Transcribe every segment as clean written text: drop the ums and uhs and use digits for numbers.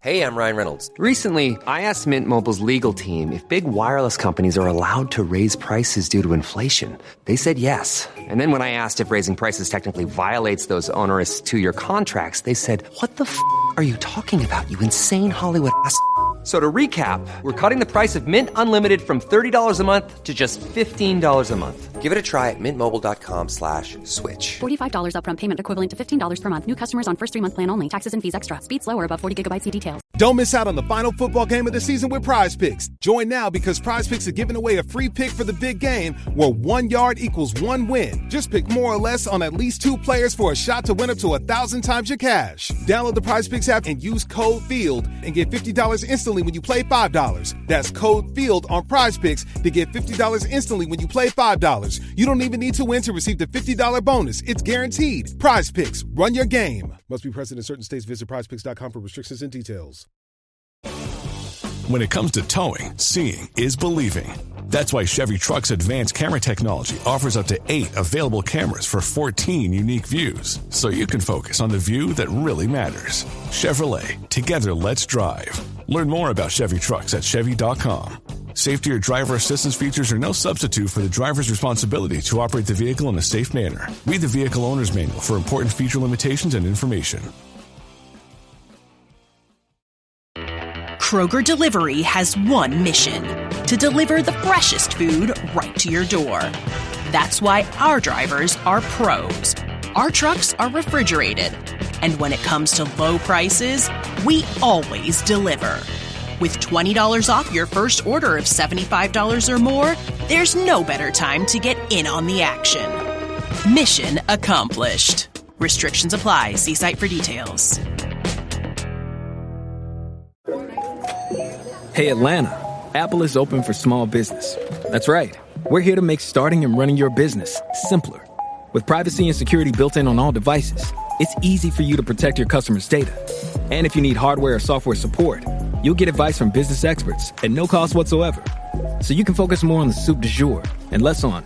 Hey, I'm Ryan Reynolds. Recently, I asked Mint Mobile's legal team if big wireless companies are allowed to raise prices due to inflation. They said yes. And then when I asked if raising prices technically violates those onerous 2-year contracts, they said, "What the f*** are you talking about, you insane Hollywood ass?" So to recap, we're cutting the price of Mint Unlimited from $30 a month to just $15 a month. Give it a try at mintmobile.com/switch. $45 upfront payment equivalent to $15 per month. New customers on first 3-month plan only. Taxes and fees extra. Speed slower above 40 gigabytes per details. Don't miss out on the final football game of the season with Prize Picks. Join now because Prize Picks are giving away a free pick for the big game where 1 yard equals 1 win. Just pick more or less on at least 2 players for a shot to win up to 1,000 times your cash. Download the Prize Picks app and use code FIELD and get $50 instantly when you play $5. That's code FIELD on Prize Picks to get $50 instantly when you play $5. You don't even need to win to receive the $50 bonus. It's guaranteed. Prize Picks. Run your game. Must be present in certain states. Visit prizepicks.com for restrictions and details. When it comes to towing, seeing is believing. That's why Chevy Truck's advanced camera technology offers up to 8 available cameras for 14 unique views, so you can focus on the view that really matters. Chevrolet, together let's drive. Learn more about Chevy Trucks at Chevy.com. Safety or driver assistance features are no substitute for the driver's responsibility to operate the vehicle in a safe manner. Read the vehicle owner's manual for important feature limitations and information. Kroger Delivery has one mission: to deliver the freshest food right to your door. That's why our drivers are pros. Our trucks are refrigerated. And when it comes to low prices, we always deliver. With $20 off your first order of $75 or more, there's no better time to get in on the action. Mission accomplished. Restrictions apply. See site for details. Hey Atlanta, Apple is open for small business. That's right. We're here to make starting and running your business simpler. With privacy and security built in on all devices, it's easy for you to protect your customers' data. And if you need hardware or software support, you'll get advice from business experts at no cost whatsoever. So you can focus more on the soup du jour and less on,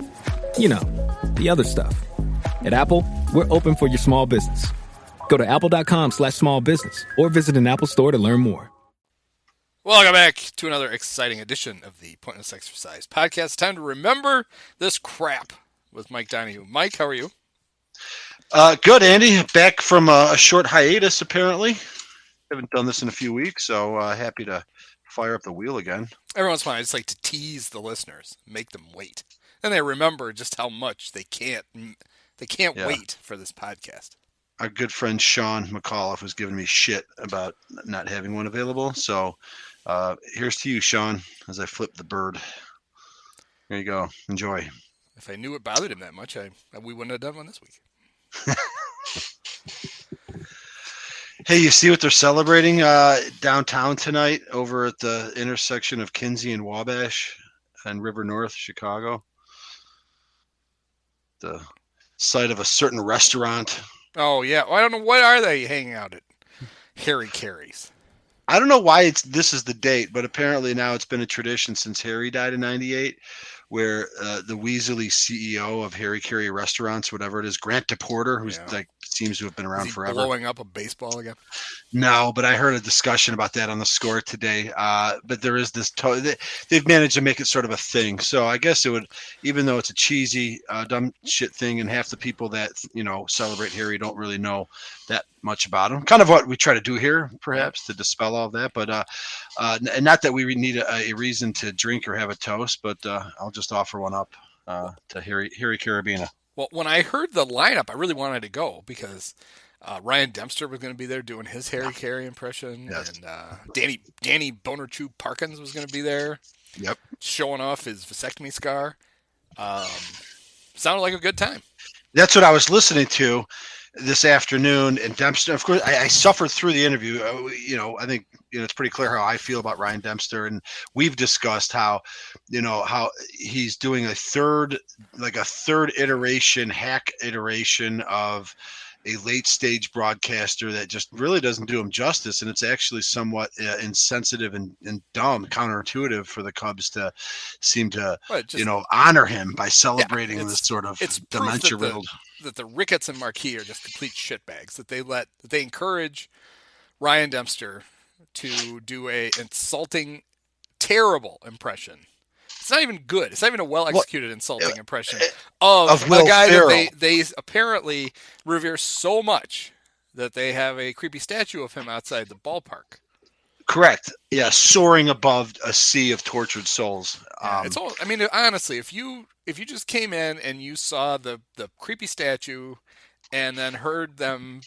the other stuff. At Apple, we're open for your small business. Go to apple.com/small business or visit an Apple store to learn more. Welcome back to another exciting edition of the Pointless Exercise Podcast. Time to remember this crap with Mike Donahue. Mike, how are you? Good, Andy. Back from a short hiatus, apparently. Haven't done this in a few weeks, so happy to fire up the wheel again. Every once in a while, I just like to tease the listeners, make them wait. And they remember just how much they can't wait for this podcast. Our good friend Sean McAuliffe was giving me shit about not having one available, so here's to you, Sean, as I flip the bird. There you go. Enjoy. If I knew it bothered him that much, we wouldn't have done one this week. Hey, you see what they're celebrating downtown tonight over at the intersection of Kinsey and Wabash and River North, Chicago? The site of a certain restaurant. Oh, yeah. Well, I don't know. What are they hanging out at? Harry Carey's. I don't know why this is the date, but apparently now it's been a tradition since Harry died in '98, where the Weasley CEO of Harry Carey Restaurants, whatever it is, Grant DePorter, who's seems to have been around forever. Blowing up a baseball again? No, but I heard a discussion about that on the Score today. But there is this they've managed to make it sort of a thing. So I guess it would, even though it's a cheesy, dumb shit thing, and half the people that celebrate Harry don't really know that much about him. Kind of what we try to do here, perhaps, to dispel all of that. But and not that we need a reason to drink or have a toast, but I'll just offer one up to Harry Carabina. Well, when I heard the lineup, I really wanted to go because Ryan Dempster was going to be there doing his Harry Carey impression, yes. And Danny Bonerchu Parkins was going to be there. Yep, showing off his vasectomy scar. Sounded like a good time. That's what I was listening to this afternoon, and Dempster. Of course, I suffered through the interview. I think it's pretty clear how I feel about Ryan Dempster, and we've discussed how he's doing a third hack iteration of a late stage broadcaster that just really doesn't do him justice, and it's actually somewhat insensitive and dumb, counterintuitive for the Cubs to seem to honor him by celebrating this sort of dementia riddled. That the Ricketts and Marquis are just complete shitbags. That they encourage Ryan Dempster to do a insulting, terrible impression. It's not even good. It's not even a well-executed insulting impression of Will a guy Ferrell. that they apparently revere so much that they have a creepy statue of him outside the ballpark. Correct. Yeah, soaring above a sea of tortured souls. It's all. I mean, honestly, if you just came in and you saw the creepy statue, and then heard them,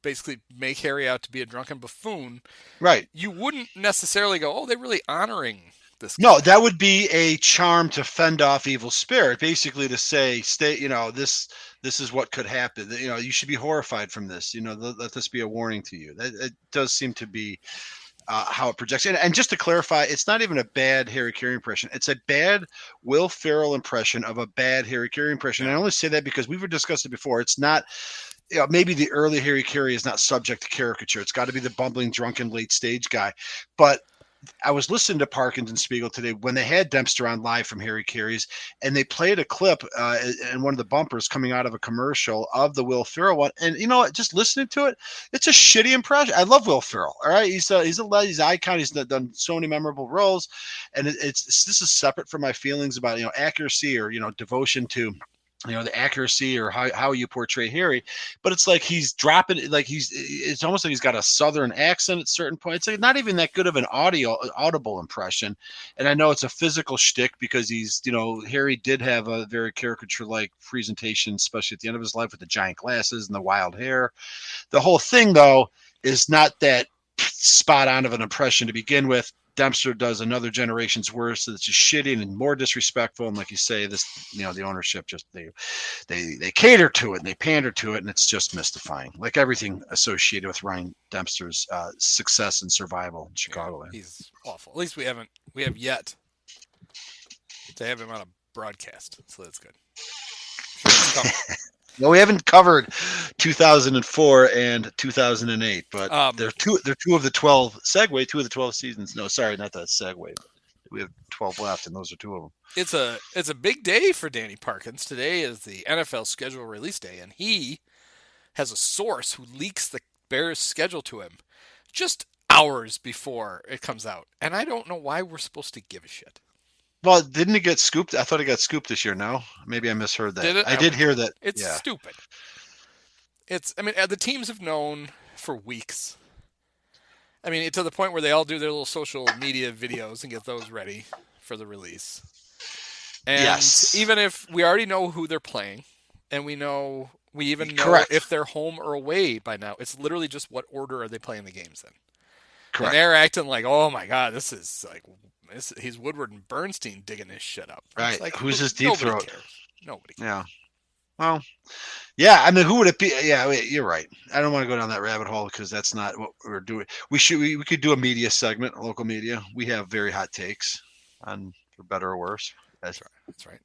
basically make Harry out to be a drunken buffoon, right? You wouldn't necessarily go, "Oh, they're really honoring this guy." No, that would be a charm to fend off evil spirit, basically to say, "Stay, this is what could happen. You should be horrified from this. Let this be a warning to you." It does seem to be how it projects. And just to clarify, it's not even a bad Harry Carey impression. It's a bad Will Ferrell impression of a bad Harry Carey impression. And I only say that because we've discussed it before. It's not, maybe the early Harry Carey is not subject to caricature. It's got to be the bumbling, drunken, late stage guy. But I was listening to Parkins and Spiegel today when they had Dempster on live from Harry Carey's, and they played a clip in one of the bumpers coming out of a commercial of the Will Ferrell one. And just listening to it, it's a shitty impression. I love Will Ferrell. All right, he's an icon. He's done so many memorable roles, and this is separate from my feelings about accuracy or devotion to the accuracy or how you portray Harry, but it's like he's dropping, it's almost like he's got a Southern accent at certain points. It's like not even that good of an audible impression. And I know it's a physical shtick because Harry did have a very caricature-like presentation, especially at the end of his life with the giant glasses and the wild hair. The whole thing, though, is not that spot on of an impression to begin with. Dempster does another generation's worse. So it's just shitty and more disrespectful. And like you say, the ownership just they cater to it and they pander to it, and it's just mystifying. Like everything associated with Ryan Dempster's success and survival in Chicago. He's awful. At least we have yet to have him on a broadcast, so that's good. Sure, it's coming. No, we haven't covered 2004 and 2008, but they're two of the 12 segue. 2 of the 12 seasons. No, sorry, not that segue. We have 12 left, and those are 2 of them. It's a big day for Danny Parkins. Today is the NFL schedule release day, and he has a source who leaks the Bears schedule to him just hours before it comes out. And I don't know why we're supposed to give a shit. Well, didn't it get scooped? I thought it got scooped this year. No, maybe I misheard that. Did it? I did hear that. It's stupid. The teams have known for weeks. To the point where they all do their little social media videos and get those ready for the release. And even if we already know who they're playing, and we even know if they're home or away by now, it's literally just what order are they playing the games in. Correct. And they're acting like, oh my God, this is like... He's Woodward and Bernstein digging this shit up. Right. Like, who's his deep throat? Cares. Nobody cares. Yeah. Well, yeah. Who would it be? Yeah, you're right. I don't want to go down that rabbit hole because that's not what we're doing. We could do a media segment, local media. We have very hot takes on for better or worse. That's right.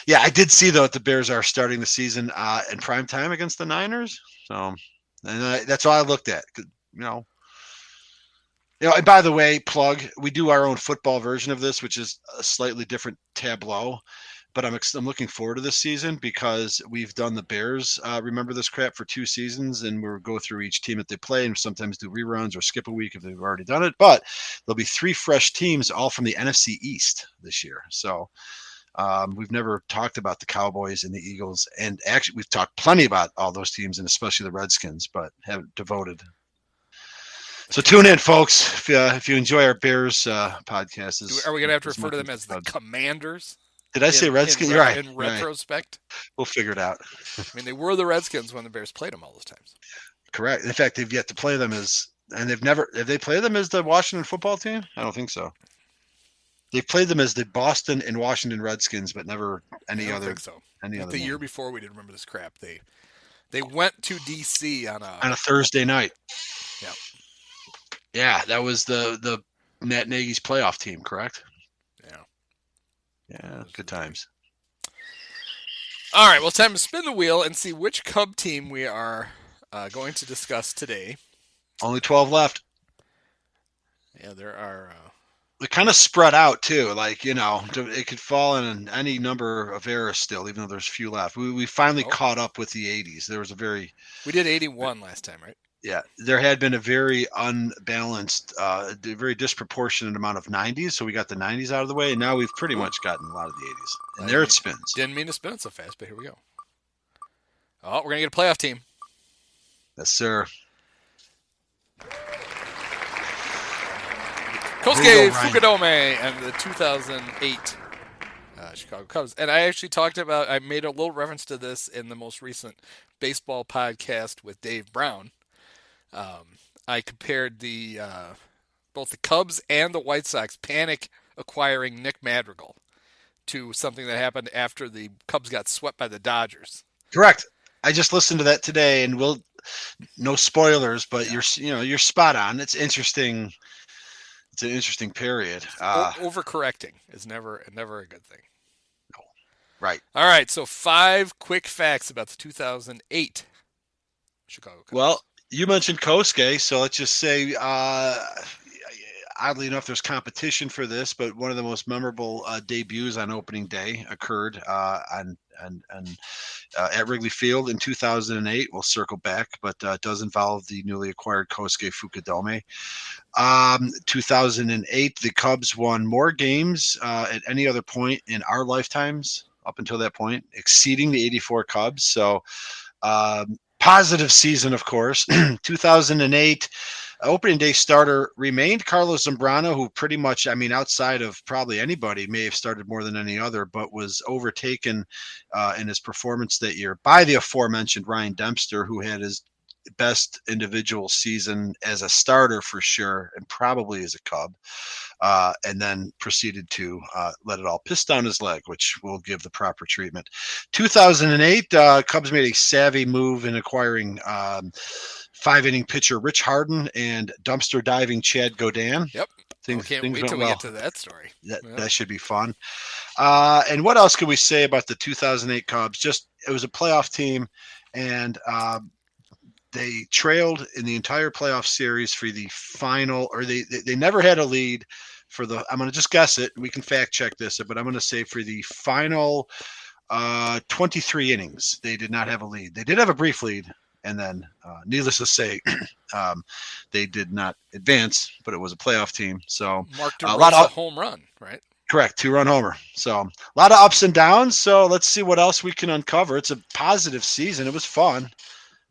Yeah, I did see though that the Bears are starting the season in prime time against the Niners. So, and that's all I looked at. And by the way, we do our own football version of this, which is a slightly different tableau. But I'm looking forward to this season because we've done the Bears, remember this crap, for 2 seasons, and we'll go through each team that they play and sometimes do reruns or skip a week if they've already done it. But there'll be 3 fresh teams, all from the NFC East this year. So we've never talked about the Cowboys and the Eagles. And actually, we've talked plenty about all those teams and especially the Redskins, but haven't devoted. So tune in, folks. If you enjoy our Bears podcast, are we going to have to refer to them as the Commanders? Did I say Redskins? You're right. In retrospect, we'll figure it out. They were the Redskins when the Bears played them all those times. Correct. In fact, they've yet to play them have they played them as the Washington football team? I don't think so. They've played them as the Boston and Washington Redskins, but never any other. Think so. The year before we didn't remember this crap. They went to DC on a Thursday night. Yeah. Yeah, that was the Matt Nagy's playoff team, correct? Yeah, good times. All right, well, time to spin the wheel and see which Cub team we are going to discuss today. Only 12 left. Yeah, there are. They're kind of spread out, too. It could fall in any number of eras still, even though there's few left. We finally caught up with the 80s. There was we did 81 last time, right? Yeah, there had been a very unbalanced, very disproportionate amount of 90s. So we got the 90s out of the way, and now we've pretty much gotten a lot of the 80s. And there it spins. Didn't mean to spin it so fast, but here we go. Oh, we're going to get a playoff team. Yes, sir. Kosuke Fukudome and the 2008 Chicago Cubs. And I made a little reference to this in the most recent baseball podcast with Dave Brown. I compared both the Cubs and the White Sox panic acquiring Nick Madrigal to something that happened after the Cubs got swept by the Dodgers. Correct. I just listened to that today, and no spoilers, but you're spot on. It's interesting. It's an interesting period. Overcorrecting is never a good thing. No. Right. All right. So 5 quick facts about the 2008 Chicago Cubs. Well, you mentioned Kosuke, so let's just say, oddly enough, there's competition for this, but one of the most memorable debuts on opening day occurred at Wrigley Field in 2008. We'll circle back, but it does involve the newly acquired Kosuke Fukudome. 2008, the Cubs won more games at any other point in our lifetimes up until that point, exceeding the 84 Cubs. So positive season, of course. 2008, opening day starter remained Carlos Zambrano, who pretty much, outside of probably anybody, may have started more than any other, but was overtaken in his performance that year by the aforementioned Ryan Dempster, who had his best individual season as a starter for sure, and probably as a Cub, and then proceeded to let it all piss down his leg, which will give the proper treatment. 2008, Cubs made a savvy move in acquiring 5-inning pitcher Rich Harden and dumpster diving Chad Godin. Yep. Can't wait till we get to that story. That should be fun. And what else can we say about the 2008 Cubs? It was a playoff team, and they trailed in the entire playoff series for the final, or they never had a lead for the, I'm going to just guess it. We can fact check this, but I'm going to say for the final 23 innings, they did not have a lead. They did have a brief lead. And then, needless to say, they did not advance, but it was a playoff team. So a lot of home run, right? Correct, 2-run homer. So a lot of ups and downs. So let's see what else we can uncover. It's a positive season. It was fun,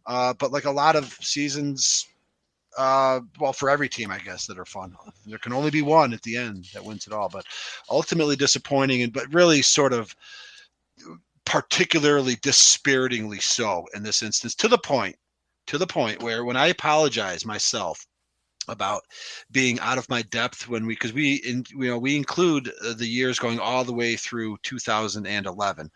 but like a lot of seasons, for every team, I guess, that are fun, there can only be one at the end that wins it all. But ultimately disappointing, but really sort of particularly dispiritingly so in this instance, to the point where when I apologize myself about being out of my depth because we include the years going all the way through 2011,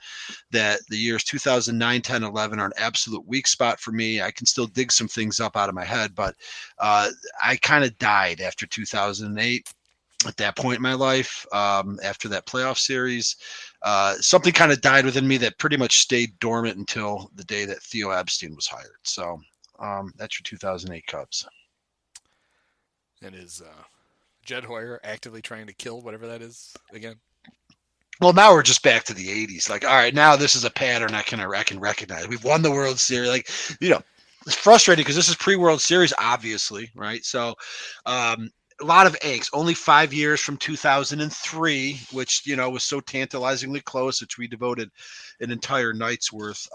that the years 2009, 10, 11 are an absolute weak spot for me. I can still dig some things up out of my head, but I kind of died after 2008. At that point in my life, after that playoff series, something kind of died within me that pretty much stayed dormant until the day that Theo Epstein was hired. So that's your 2008 Cubs. And is Jed Hoyer actively trying to kill whatever that is again? Well, now we're just back to the 80s. Like, all right, now this is a pattern I can recognize. We've won the World Series. Like, it's frustrating because this is pre-World Series, obviously, right? So a lot of angst. Only 5 years from 2003, which, was so tantalizingly close, which we devoted an entire night's worth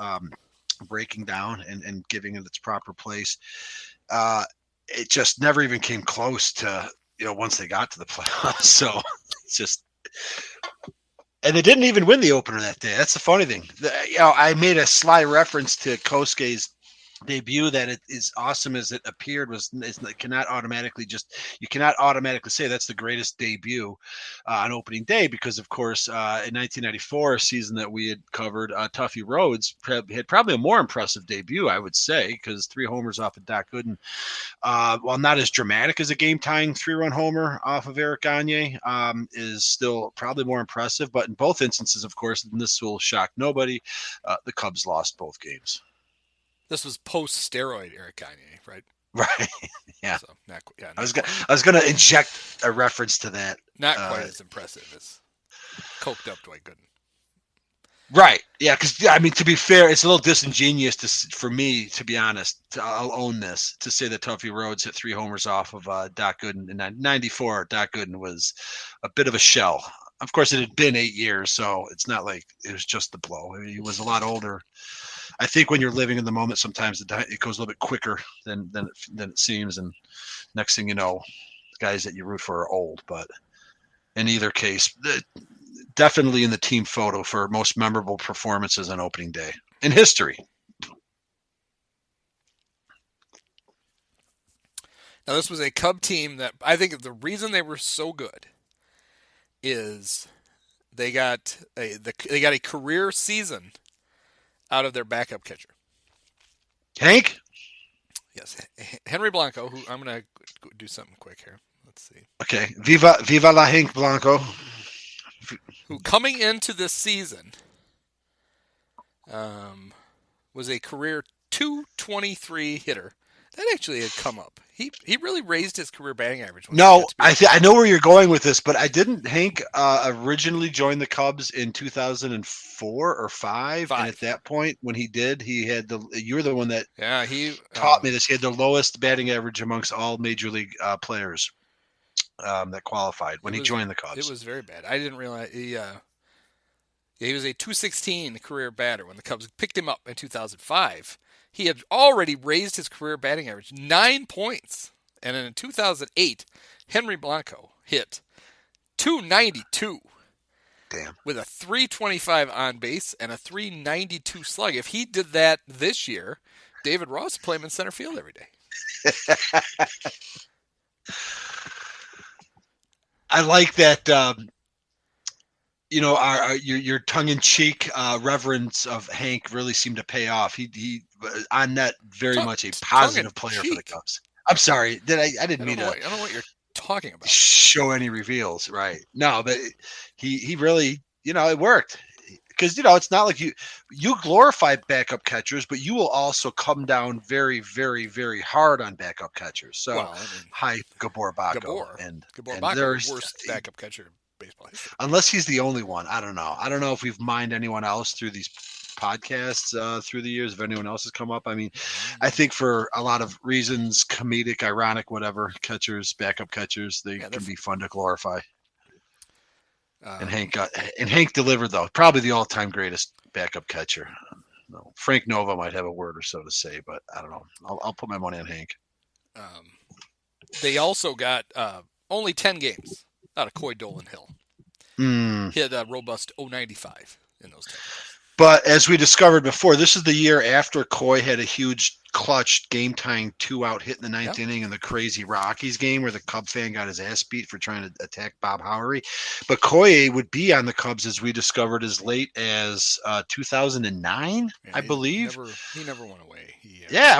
breaking down and giving it its proper place. It just never even came close to, once they got to the playoffs. So it's just, and they didn't even win the opener that day. That's the funny thing. I made a sly reference to Kosuke's debut that it is awesome as it appeared you cannot automatically say that's the greatest debut on opening day, because of course in 1994, a season that we had covered, Tuffy Rhodes had probably a more impressive debut, I would say, because 3 homers off of Doc Gooden, while not as dramatic as a game-tying 3-run homer off of Eric Gagne, is still probably more impressive. But in both instances, of course, and this will shock nobody, the Cubs lost both games. This was post-steroid Eric Gagne, right? Right. Yeah. So I was gonna inject a reference to that. Not quite as impressive as coked up Dwight Gooden. Right. Yeah, because I mean, to be fair, it's a little disingenuous for me, to be honest. I'll own this to say that Tuffy Rhodes hit 3 homers off of Doc Gooden in '94. Doc Gooden was a bit of a shell. Of course, it had been 8 years, so it's not like it was just the blow. I mean, he was a lot older. I think when you're living in the moment, sometimes it goes a little bit quicker than it seems, and next thing you know, the guys that you root for are old. But in either case, definitely in the team photo for most memorable performances on opening day in history. Now, this was a Cub team that I think the reason they were so good is they got a career season out of their backup catcher. Hank? Yes, Henry Blanco, who I'm going to do something quick here. Let's see. Okay. Viva la Hank Blanco. Who coming into this season was a career .223 hitter. That actually had come up. He really raised his career batting average. No, I know where you're going with this, but I didn't. Hank originally joined the Cubs in 2004 or 5, and at that point, when he did, he had you're the one that he taught me this. He had the lowest batting average amongst all major league players that qualified when he joined the Cubs. It was very bad. I didn't realize he was a .216 career batter when the Cubs picked him up in 2005. He had already raised his career batting average 9 points. And in 2008, Henry Blanco hit .292. Damn. With a .325 on base and a .392 slug. If he did that this year, David Ross would play him in center field every day. I like that. Your tongue-in-cheek reverence of Hank really seemed to pay off. He on that very much a positive player for the Cubs. I'm sorry, I didn't mean to. I don't know what you're talking about. Show any reveals, right? No, but he really, it worked because it's not like you glorify backup catchers, but you will also come down very, very, very hard on backup catchers. So, hi, Gabor Bako. Gabor Bako, the worst backup catcher. Baseball history. Unless he's the only one. I don't know if we've mined anyone else through these podcasts through the years, if anyone else has come up. I mean, I think for a lot of reasons, comedic, ironic, whatever, backup catchers, they can be fun to glorify. And Hank delivered, though, probably the all-time greatest backup catcher. No, Frank Nova might have a word or so to say, but I don't know. I'll put my money on Hank. They also got only 10 games out of Coy Dolan Hill. He had a robust .095 in those 10 games. But as we discovered before, this is the year after Coy had a huge clutch game-tying 2-out hit in the ninth inning in the crazy Rockies game where the Cub fan got his ass beat for trying to attack Bob Howery. But Coy would be on the Cubs, as we discovered, as late as 2009, I believe. He never went away.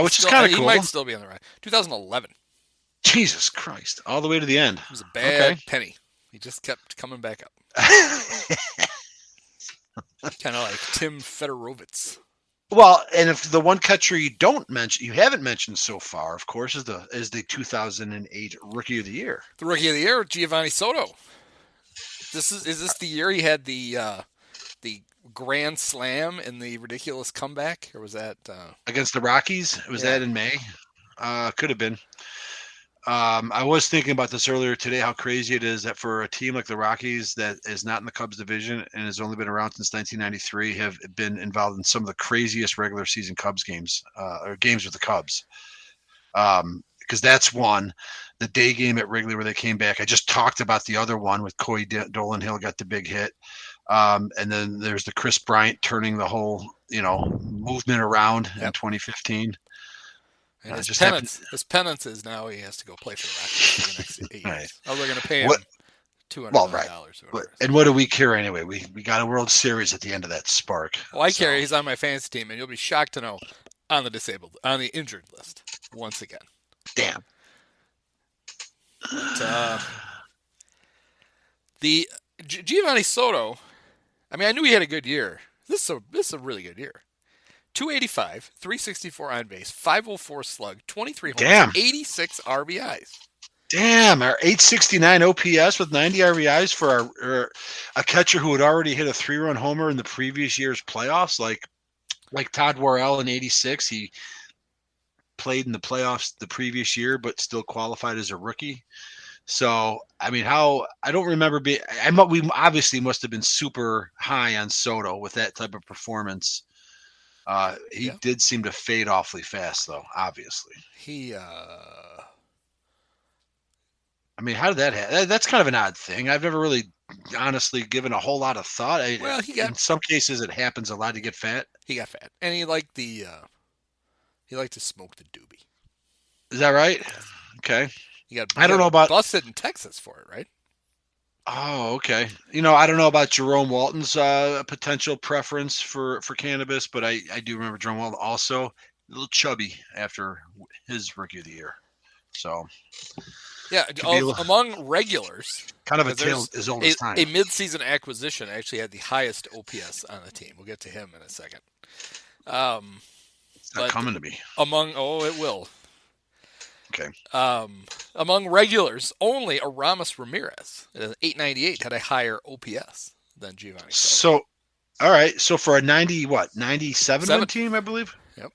Which is kind of cool. He might still be on the ride. 2011. Jesus Christ. All the way to the end. It was a bad penny. He just kept coming back up. Kind of like Tim Fedorovitz. Well, and if the one catcher you haven't mentioned so far, of course, is the 2008 Rookie of the Year. The Rookie of the Year, Giovanni Soto. Is this the year he had the grand slam in the ridiculous comeback, or was that against the Rockies? Was that in May? Could have been. I was thinking about this earlier today, how crazy it is that for a team like the Rockies that is not in the Cubs division and has only been around since 1993 have been involved in some of the craziest regular season Cubs games or games with the Cubs. Because that's one, the day game at Wrigley where they came back. I just talked about the other one with Coy Dolan Hill got the big hit. And then there's the Chris Bryant turning the whole, movement around in 2015. And his penance is now he has to go play for the Rockies for the next 8 years. Right. Oh, they're going to pay him $200 million. And what do we care anyway? We got a World Series at the end of that spark. Well, I care. He's on my fantasy team, and you'll be shocked to know on the injured list once again. Damn. But, the Giovanni Soto, I mean, I knew he had a good year. This is a really good year. 285, 364 on base, 504 slug, 23 homers, 86 RBIs. Damn, our 869 OPS with 90 RBIs for a catcher who had already hit a 3-run homer in the previous year's playoffs, like Todd Worrell in '86. He played in the playoffs the previous year, but still qualified as a rookie. So, I mean, I don't remember we obviously must have been super high on Soto with that type of performance. He did seem to fade awfully fast, though, obviously. I mean, how did that happen? That's kind of an odd thing. I've never really honestly given a whole lot of thought. In some cases, it happens a lot to get fat. He got fat. And he liked he liked to smoke the doobie. Is that right? Okay. I don't know about busted in Texas for it, right? Oh, okay. I don't know about Jerome Walton's potential preference for cannabis, but I do remember Jerome Walton also a little chubby after his rookie of the year. So, yeah, among regulars, kind of a tale as old as time. A mid-season acquisition actually had the highest OPS on the team. We'll get to him in a second. It's not coming to me. It will. Okay. Among regulars, only Aramis Ramirez at 898 had a higher OPS than Giovanni Soto. So, all right. So for a 97 team, I believe. Yep.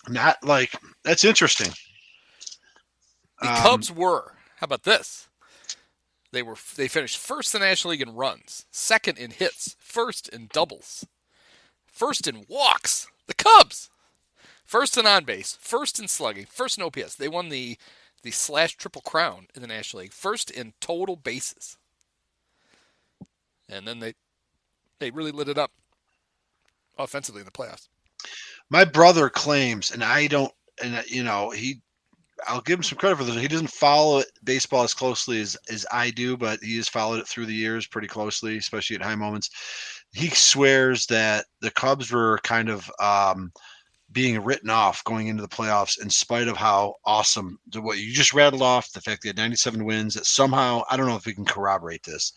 Not like that's interesting. The Cubs were. How about this? They finished first in the National League in runs, second in hits, first in doubles, first in walks. The Cubs. First in on base, first in slugging, first in OPS. They won the slash triple crown in the National League. First in total bases. And then they really lit it up offensively in the playoffs. My brother claims, and I don't, and I'll give him some credit for this. He doesn't follow baseball as closely as I do, but he has followed it through the years pretty closely, especially at high moments. He swears that the Cubs were kind of being written off going into the playoffs in spite of how awesome what you just rattled off, the fact they had 97 wins, that somehow, I don't know if we can corroborate this,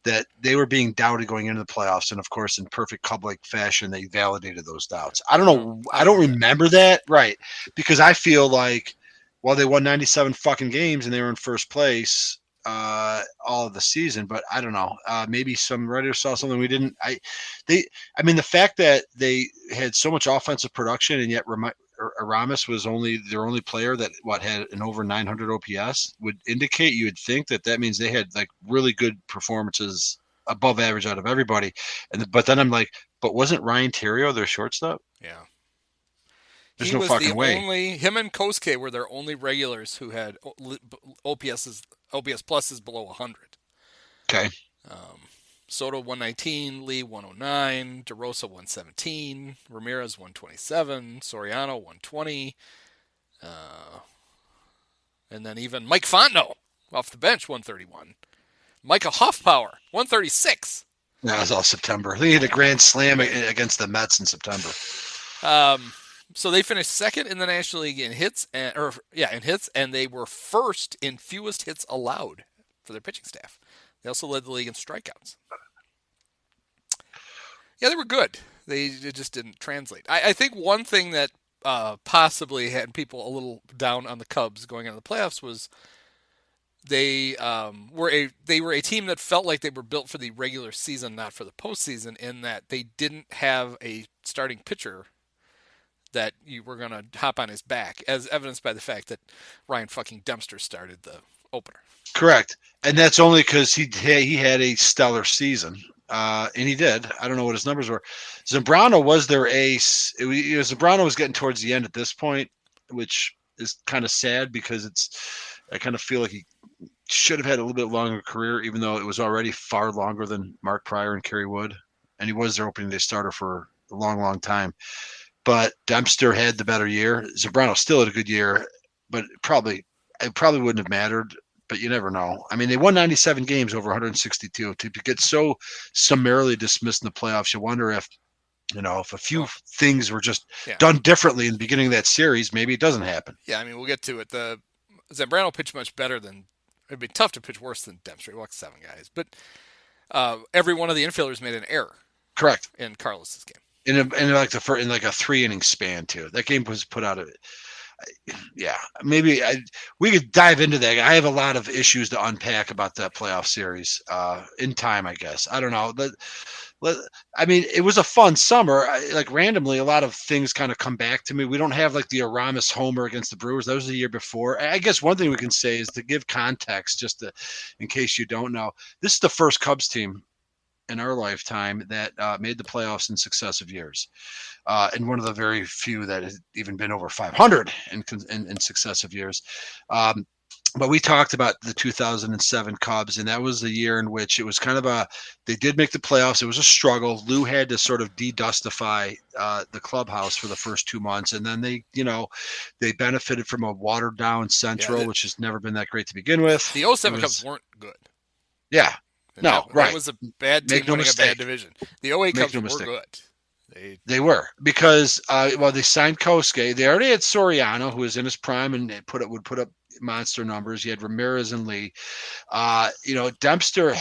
that they were being doubted going into the playoffs. And of course, in perfect Cub-like fashion, they validated those doubts. I don't know. I don't remember that. Right. Because I feel like, well, they won 97 fucking games and they were in first place all of the season, but I don't know. Maybe some writers saw something we didn't. I mean, the fact that they had so much offensive production and yet Aramis was their only player that had an over 900 OPS would indicate, you would think that means they had like really good performances above average out of everybody. But then I'm like, but wasn't Ryan Theriot their shortstop? Yeah. There's no fucking way. Him and Kosuke were their only regulars who had OPS pluses below 100. Okay. Soto 119, Lee 109, DeRosa 117, Ramirez 127, Soriano 120, and then even Mike Fontenot off the bench 131, Micah Hoffpower 136. That was all September. He had a grand slam against the Mets in September. So they finished second in the National League in hits, and they were first in fewest hits allowed for their pitching staff. They also led the league in strikeouts. Yeah, they were good. It just didn't translate. I think one thing that possibly had people a little down on the Cubs going into the playoffs was they were a team that felt like they were built for the regular season, not for the postseason, in that they didn't have a starting pitcher that you were going to hop on his back, as evidenced by the fact that Ryan fucking Dempster started the opener. Correct. And that's only because he had a stellar season. And he did. I don't know what his numbers were. Zambrano was their ace. Zambrano was getting towards the end at this point, which is kind of sad because I kind of feel like he should have had a little bit longer career, even though it was already far longer than Mark Pryor and Kerry Wood. And he was their opening day starter for a long, long time. But Dempster had the better year. Zambrano still had a good year, but it probably wouldn't have mattered. But you never know. I mean, they won 97 games over 162. To get so summarily dismissed in the playoffs, you wonder if a few things were just done differently in the beginning of that series, maybe it doesn't happen. Yeah, I mean, we'll get to it. The Zambrano pitched much better than – it'd be tough to pitch worse than Dempster. He walked 7 guys. But every one of the infielders made an error. Correct. In Carlos's game. In a 3-inning span too. That game was put out of it. yeah, maybe we could dive into that. I have a lot of issues to unpack about that playoff series in time, I guess. I don't know. I mean, it was a fun summer. Like randomly, a lot of things kind of come back to me. We don't have like the Aramis homer against the Brewers. That was the year before. I guess one thing we can say is to give context, in case you don't know, this is the first Cubs team in our lifetime that made the playoffs in successive years, and one of the very few that has even been over 500 in successive years. But we talked about the 2007 Cubs, and that was the year in which it was kind of they did make the playoffs. It was a struggle. Lou had to sort of de-dustify the clubhouse for the first 2 months, and then they benefited from a watered down Central, which has never been that great to begin with. The 07 Cubs weren't good. Yeah. Right. It was a bad team winning a bad division. The 08 Cubs were good. They were because they signed Kosuke. They already had Soriano, who was in his prime and would put up monster numbers. You had Ramirez and Lee. Dempster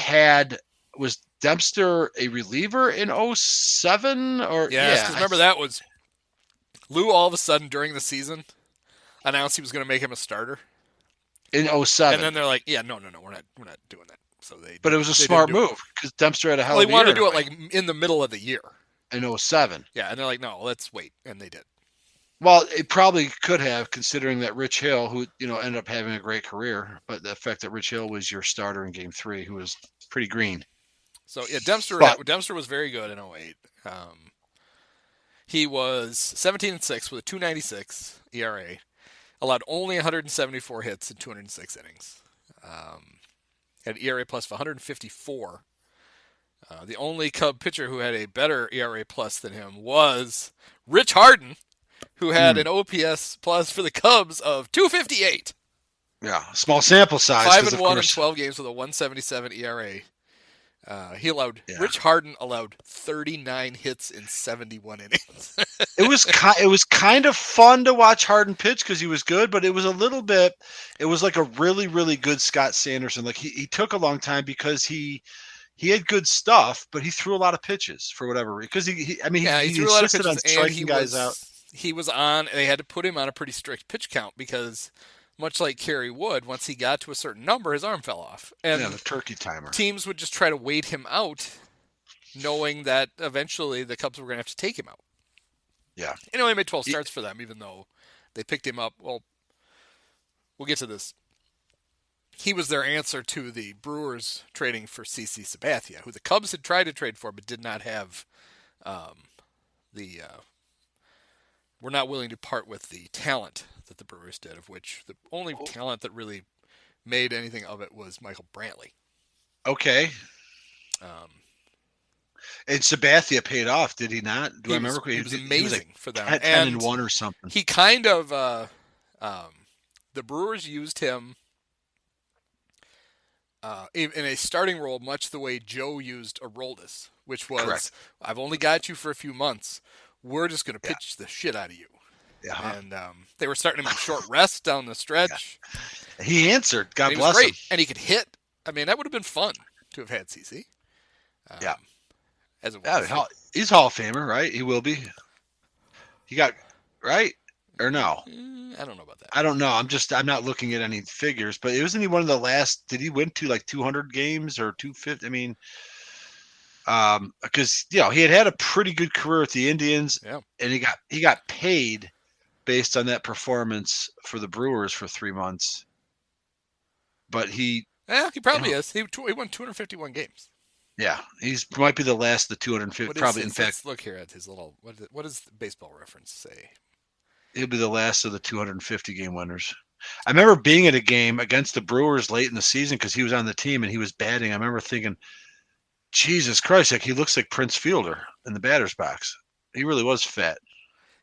was Dempster a reliever in 07 or because remember that was Lou all of a sudden during the season announced he was going to make him a starter in 07. And then they're like, no, we're not doing that. So but it was a smart move because Dempster had a hell of a year. They wanted to do it like in the middle of the year. In 07. Yeah, and they're like, no, let's wait. And they did. Well, it probably could have, considering that Rich Hill, who ended up having a great career, but the fact that Rich Hill was your starter in Game 3, who was pretty green. So Dempster was very good in 08. He was 17-6 with a 2.96 ERA, allowed only 174 hits in 206 innings. Had ERA plus of 154. The only Cub pitcher who had a better ERA plus than him was Rich Harden, who had an OPS plus for the Cubs of 258. Yeah, small sample size. 5-1 in 12 games with a 1.77 ERA. Rich Harden allowed 39 hits in 71 innings. It was kind of fun to watch Harden pitch because he was good, but it was like a really, really good Scott Sanderson. Like he took a long time because he had good stuff, but he threw a lot of pitches for whatever reason. Because he threw a lot of pitches on striking guys out. They had to put him on a pretty strict pitch count because much like Kerry Wood, once he got to a certain number, his arm fell off. And the turkey timer. Teams would just try to wait him out, knowing that eventually the Cubs were going to have to take him out. Yeah. And he only made 12 starts for them, even though they picked him up. Well, we'll get to this. He was their answer to the Brewers trading for CC Sabathia, who the Cubs had tried to trade for but did not have were not willing to part with the talent that the Brewers did, of which the only talent that really made anything of it was Michael Brantley. Okay. And Sabathia paid off, did he not? I remember? He was amazing for them. 10-1 or something. He kind of, the Brewers used him in a starting role much the way Joe used Aroldis, which was, correct. I've only got you for a few months. We're just going to pitch the shit out of you. Yeah. And they were starting him in short rest down the stretch. Yeah. He answered. God bless him. Him. And he could hit. I mean, that would have been fun to have had CC. As it was. He's Hall of Famer, right? He will be. He got, right? Or no? I don't know about that. I don't know. I'm not looking at any figures, but wasn't he one of the last, did he win to like 200 games or 250? I mean, because he had a pretty good career at the Indians, and he got paid based on that performance for the Brewers for 3 months. But he probably is. He won 251 games. Yeah, might be the last of the 250. Probably, in fact, let's look here at his little. What does the baseball reference say? He'll be the last of the 250 game winners. I remember being at a game against the Brewers late in the season because he was on the team and he was batting. I remember thinking, Jesus Christ, he looks like Prince Fielder in the batter's box. He really was fat.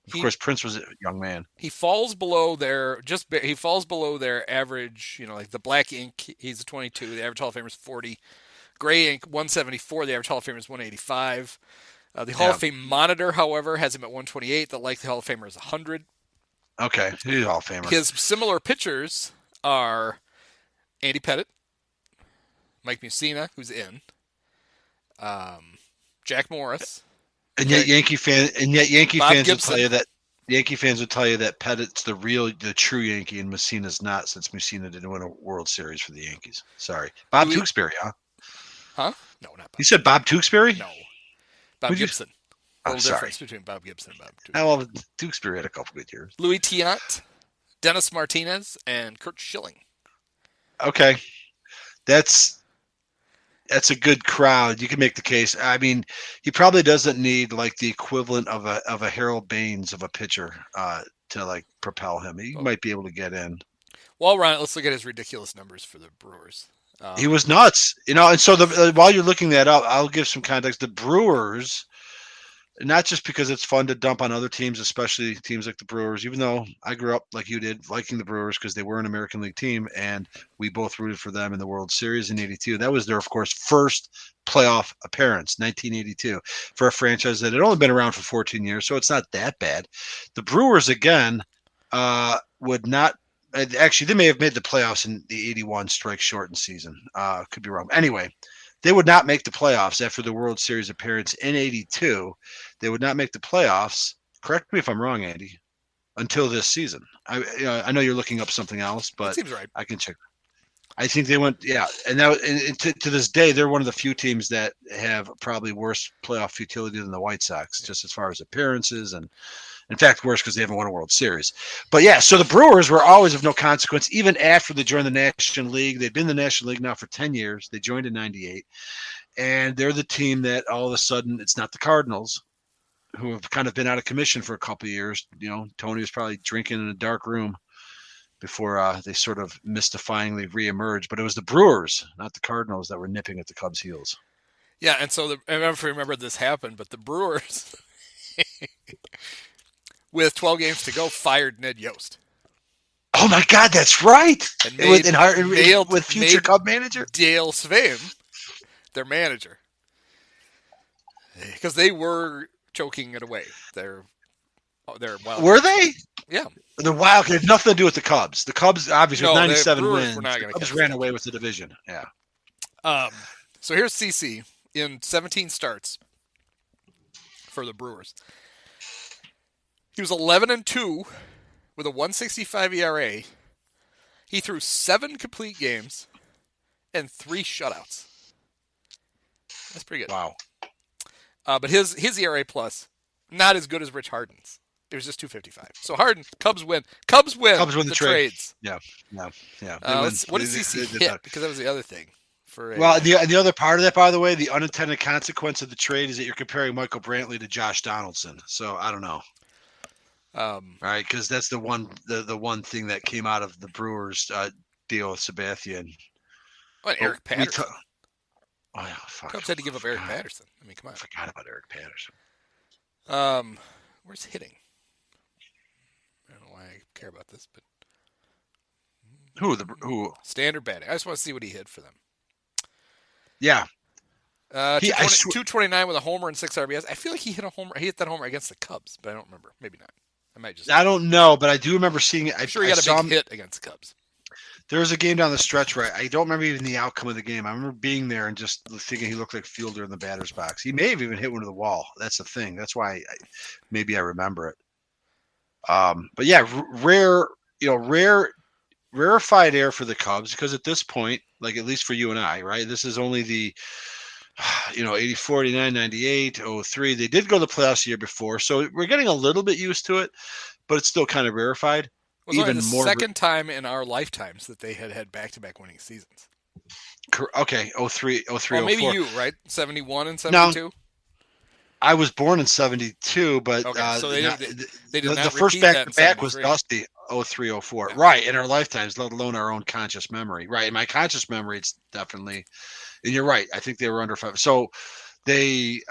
Of course, Prince was a young man. He falls below their average. Like the black ink, he's a 22. The average Hall of Famer is 40. Gray ink, 174. The average Hall of Famer is 185. The Hall of Fame monitor, however, has him at 128. The likely Hall of Famer is 100. Okay, he's Hall of Famer. His similar pitchers are Andy Pettitte, Mike Mussina, who's in, Jack Morris, and yet Yankee fans will tell you that Yankee fans would tell you that Pettit's the true Yankee, and Messina's not, since Messina didn't win a World Series for the Yankees. Sorry. Bob Tewksbury, huh? Huh? No, not Bob. You said Bob Tewksbury? No. Bob Gibson. A little sorry. difference between Bob Gibson and Bob Tewksbury. Well, Tewksbury had a couple good years. Louis Tiant, Dennis Martinez, and Kurt Schilling. Okay. That's a good crowd. You can make the case. I mean, he probably doesn't need like the equivalent of a Harold Baines of a pitcher to like propel him. He might be able to get in. While we're on it, let's look at his ridiculous numbers for the Brewers. He was nuts, and so while you're looking that up, I'll give some context. The Brewers, not just because it's fun to dump on other teams, especially teams like the Brewers, even though I grew up like you did liking the Brewers because they were an American League team and we both rooted for them in the World Series in 82. That was their, of course, first playoff appearance, 1982, for a franchise that had only been around for 14 years, so it's not that bad. The Brewers, again, would not – actually, they may have made the playoffs in the 81 strike shortened season. Could be wrong. Anyway, they would not make the playoffs after the World Series appearance in 82. They would not make the playoffs. Correct me if I'm wrong, Andy. Until this season, I know you're looking up something else, but that seems right. I can check. I think they went, yeah, and to this day, they're one of the few teams that have probably worse playoff futility than the White Sox, just as far as appearances, and in fact, worse because they haven't won a World Series. But yeah, so the Brewers were always of no consequence, even after they joined the National League. They've been in the National League now for 10 years. They joined in '98, and they're the team that all of a sudden, it's not the Cardinals, who have kind of been out of commission for a couple of years. Tony was probably drinking in a dark room before they sort of mystifyingly reemerged. But it was the Brewers, not the Cardinals, that were nipping at the Cubs' heels. Yeah, and so I don't know if you remember this happened, but the Brewers, with 12 games to go, fired Ned Yost. Oh my God, that's right! And with future Cub manager Dale Sveum, their manager, because they were choking it away. They're wild. Were they? Yeah. The Wild had nothing to do with the Cubs. The Cubs, obviously, with 97 wins, the Cubs ran away with the division. Yeah. So here's CC in 17 starts for the Brewers. He was 11-2 with a 1.65 ERA. He threw 7 complete games and 3 shutouts. That's pretty good. Wow. But his ERA plus, not as good as Rich Harden's. It was just 2.55. So Harden, Cubs win. Cubs win the trades. Yeah. What did CC hit? Because that was the other thing. The other part of that, by the way, the unintended consequence of the trade is that you're comparing Michael Brantley to Josh Donaldson. So I don't know. All right, because that's the one thing that came out of the Brewers deal with Sabathia. Eric Patterson. Oh yeah, fuck. Cubs had to give up Eric Patterson. I mean, come on. I forgot about Eric Patterson. Where's hitting? I don't know why I care about this, but who? Standard batting. I just want to see what he hit for them. Yeah. 229 with a homer and 6 RBIs. I feel like he hit a homer. He hit that homer against the Cubs, but I don't remember. Maybe not. I don't know, but I do remember seeing it. I'm sure he got a big hit against the Cubs. There was a game down the stretch where I don't remember even the outcome of the game. I remember being there and just thinking he looked like Fielder in the batter's box. He may have even hit one to the wall. That's the thing. That's why maybe I remember it. But yeah, rarefied air for the Cubs, because at this point, like at least for you and I, right, this is only the 84, 89, 98, 03. They did go to the playoffs the year before, so we're getting a little bit used to it, but it's still kind of rarefied. It was only the second time in our lifetimes that they had back-to-back winning seasons. Okay, 03, 04. Maybe you, right? 71 and 72? No, I was born in 72, but so they did not the first back-to-back was Dusty, 03, 04. Yeah. Right, in our lifetimes, let alone our own conscious memory. Right, in my conscious memory, it's definitely, and you're right, I think they were under 5. So they,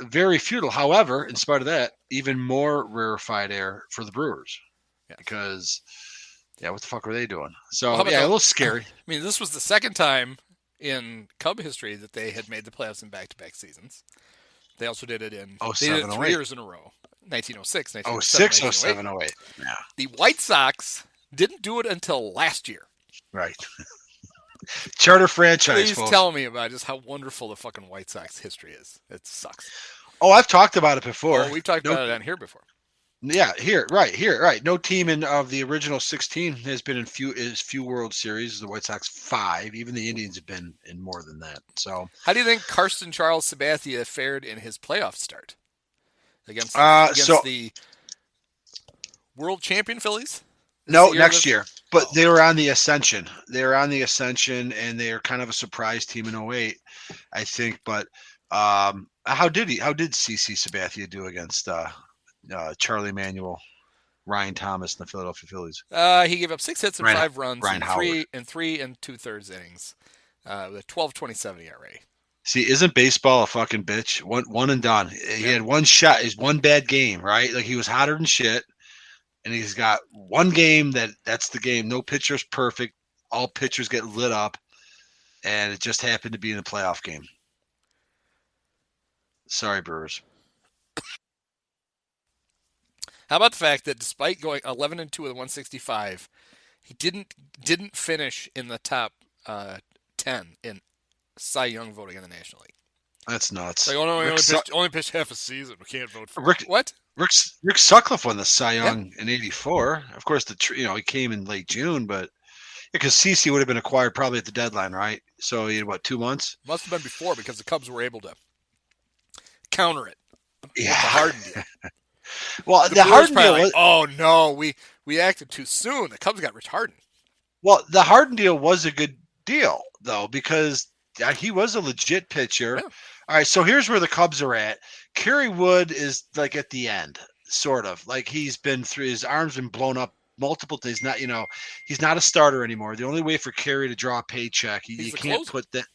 very futile. However, in spite of that, even more rarefied air for the Brewers. Yeah. Because, what the fuck were they doing? So, a little scary. I mean, this was the second time in Cub history that they had made the playoffs in back-to-back seasons. They also did it in 3 years in a row, 1906, 1907, 07, 08. Yeah. The White Sox didn't do it until last year. Right. Charter franchise, Please tell me about just how wonderful the fucking White Sox history is. It sucks. Oh, I've talked about it before. We've talked about it on here before. Yeah, right. No team of the original 16 has been in few World Series. The White Sox 5. Even the Indians have been in more than that. So, How do you think Karsten Charles Sabathia fared in his playoff start against the world champion Phillies? No, next year. But they were on the ascension. And they are kind of a surprise team in 08, I think. But how did CC Sabathia do against Charlie Manuel, Ryan Thomas, and the Philadelphia Phillies? He gave up 6 hits and 5 runs in 3 2/3 innings with a 12.27 ERA. See, isn't baseball a fucking bitch? One and done. He had one shot. Is one bad game, right? Like he was hotter than shit. And he's got one game that's the game. No pitcher's perfect. All pitchers get lit up. And it just happened to be in a playoff game. Sorry, Brewers. How about the fact that despite going 11-2 with 165, he didn't finish in the top 10 in Cy Young voting in the National League? That's nuts. Like, only pitched half a season. We can't vote for what? Rick Sutcliffe won the Cy Young in '84. Of course, he came in late June, but because CC would have been acquired probably at the deadline, right? So he had 2 months? Must have been before because the Cubs were able to counter it. Yeah, with the Harden deal. Well, the Harden deal was, oh no, we acted too soon. The Cubs got Rich Harden. Well, the Harden deal was a good deal though because he was a legit pitcher. Yeah. All right, so here's where the Cubs are at. Kerry Wood is like at the end, sort of. Like he's been through, his arm's been blown up multiple days. He's not a starter anymore. The only way for Kerry to draw a paycheck, you can't put that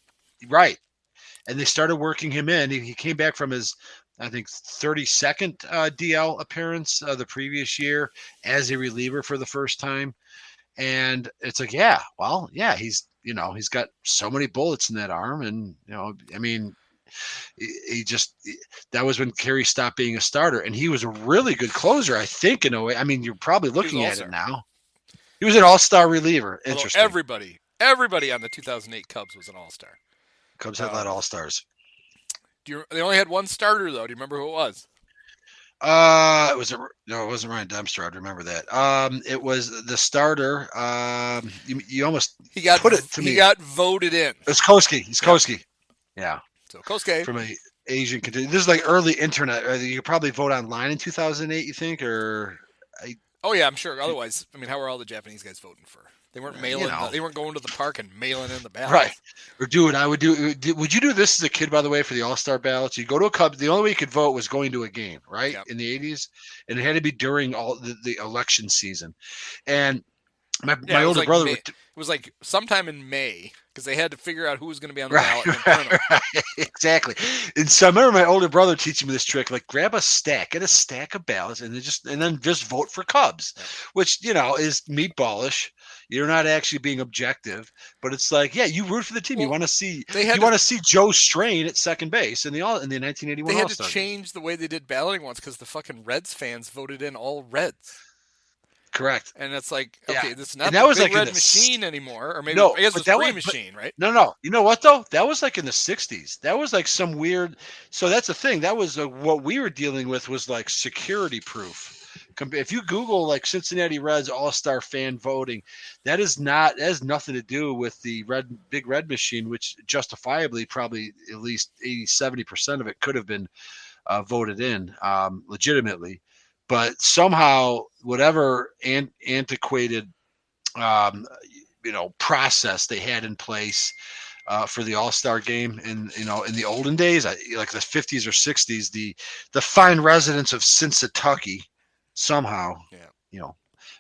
right. And they started working him in. He came back from his, I think, 32nd DL appearance the previous year as a reliever for the first time. And it's like, he's got so many bullets in that arm. And, that was when Kerry stopped being a starter. And he was a really good closer, I think, in a way. I mean, you're probably looking at it now. He was an all-star reliever. Interesting. Everybody on the 2008 Cubs was an all-star. Cubs had a lot of all-stars. They only had one starter, though. Do you remember who it was? It wasn't Ryan Dempster. I'd remember that. It was the starter. You almost put it to me. He got voted in. It's Koski. He's Koski. Yeah. So Koski. From an Asian contingent. This is like early internet. You could probably vote online in 2008, you think? Oh, yeah, I'm sure. Otherwise, how are all the Japanese guys voting for? They weren't mailing. They weren't going to the park and mailing in the ballots. Right. Or would you do this as a kid, by the way, for the All-Star ballots? You go to a Cubs. The only way you could vote was going to a game, right? Yep. In the 80s. And it had to be during all the election season. And my older brother. It was like sometime in May because they had to figure out who was going to be on the ballot. Right, exactly. And so I remember my older brother teaching me this trick: like get a stack of ballots, and then just vote for Cubs, which is meatballish. You're not actually being objective, but it's like, you root for the team. You want to see Joe Strain at second base in the 1981 They had All-Star to change the way they did balloting once because the fucking Reds fans voted in all Reds. Correct. And it's like, okay, this is not the big red machine anymore, or maybe I guess it's free machine, right? No. You know what though? That was like in the 60s. That was like some weird. So that's the thing. That was what we were dealing with was like security proof. If you Google like Cincinnati Reds All-Star fan voting, that has nothing to do with the big red machine, which justifiably probably at least 80-70% of it could have been voted in legitimately. But somehow, whatever antiquated, process they had in place for the All-Star game, in the olden days, like the 50s or 60s, the fine residents of Cincinnati somehow,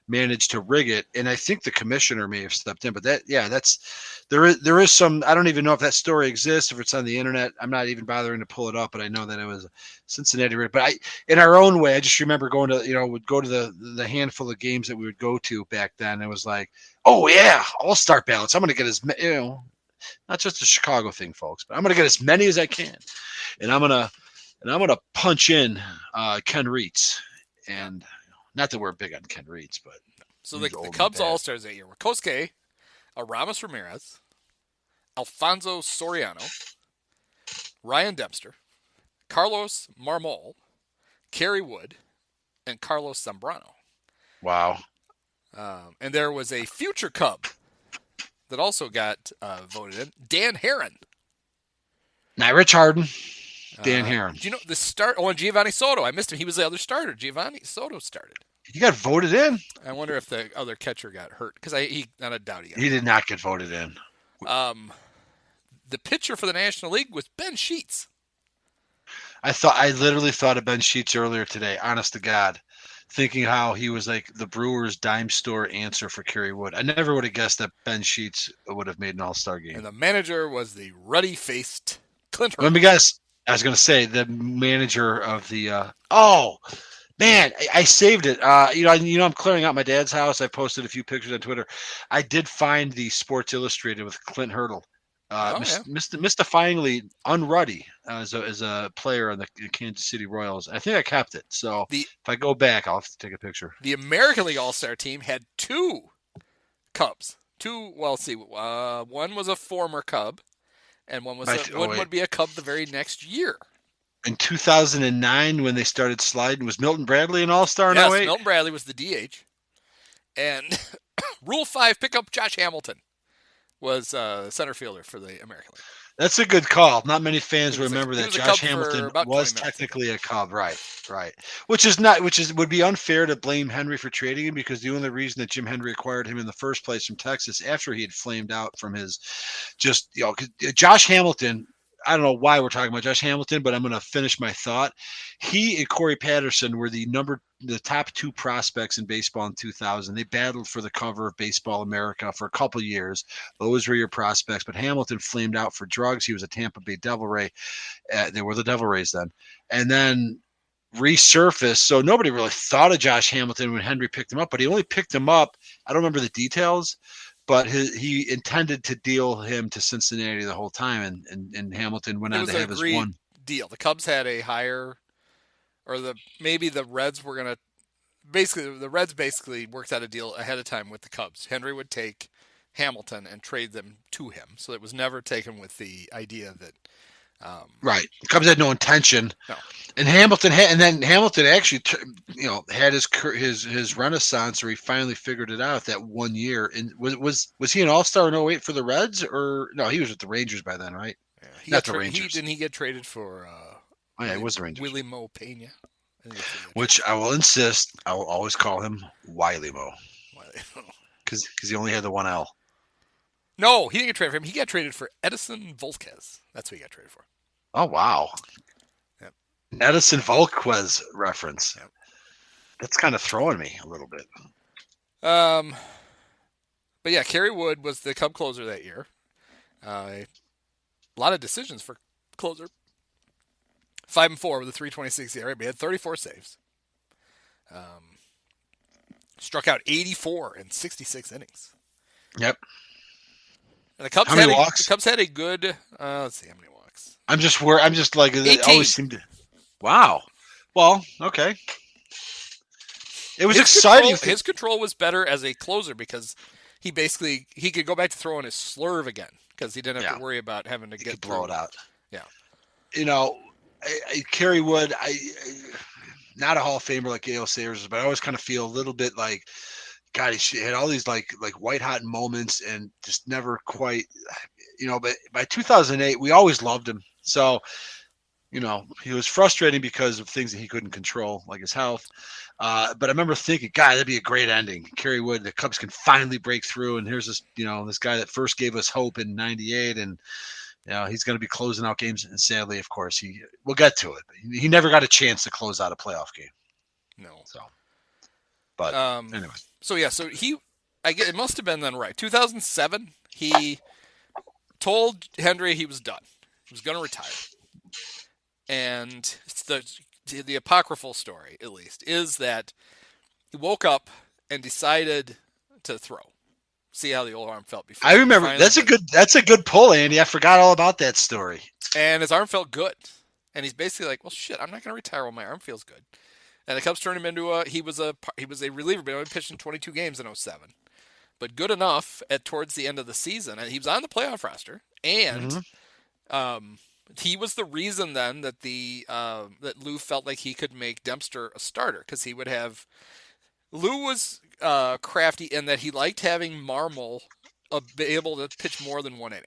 managed to rig it. And I think the commissioner may have stepped in. But there is some. I don't even know if that story exists, if it's on the internet. I'm not even bothering to pull it up, but I know that it was Cincinnati. But in our own way, I just remember going to, would go to the handful of games that we would go to back then. It was like, oh yeah, All-Star ballots. I'm going to get as not just a Chicago thing, folks, but I'm going to get as many as I can, and I'm going to punch in Ken Reitz, and not that we're big on Ken Reitz, but so the Cubs All-Stars that year were Kosuke, Aramis Ramirez, Alfonso Soriano, Ryan Dempster, Carlos Marmol, Kerry Wood, and Carlos Zambrano. Wow. And there was a future Cub that also got voted in, Dan Herron. Not Rich Harden. Dan Herron. Do you know the start? Oh, and Giovanni Soto. I missed him. He was the other starter. Giovanni Soto started. He got voted in? I wonder if the other catcher got hurt, because he not a doubt he got He did not get voted in. The pitcher for the National League was Ben Sheets. I literally thought of Ben Sheets earlier today, honest to God, thinking how he was like the Brewers' dime store answer for Kerry Wood. I never would have guessed that Ben Sheets would have made an All-Star game. And the manager was the ruddy-faced Clint Hurdle. Let me guess. I was going to say the manager of the oh man, I saved it. I'm clearing out my dad's house. I posted a few pictures on Twitter. I did find the Sports Illustrated with Clint Hurdle. Mystifyingly unruddy as a player on the Kansas City Royals. I think I kept it. So if I go back, I'll have to take a picture. The American League All-Star team had two Cubs. One was a former Cub, and one would be a Cub the very next year. In 2009, when they started sliding, was Milton Bradley an All-Star in 08? Yes, Milton Bradley was the DH. And Rule 5 pickup Josh Hamilton was center fielder for the American League. That's a good call. Not many fans remember that Josh Hamilton was technically a Cub, right? Which would be unfair to blame Henry for trading him, because the only reason that Jim Henry acquired him in the first place from Texas after he had flamed out from his Josh Hamilton. I don't know why we're talking about Josh Hamilton, but I'm going to finish my thought. He and Corey Patterson were the top two prospects in baseball in 2000. They battled for the cover of Baseball America for a couple years. Those were your prospects, but Hamilton flamed out for drugs. He was a Tampa Bay Devil Ray. They were the Devil Rays then. And then resurfaced. So nobody really thought of Josh Hamilton when Henry picked him up, but he only picked him up. I don't remember the details, but he intended to deal him to Cincinnati the whole time, and Hamilton went on to have his one deal. The Cubs had a higher, or maybe the Reds were going to, the Reds basically worked out a deal ahead of time with the Cubs. Henry would take Hamilton and trade them to him, so it was never taken with the idea that. Right, the Cubs had no intention. No. And Hamilton actually, had his renaissance, or he finally figured it out that one year. And was he an All-Star in 08 for the Reds, or no? He was with the Rangers by then, right? Yeah, Not the Rangers. Didn't he get traded for? It was the Rangers. Willie Mo Pena, which I will insist, I will always call him Wiley Mo, because he only had the one L. No, he didn't get traded for him. He got traded for Edison Volquez. That's what he got traded for. Oh, wow. Yep. Edison Volquez reference. Yep. That's kind of throwing me a little bit. But yeah, Kerry Wood was the Cub closer that year. A lot of decisions for closer. 5-4 with a 3.26 ERA. He had 34 saves. Struck out 84 in 66 innings. Yep. And the Cubs walks? The Cubs had a good. Let's see how many walks. I'm just like 18. It always seemed to. Wow. Well, okay. It was exciting. His control was better as a closer, because he could go back to throwing his slurve again, because he didn't have to worry about having to blow it out. Yeah. Kerry Wood, not a Hall of Famer like Gale Sayers, but I always kind of feel a little bit like, God, he had all these like white hot moments and just never quite, but by 2008, we always loved him. So, he was frustrating because of things that he couldn't control, like his health. But I remember thinking, God, that'd be a great ending. Kerry Wood, the Cubs can finally break through. And here's this, this guy that first gave us hope in '98. And, he's going to be closing out games. And sadly, of course, we'll get to it. He never got a chance to close out a playoff game. No. So, but anyway. So it must have been then, right? 2007, he told Henry he was done. He was going to retire. And the apocryphal story, at least, is that he woke up and decided to throw. See how the old arm felt before. I remember. That's a good pull, Andy. I forgot all about that story. And his arm felt good. And he's basically like, well, shit, I'm not going to retire when my arm feels good. And the Cubs turned him into he was a reliever, but he only pitched in 22 games in 2007. But good enough towards the end of the season. And he was on the playoff roster. And he was the reason then that that Lou felt like he could make Dempster a starter, because he would have. Lou was crafty in that he liked having Marmol be able to pitch more than 1 inning.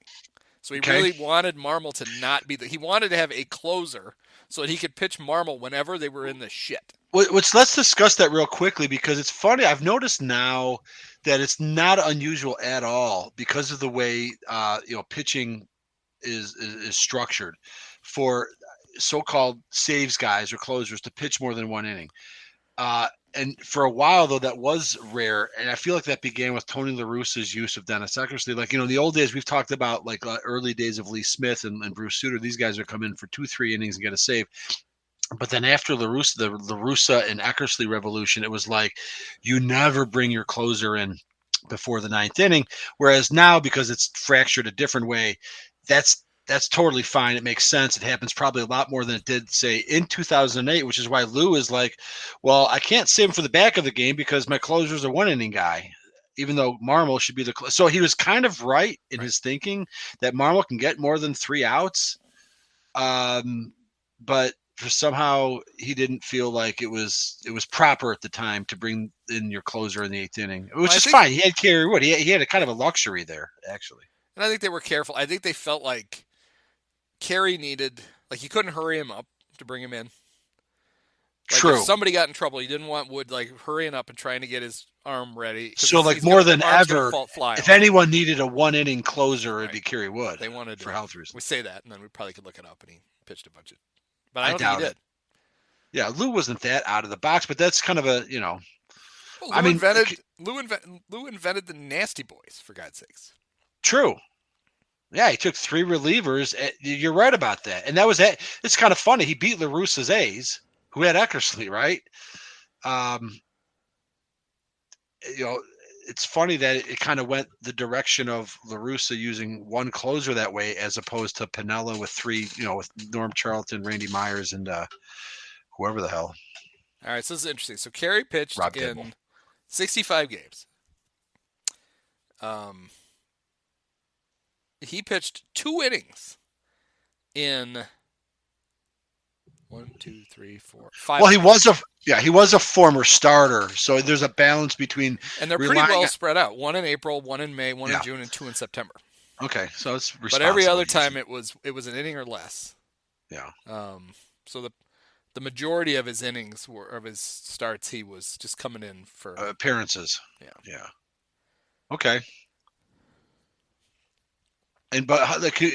So he really wanted Marmol to not be he wanted to have a closer so that he could pitch Marmol whenever they were in the shit. Let's discuss that real quickly, because it's funny. I've noticed now that it's not unusual at all because of the way pitching is structured for so-called saves guys or closers to pitch more than 1 inning. And for a while, though, that was rare. And I feel like that began with Tony La Russa's use of Dennis Eckersley. Like, in the old days, we've talked about like early days of Lee Smith and Bruce Sutter. These guys would come in for 2-3 innings and get a save. But then after La Russa, the La Russa and Eckersley revolution, it was like you never bring your closer in before the 9th inning. Whereas now, because it's fractured a different way, that's totally fine. It makes sense. It happens probably a lot more than it did, say, in 2008, which is why Lou is like, well, I can't save him for the back of the game because my closer's a 1 inning guy, even though Marmol should be the so he was kind of right in his thinking that Marmol can get more than 3 outs. But somehow he didn't feel like it was proper at the time to bring in your closer in the 8th inning, which is fine. He had Kerry Wood. He had a kind of a luxury there, actually. And I think they were careful. I think they felt like Kerry needed, like, you couldn't hurry him up to bring him in. Like, True. If somebody got in trouble, you didn't want Wood like hurrying up and trying to get his arm ready. So like more than ever, if anyone needed a 1 inning closer, it'd be Kerry Wood. They wanted for health reasons. We say that, and then we probably could look it up, and he pitched a bunch of. But I don't doubt think he did. Yeah, Lou wasn't that out of the box, but that's kind of a Well, Lou invented the Nasty Boys, for God's sakes. True. Yeah, he took 3 relievers. You're right about that. And that was it. It's kind of funny. He beat La Russa's A's, who had Eckersley, right? It's funny that it kind of went the direction of La Russa using 1 closer that way, as opposed to Piniella with 3, with Norm Charlton, Randy Myers, and whoever the hell. All right, so this is interesting. So Kerry pitched in 65 games. He pitched 2 innings in 1, 2, 3, 4, 5. Well, he was a former starter, so there's a balance between. And they're pretty well spread out. 1 in April, 1 in May, 1 in June, and 2 in September. Okay, so it's responsible. But every other time it was an inning or less. Yeah. So the majority of his innings of his starts, he was just coming in for appearances. Yeah. Okay. But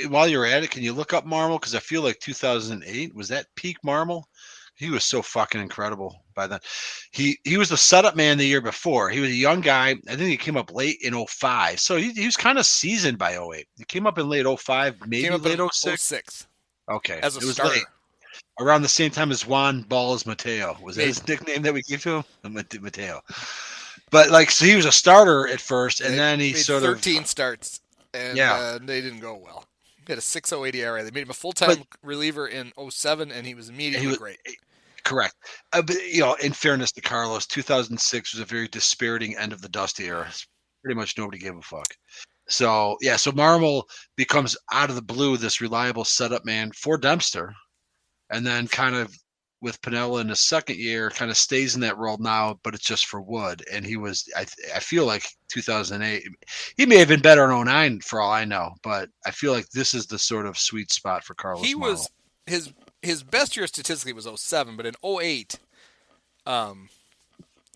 while you're at it, can you look up Marmol? Because I feel like 2008 was that peak Marmol. He was so fucking incredible by then. He was the setup man the year before. He was a young guy. I think he came up late in 05. So he was kind of seasoned by 08. He came up in late 05, maybe late 06. Okay. As a starter. Late. Around the same time as Juan Balls Mateo. Was that his nickname that we gave to him? Mateo. But so he was a starter at first, and then he sort 13 starts. And they didn't go well. He had a 6.08 ERA. They made him a full-time reliever in 07, and he was immediately great. Correct. But, in fairness to Carlos, 2006 was a very dispiriting end of the Dusty era. Pretty much nobody gave a fuck. So Marmol becomes out of the blue this reliable setup man for Dempster, and then kind of with Piniella in his second year, kind of stays in that role now, but it's just for Wood. And he was, I feel like 2008, he may have been better in 09 for all I know, but I feel like this is the sort of sweet spot for Carlos. He was, his best year statistically was 07, but in 08,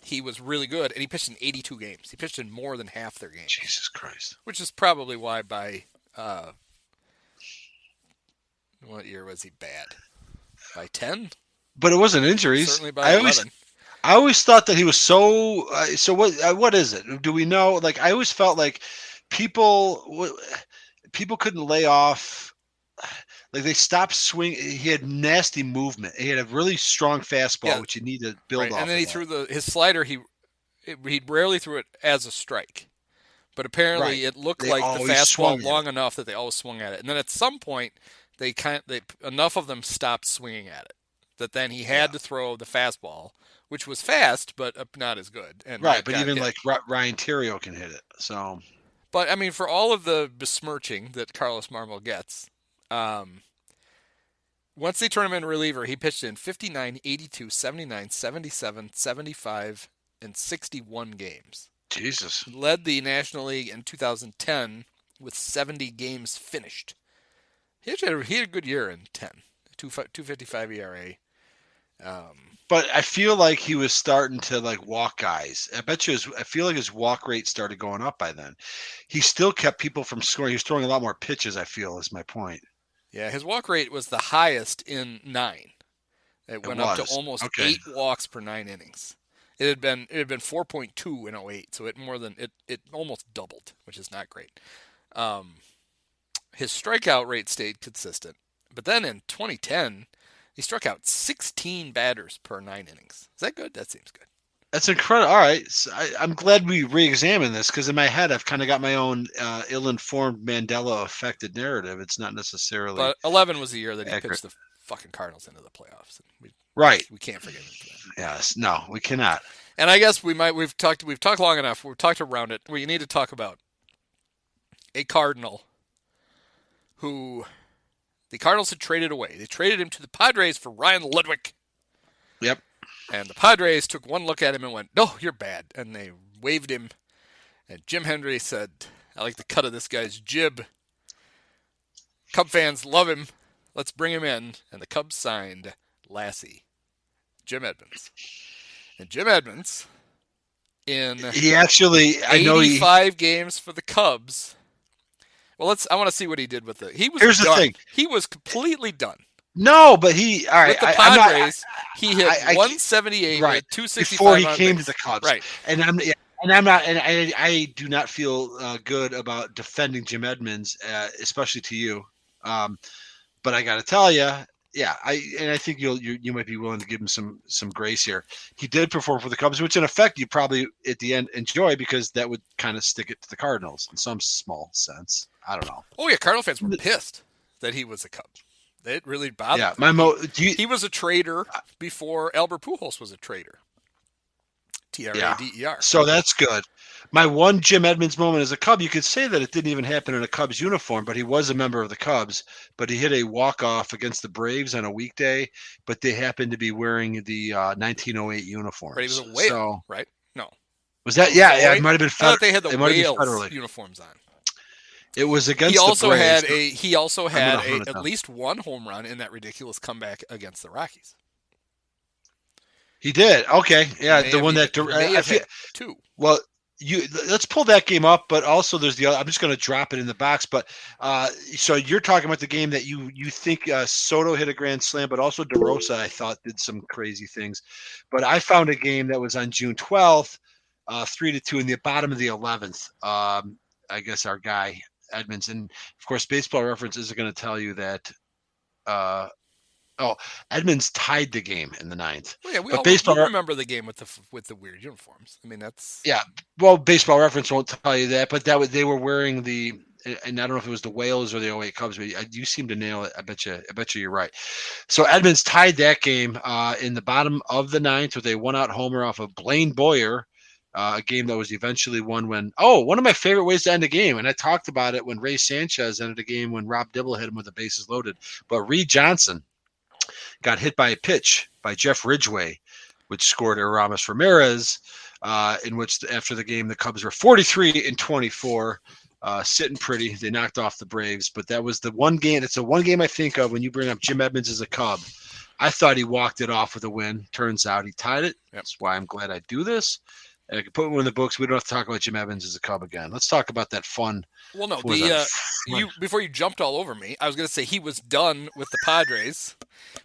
he was really good, and he pitched in 82 games. He pitched in more than half their games. Jesus Christ. Which is probably why by, what year was he bad? By 10? But it wasn't injuries. Certainly by 11. I always thought that he was so. So what is it? Do we know? I always felt like people couldn't lay off. They stopped swing. He had nasty movement. He had a really strong fastball, which you need to build off. And then he threw his slider. He rarely threw it as a strike, but apparently it looked like the fastball long enough that they always swung at it. And then at some point, enough of them stopped swinging at it that then he had to throw the fastball, which was fast but not as good. And but even Ryan Theriot can hit it. So, but I mean, for all of the besmirching that Carlos Marmol gets, Once they turn him in reliever, he pitched in 59, 82, 79, 77, 75, and 61 games. Jesus. He led the National League in 2010 with 70 games finished. He had a good year in 10. 2.55 ERA. But I feel like he was starting to like walk guys. I feel like his walk rate started going up by then. He still kept people from scoring. He was throwing a lot more pitches, I feel, is my point. Yeah, his walk rate was the highest in 9. It went up to almost 8 walks per 9 innings. It had been 4.2 in 08, so it almost doubled, which is not great. His strikeout rate stayed consistent, but then in 2010, he struck out 16 batters per 9 innings. Is that good? That seems good. That's incredible. All right, so I'm glad we re-examined this because in my head I've kind of got my own ill-informed Mandela-affected narrative. It's not necessarily. But 11 was the year that he accurate. pitched the fucking Cardinals into the playoffs. Right. We can't forget him. Yes. No, we cannot. And I guess we've talked long enough. We've talked around it. We need to talk about a Cardinal who the Cardinals had traded away. They traded him to the Padres for Ryan Ludwig. Yep. And the Padres took one look at him and went, "No, you're bad." And they waived him. And Jim Hendry said, "I like the cut of this guy's jib. Cub fans love him. Let's bring him in." And the Cubs signed Lassie, Jim Edmonds. And Jim Edmonds, in 85 games for the Cubs. Well, I want to see what he did with it. Here's done. the thing. He was completely done. No, but he all right. With the Padres, he hit 178 right, with 265 before he on came base. to the Cubs. Right. And I do not feel good about defending Jim Edmonds, especially to you. But I got to tell you, yeah, I think you might be willing to give him some grace here. He did perform for the Cubs, which in effect you probably at the end enjoy because that would kind of stick it to the Cardinals in some small sense. I don't know. Oh yeah, Cardinal fans were pissed that he was a Cub. It really bothered them. He was a trader before Albert Pujols was a trader. TRADER. So that's good. My one Jim Edmonds moment as a Cub, you could say that it didn't even happen in a Cubs uniform, but he was a member of the Cubs. But he hit a walk-off against the Braves on a weekday, but they happened to be wearing the 1908 uniforms. But he was a whale, right? No. Was that? Yeah, it might have been. I thought they had the Whales uniforms on. It was against the Braves. He also had at least one home run in that ridiculous comeback against the Rockies. He did. Okay, yeah, the one that I feel two. Well, let's pull that game up, but also there's the other. I'm just going to drop it in the box. But so you're talking about the game that you think Soto hit a grand slam, but also DeRosa I thought did some crazy things. But I found a game that was on June 12th, 3-2 in the bottom of the 11th. I guess our guy Edmonds, and of course Baseball Reference is going to tell you that Edmonds tied the game in the 9th. Well, yeah, we remember the game with the weird uniforms. I mean, that's well, Baseball Reference won't tell you that, but they were wearing the, and I don't know if it was the Whales or the 08 Cubs, but you seem to nail it. I bet you you're right. So Edmonds tied that game in the bottom of the 9th with a one-out homer off of Blaine Boyer. A game that was eventually won when one of my favorite ways to end a game, and I talked about it when Ray Sanchez ended a game when Rob Dibble hit him with the bases loaded. But Reed Johnson got hit by a pitch by Jeff Ridgway, which scored Aramis Ramirez, in which after the game the Cubs were 43-24, sitting pretty. They knocked off the Braves, but that was the one game. It's the one game I think of when you bring up Jim Edmonds as a Cub. I thought he walked it off with a win. Turns out he tied it. That's why I'm glad I do this. And I can put one in the books. We don't have to talk about Jim Evans as a Cub again. Let's talk about that fun. Well, no, before you jumped all over me, I was going to say he was done with the Padres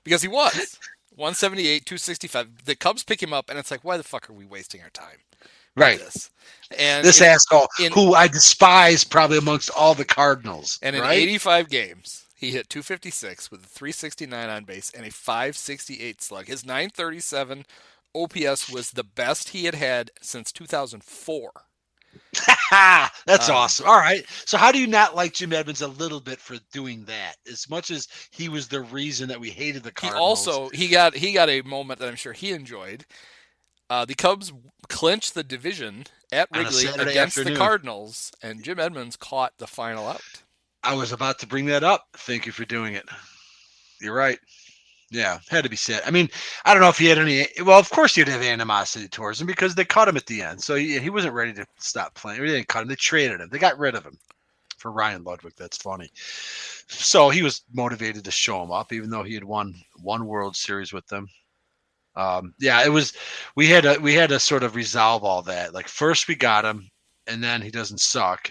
because he was 178, 265. The Cubs pick him up, and it's like, why the fuck are we wasting our time? Right. This asshole who I despise probably amongst all the Cardinals. And in 85 games, he hit 256 with a 369 on base and a 568 slug. His 937 OPS was the best he had since 2004. That's awesome. All right. So how do you not like Jim Edmonds a little bit for doing that? As much as he was the reason that we hated the Cardinals. He got a moment that I'm sure he enjoyed. The Cubs clinched the division at Wrigley against the Cardinals, and Jim Edmonds caught the final out. I was about to bring that up. Thank you for doing it. You're right. Yeah, had to be sad. I mean, I don't know if he had any. Well, of course he'd have animosity towards him because they cut him at the end, so he wasn't ready to stop playing. They didn't cut him; they traded him. They got rid of him for Ryan Ludwig. That's funny. So he was motivated to show him up, even though he had won one World Series with them. Yeah, it was. We had to sort of resolve all that. Like first we got him, and then he doesn't suck,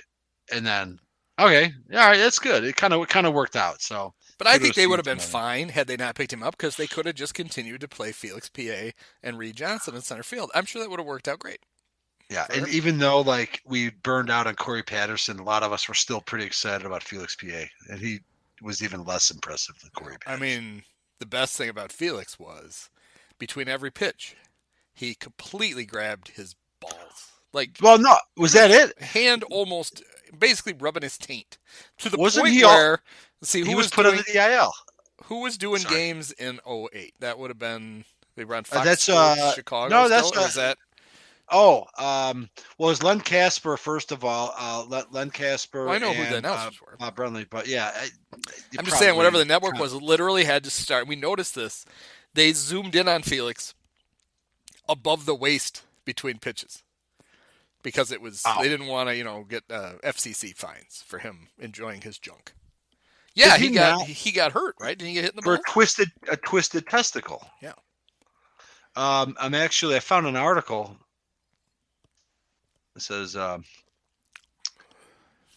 and then okay, all right, that's good. It kind of worked out. So. But I think they would have been fine had they not picked him up because they could have just continued to play Felix PA and Reed Johnson in center field. I'm sure that would have worked out great. Yeah, and even though like we burned out on Corey Patterson, a lot of us were still pretty excited about Felix PA, and he was even less impressive than Corey Patterson. I mean, the best thing about Felix was between every pitch, he completely grabbed his balls. Like, well, no, was that it? Hand almost basically rubbing his taint to the Wasn't point he where see who he was put under the IL. Who was doing games in 2008? That would have been they were on Fox that's Sports, Chicago. No, that's still, or is that. Oh, well, it was Len Casper first of all. Len Casper. Well, I know who the announcers were. Bob Brunley, but yeah, I'm just saying whatever the network was literally had to start. We noticed this. They zoomed in on Felix above the waist between pitches. Because it was, they didn't want to, get FCC fines for him enjoying his junk. Yeah, he got hurt, right? Didn't he get hit in the for balls? a twisted testicle? Yeah. I found an article. It says Lou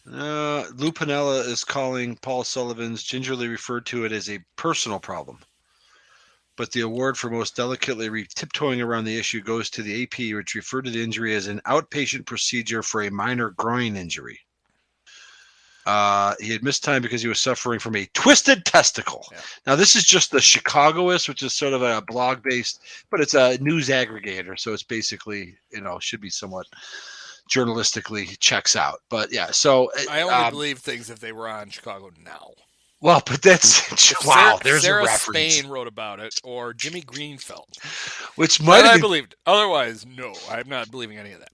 Piniella is calling Paul Sullivan's gingerly referred to it as a personal problem. But the award for most delicately tiptoeing around the issue goes to the AP, which referred to the injury as an outpatient procedure for a minor groin injury. He had missed time because he was suffering from a twisted testicle. Yeah. Now, this is just the Chicagoist, which is sort of a blog-based, but it's a news aggregator, so it's basically, should be somewhat journalistically checks out. But, yeah, so... I only believe things if they were on Chicago Now. Well, but that's wow. There's Sarah a reference. Spain wrote about it, or Jimmy Greenfeld, which might have I believed. Otherwise, no, I'm not believing any of that.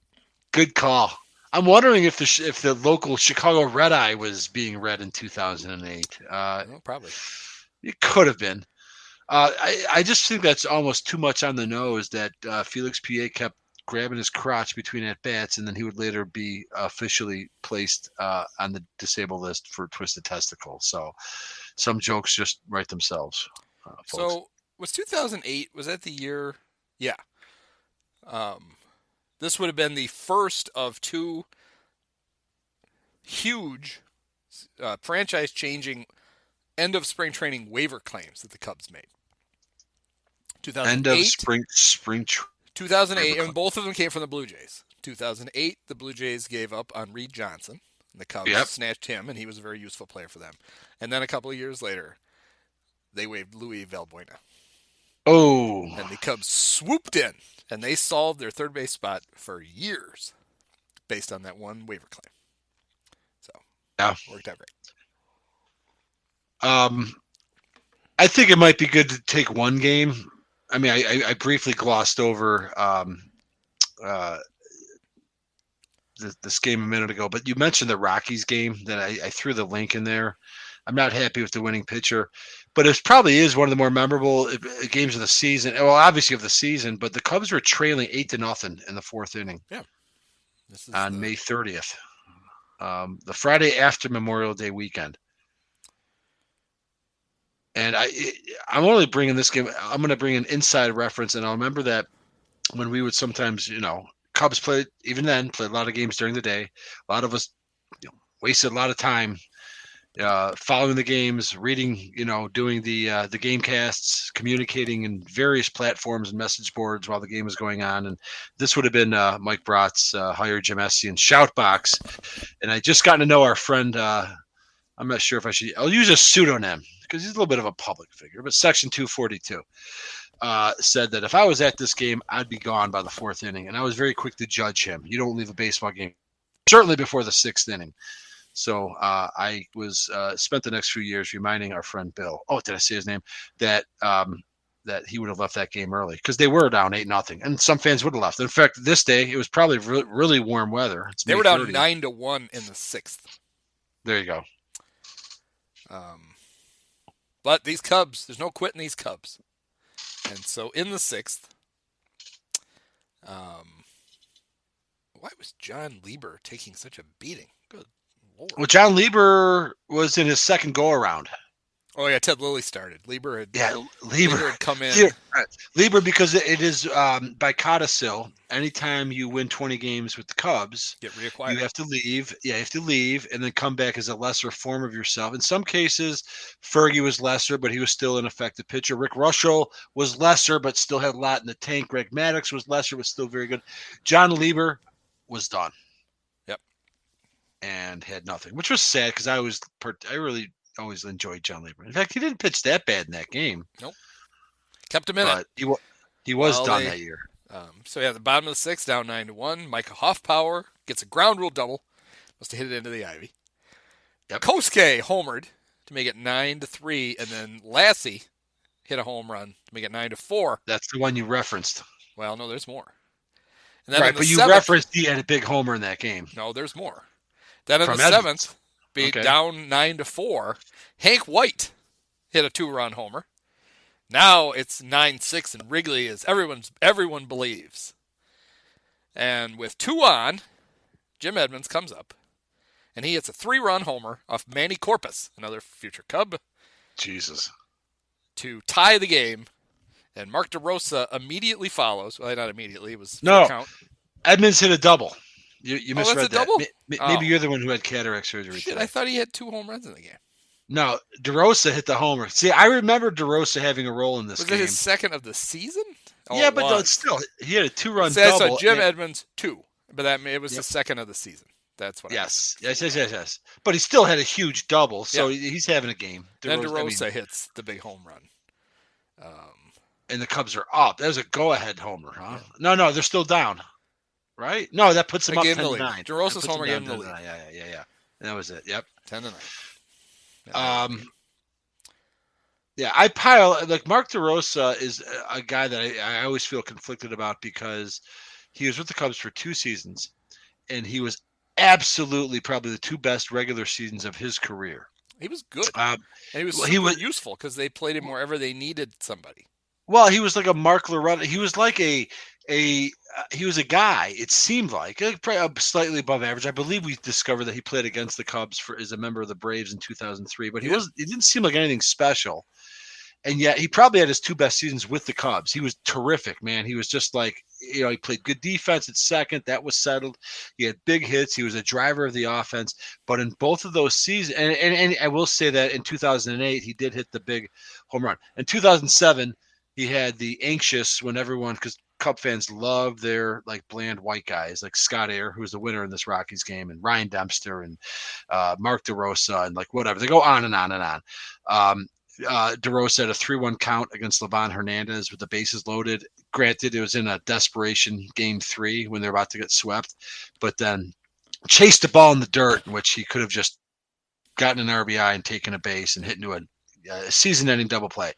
Good call. I'm wondering if the local Chicago Red Eye was being read in 2008. Probably. It could have been. I just think that's almost too much on the nose that Felix PA kept grabbing his crotch between at bats, and then he would later be officially placed on the disabled list for twisted testicle. So some jokes just write themselves. So was 2008, was that the year? Yeah. This would have been the first of two huge franchise-changing end of spring training waiver claims that the Cubs made. 2008, end of spring 2008, and both of them came from the Blue Jays. 2008, the Blue Jays gave up on Reed Johnson, and the Cubs snatched him, and he was a very useful player for them. And then a couple of years later, they waived Luis Valbuena. Oh. And the Cubs swooped in, and they solved their third base spot for years based on that one waiver claim. So, worked out great. I think it might be good to take one game. I mean, I briefly glossed over this game a minute ago, but you mentioned the Rockies game that I threw the link in there. I'm not happy with the winning pitcher, but it probably is one of the more memorable games of the season. Well, obviously of the season, but the Cubs were trailing 8-0 in the fourth inning. Yeah, on May 30th, the Friday after Memorial Day weekend. And I'm only bringing this game. I'm going to bring an inside reference, and I'll remember that when we would sometimes, Cubs played a lot of games during the day. A lot of us wasted a lot of time following the games, reading, doing the game casts, communicating in various platforms and message boards while the game was going on. And this would have been Mike Brott's Hire Jim Essian shout box. And I just gotten to know our friend. I'm not sure if I'll use a pseudonym because he's a little bit of a public figure, but Section 242 said that if I was at this game, I'd be gone by the fourth inning. And I was very quick to judge him. You don't leave a baseball game, certainly before the sixth inning. So I was spent the next few years reminding our friend Bill, did I say his name, that he would have left that game early because they were down 8-0, and some fans would have left. In fact, this day it was probably really warm weather. They were down 9-1 in the sixth. There you go. But these Cubs, there's no quitting these Cubs. And so in the 6th, why was John Lieber taking such a beating? Good Lord. Well, John Lieber was in his second go-around. Oh, yeah, Ted Lilly started. Lieber had come in. Lieber, because it is by codicil, anytime you win 20 games with the Cubs, get reacquired. You have to leave. Yeah, you have to leave and then come back as a lesser form of yourself. In some cases, Fergie was lesser, but he was still an effective pitcher. Rick Russell was lesser, but still had a lot in the tank. Greg Maddux was lesser, but still very good. John Lieber was done. Yep. And had nothing, which was sad because I really always enjoyed John Lieber. In fact, he didn't pitch that bad in that game. Nope. Kept him in it. He was done that year. So yeah, the bottom of the 6th, down 9-1. Micah Hoffpower gets a ground rule double. Must have hit it into the ivy. Yep. Kosuke homered to make it 9-3, and then Lassie hit a home run to make it 9-4. That's the one you referenced. Well, no, there's more. And then right, but you referenced he had a big homer in that game. No, there's more. Then in the 7th, down 9-4, Hank White hit a 2-run homer. Now it's 9-6 in Wrigley, as everyone believes. And with 2 on, Jim Edmonds comes up, and he hits a 3-run homer off Manny Corpus, another future Cub. Jesus. To tie the game, and Mark DeRosa immediately follows. Well, not immediately. It was no count. Edmonds hit a double. You misread that's a double? Maybe you're the one who had cataract surgery. Shit, I thought he had 2 home runs in the game. No, DeRosa hit the homer. See, I remember DeRosa having a role in this game. Was it his second of the season? Oh, yeah, but still, he had a 2-run double. So Jim Edmonds, 2. But it was the second of the season. That's what Yes. But he still had a huge double, so he's having a game. Then DeRosa hits the big home run. And the Cubs are up. That was a go-ahead homer, huh? Yeah. No, they're still down. Right? No, that puts them up 10-9. DeRosa's homer gave him the lead. Yeah. And that was it. Yep. 10-9. Yeah, I pile like Mark DeRosa is a guy that I always feel conflicted about because he was with the Cubs for 2 seasons, and he was absolutely probably the 2 best regular seasons of his career. He was good, and he was useful because they played him wherever they needed somebody. Well, he was like a Mark Loretta. He was like he was a guy. It seemed like probably slightly above average. I believe we discovered that he played against the Cubs as a member of the Braves in 2003, but he didn't seem like anything special. And yet he probably had his 2 best seasons with the Cubs. He was terrific, man. He was just like, he played good defense at second. That was settled. He had big hits. He was a driver of the offense. But in both of those seasons, and I will say that in 2008, he did hit the big home run. In 2007, he had the anxious when everyone, because Cub fans love their like bland white guys like Scott Air, who was the winner in this Rockies game, and Ryan Dempster and Mark DeRosa and like whatever. They go on and on and on. DeRosa had a 3-1 count against Livan Hernandez with the bases loaded. Granted, it was in a desperation game 3 when they're about to get swept, but then chased the ball in the dirt, in which he could have just gotten an RBI and taken a base and hit into a season-ending double play,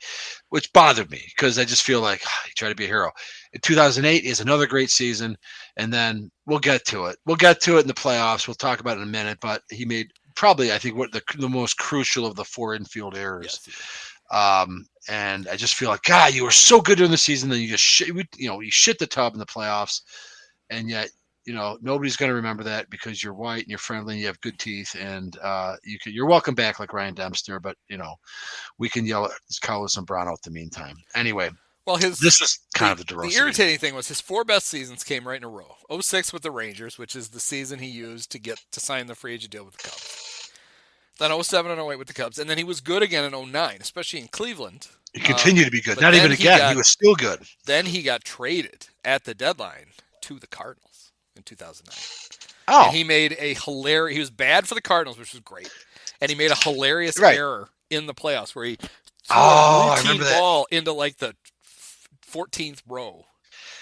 which bothered me because I just feel like he tried to be a hero. In 2008 is another great season, and then we'll get to it. We'll get to it in the playoffs. We'll talk about it in a minute, but he made probably, I think, what the most crucial of the 4 infield errors. Yes. And I just feel like, God, you were so good during the season, then you just you shit the tub in the playoffs, and yet nobody's going to remember that because you're white and you're friendly and you have good teeth, and you're welcome back like Ryan Dempster, but we can yell at Carlos Zambrano at the meantime. Anyway, well, this is kind of the DeRosa. The irritating thing was his 4 best seasons came right in a row. 06 with the Rangers, which is the season he used to sign the free agent deal with the Cubs. Then 07 and 08 with the Cubs, and then he was good again in 09, especially in Cleveland. He continued to be good. Not even again. He was still good. Then he got traded at the deadline to the Cardinals in 2009. Oh. And he made a hilarious – he was bad for the Cardinals, which was great. And he made a hilarious error in the playoffs where he threw a routine ball into like the 14th row.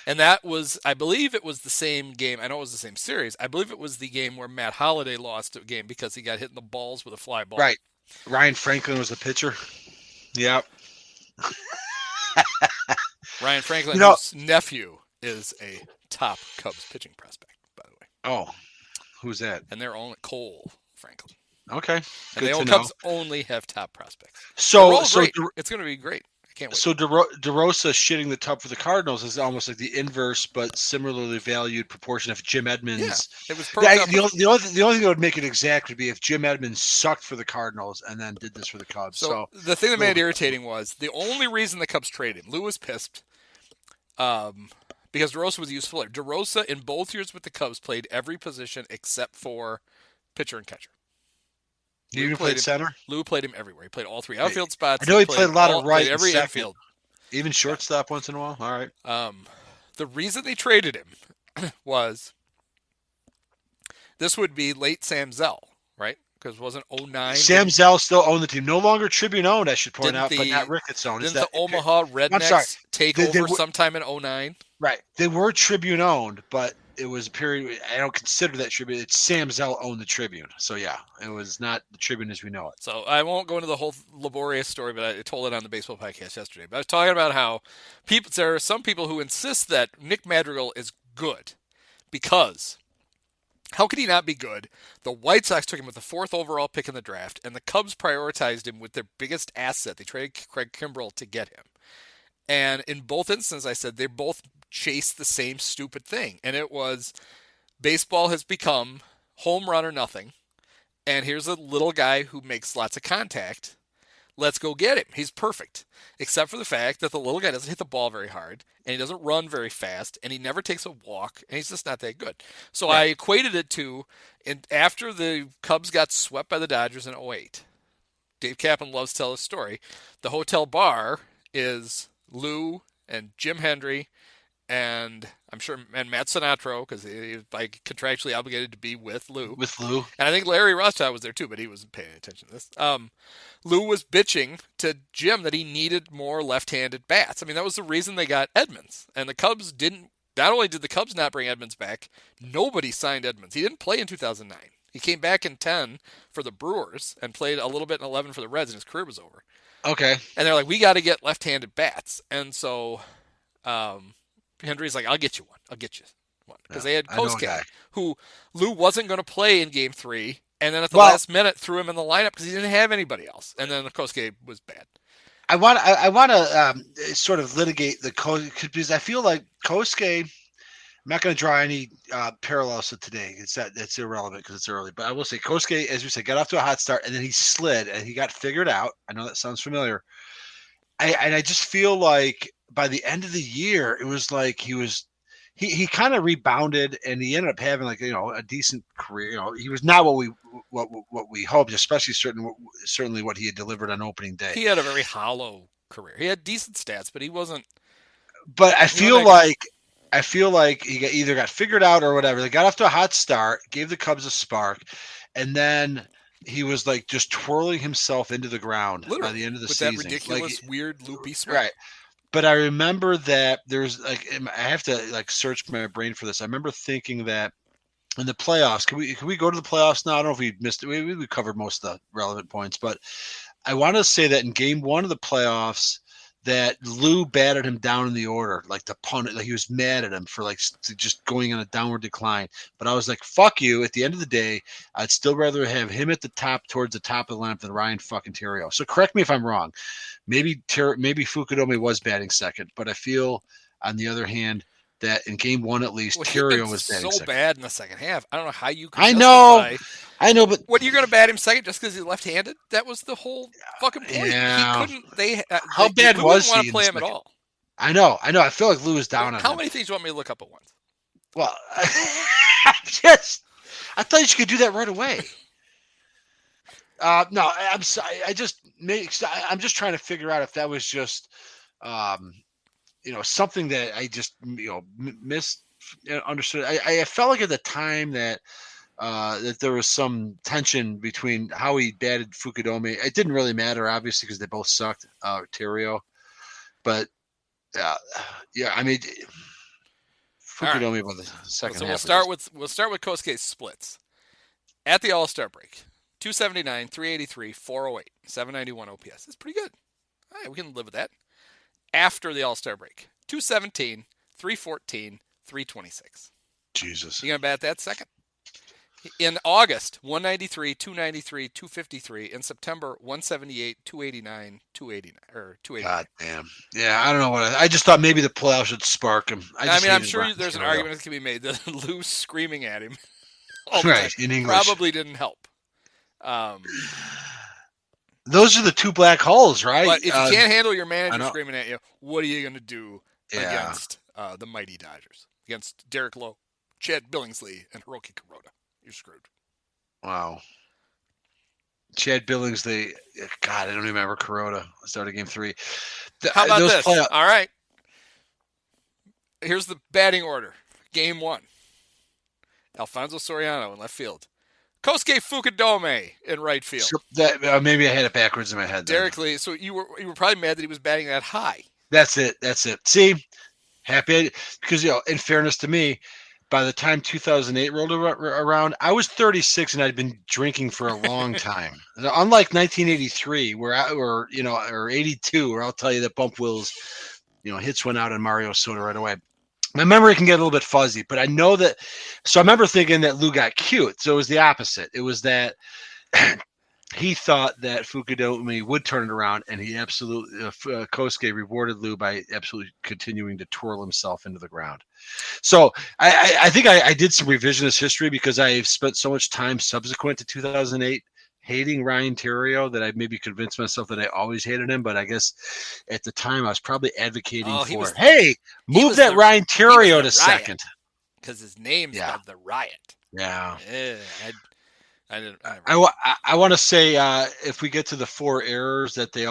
And that was, I believe it was the same game. I know it was the same series. I believe it was the game where Matt Holliday lost a game because he got hit in the balls with a fly ball. Right. Ryan Franklin was the pitcher. Yep. Ryan Franklin, whose nephew is a top Cubs pitching prospect, by the way. Oh, who's that? And they're on Cole Franklin. Okay. And the Good to Cubs know. only have top prospects. So, It's going to be great. I can't wait. So DeRosa shitting the tub for the Cardinals is almost like the inverse, but similarly valued proportion of Jim Edmonds. Yeah, it was The perfect. only thing that would make it exact would be if Jim Edmonds sucked for the Cardinals and then did this for the Cubs. So the thing that made it irritating was the only reason the Cubs traded him. Lou was pissed because DeRosa was a useful player. DeRosa in both years with the Cubs played every position except for pitcher and catcher. He even played center? Lou played him everywhere. He played all three outfield spots. I know he played a lot of right every and infield. Even shortstop once in a while? All right. The reason they traded him was this would be late Sam Zell, right? Because it wasn't 09. Sam Zell still owned the team. No longer Tribune owned, I should point out, but not Ricketts owned. Didn't the Omaha Rednecks take over sometime in 09? Right. They were Tribune owned, but it was a period. I don't consider that Tribune. It's Sam Zell owned the Tribune. So, yeah, it was not the Tribune as we know it. So I won't go into the whole laborious story, but I told it on the baseball podcast yesterday. But I was talking about how there are some people who insist that Nick Madrigal is good because how could he not be good? The White Sox took him with the 4th overall pick in the draft, and the Cubs prioritized him with their biggest asset. They traded Craig Kimbrell to get him. And in both instances, I said they both chased the same stupid thing. And it was baseball has become home run or nothing. And here's a little guy who makes lots of contact. Let's go get him. He's perfect. Except for the fact that the little guy doesn't hit the ball very hard. And he doesn't run very fast. And he never takes a walk. And he's just not that good. So I equated it to after the Cubs got swept by the Dodgers in 08. Dave Kaplan loves to tell his story. The hotel bar is Lou and Jim Hendry and I'm sure and Matt Sinatro because he was like contractually obligated to be with Lou. And I think Larry Rothschild was there too, but he wasn't paying attention to this. Lou was bitching to Jim that he needed more left-handed bats. I mean, that was the reason they got Edmonds. And the Cubs didn't. Not only did the Cubs not bring Edmonds back, nobody signed Edmonds. He didn't play in 2009. He came back in 10 for the Brewers and played a little bit in 11 for the Reds, and his career was over. Okay. And they're like, we got to get left-handed bats. And so Hendry's like, I'll get you one. Because they had Kosuke, who Lou wasn't going to play in Game 3, and then at the last minute threw him in the lineup because he didn't have anybody else. And then Kosuke was bad. I want to sort of litigate the Kosuke because I feel like Kosuke. I'm not going to draw any parallels to today. It's irrelevant because it's early. But I will say Kosuke, as we said, got off to a hot start and then he slid and he got figured out. I know that sounds familiar. I just feel like by the end of the year, it was like he kind of rebounded and he ended up having a decent career. He was not what we hoped, especially certainly what he had delivered on opening day. He had a very hollow career. He had decent stats, but he wasn't. But I feel like he either got figured out or whatever. They got off to a hot start, gave the Cubs a spark, and then he was like just twirling himself into the ground by the end of the season. With that ridiculous, weird, loopy swing. Right. But I remember that there's I have to search my brain for this. I remember thinking that in the playoffs, can we go to the playoffs now? I don't know if we missed it. We covered most of the relevant points, but I want to say that in Game 1 of the playoffs, that Lou batted him down in the order, like the pun. Like he was mad at him for just going on a downward decline. But I was like, "Fuck you!" At the end of the day, I'd still rather have him at the top, towards the top of the lineup, than Ryan fucking Theriot. So correct me if I'm wrong. Maybe Fukudome was batting second, but I feel on the other hand that in Game 1 at least, Theriot was batting second. So bad in the second half. I don't know how you can. I know, but what, you're going to bat him second just because he's left-handed? That was the whole fucking point. Yeah. He couldn't. How bad was he? Want to play him at all? I know. I feel like Lou was down on him. How many things do you want me to look up at once? Well, I thought you could do that right away. No, I'm sorry. I'm just trying to figure out if that was just, something that I just, misunderstood. I felt like at the time that there was some tension between how he batted Fukudome. It didn't really matter, obviously, because they both sucked, Theriot. But I mean, Fukudome by the second half. We'll start with Kosuke's splits at the All-Star break. 279, 383, 408, 791 OPS. That's pretty good. All right, we can live with that. After the All-Star break, 217, 314, 326. Jesus. You gonna bat that second? In August, 193, 293, 253. In September, 178, 289, 289 or 289. God damn. Yeah, I don't know what I just thought maybe the playoffs would spark him. I'm sure there's an argument that can be made that Lou screaming at him all the right, time in English probably didn't help. Those are the two black holes, right? But if you can't handle your manager screaming at you, what are you going to do against the mighty Dodgers? Against Derek Lowe, Chad Billingsley, and Hiroki Kuroda. You're screwed. Wow. Chad Billingsley, God, I don't remember Kuroda. Started game 3. How about this? All right. Here's the batting order. Game 1. Alfonso Soriano in left field. Kosuke Fukudome in right field. So maybe I had it backwards in my head. Derek Lee. So you were probably mad that he was batting that high. That's it. See, happy because in fairness to me, by the time 2008 rolled around, I was 36 and I'd been drinking for a long time. Unlike 1983, or 82, where I'll tell you that Bump Will's, hits went out on Mario Soto right away. My memory can get a little bit fuzzy, but I know that. So I remember thinking that Lou got cute. So it was the opposite. It was that he thought that Fukudome would turn it around, and he absolutely Kosuke rewarded Lou by absolutely continuing to twirl himself into the ground. So I think I did some revisionist history because I've spent so much time subsequent to 2008 hating Ryan Theriot that I maybe convinced myself that I always hated him. But I guess at the time I was probably advocating move that Ryan Theriot to second. Because his name's the Riot. Yeah. I want to say if we get to the 4 errors that the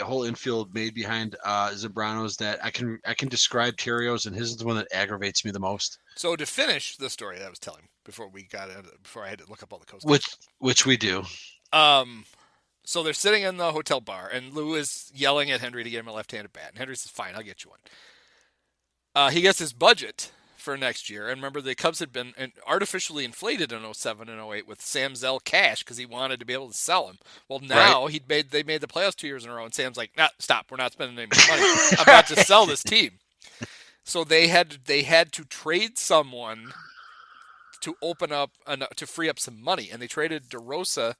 whole infield made behind Zambrano's, that I can describe Theriot's, and his is the one that aggravates me the most. So to finish the story that I was telling before I had to look up all the coast, which we do. So they're sitting in the hotel bar, and Lou is yelling at Henry to get him a left-handed bat, and Henry says, "Fine, I'll get you one." He gets his budget for next year, and remember the Cubs had been artificially inflated in 07 and 08 with Sam Zell cash because he wanted to be able to sell him. Well, now they made the playoffs 2 years in a row, and Sam's like, "Nah, stop, we're not spending any more money. I'm about to sell this team." So they had to trade someone to open up to free up some money, and they traded DeRosa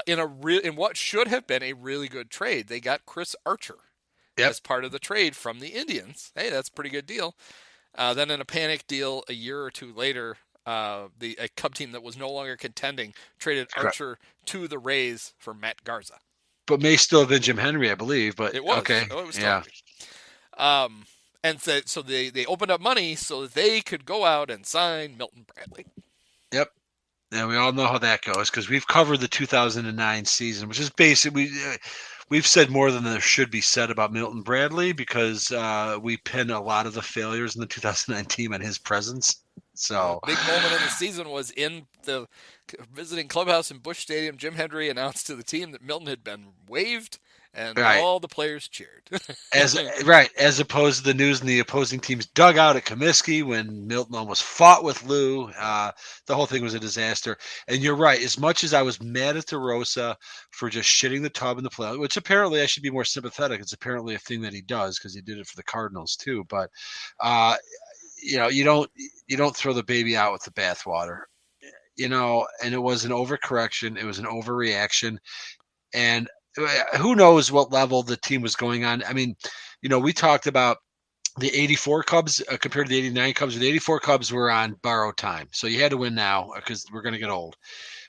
in what should have been a really good trade. They got Chris Archer as part of the trade from the Indians. Hey, that's a pretty good deal. Then in a panic deal a year or two later, a Cub team that was no longer contending traded Archer to the Rays for Matt Garza. But may still have been Jim Henry, I believe. But it was. Okay. Oh, it was and so they opened up money so that they could go out and sign Milton Bradley. Yep. And we all know how that goes because we've covered the 2009 season, which is basically we've said more than there should be said about Milton Bradley because we pin a lot of the failures in the 2009 team on his presence. So big moment in the season was in the visiting clubhouse in Busch Stadium. Jim Hendry announced to the team that Milton had been waived, and all the players cheered. as opposed to the news in the opposing team's dugout at Comiskey when Milton almost fought with Lou. The whole thing was a disaster. And you're right. As much as I was mad at DeRosa for just shitting the tub in the playoffs, which apparently I should be more sympathetic. It's apparently a thing that he does because he did it for the Cardinals too. But you don't throw the baby out with the bathwater. And it was an overcorrection. It was an overreaction. And who knows what level the team was going on. I mean, we talked about the 84 Cubs compared to the 89 Cubs. The 84 Cubs were on borrowed time. So you had to win now because we're going to get old.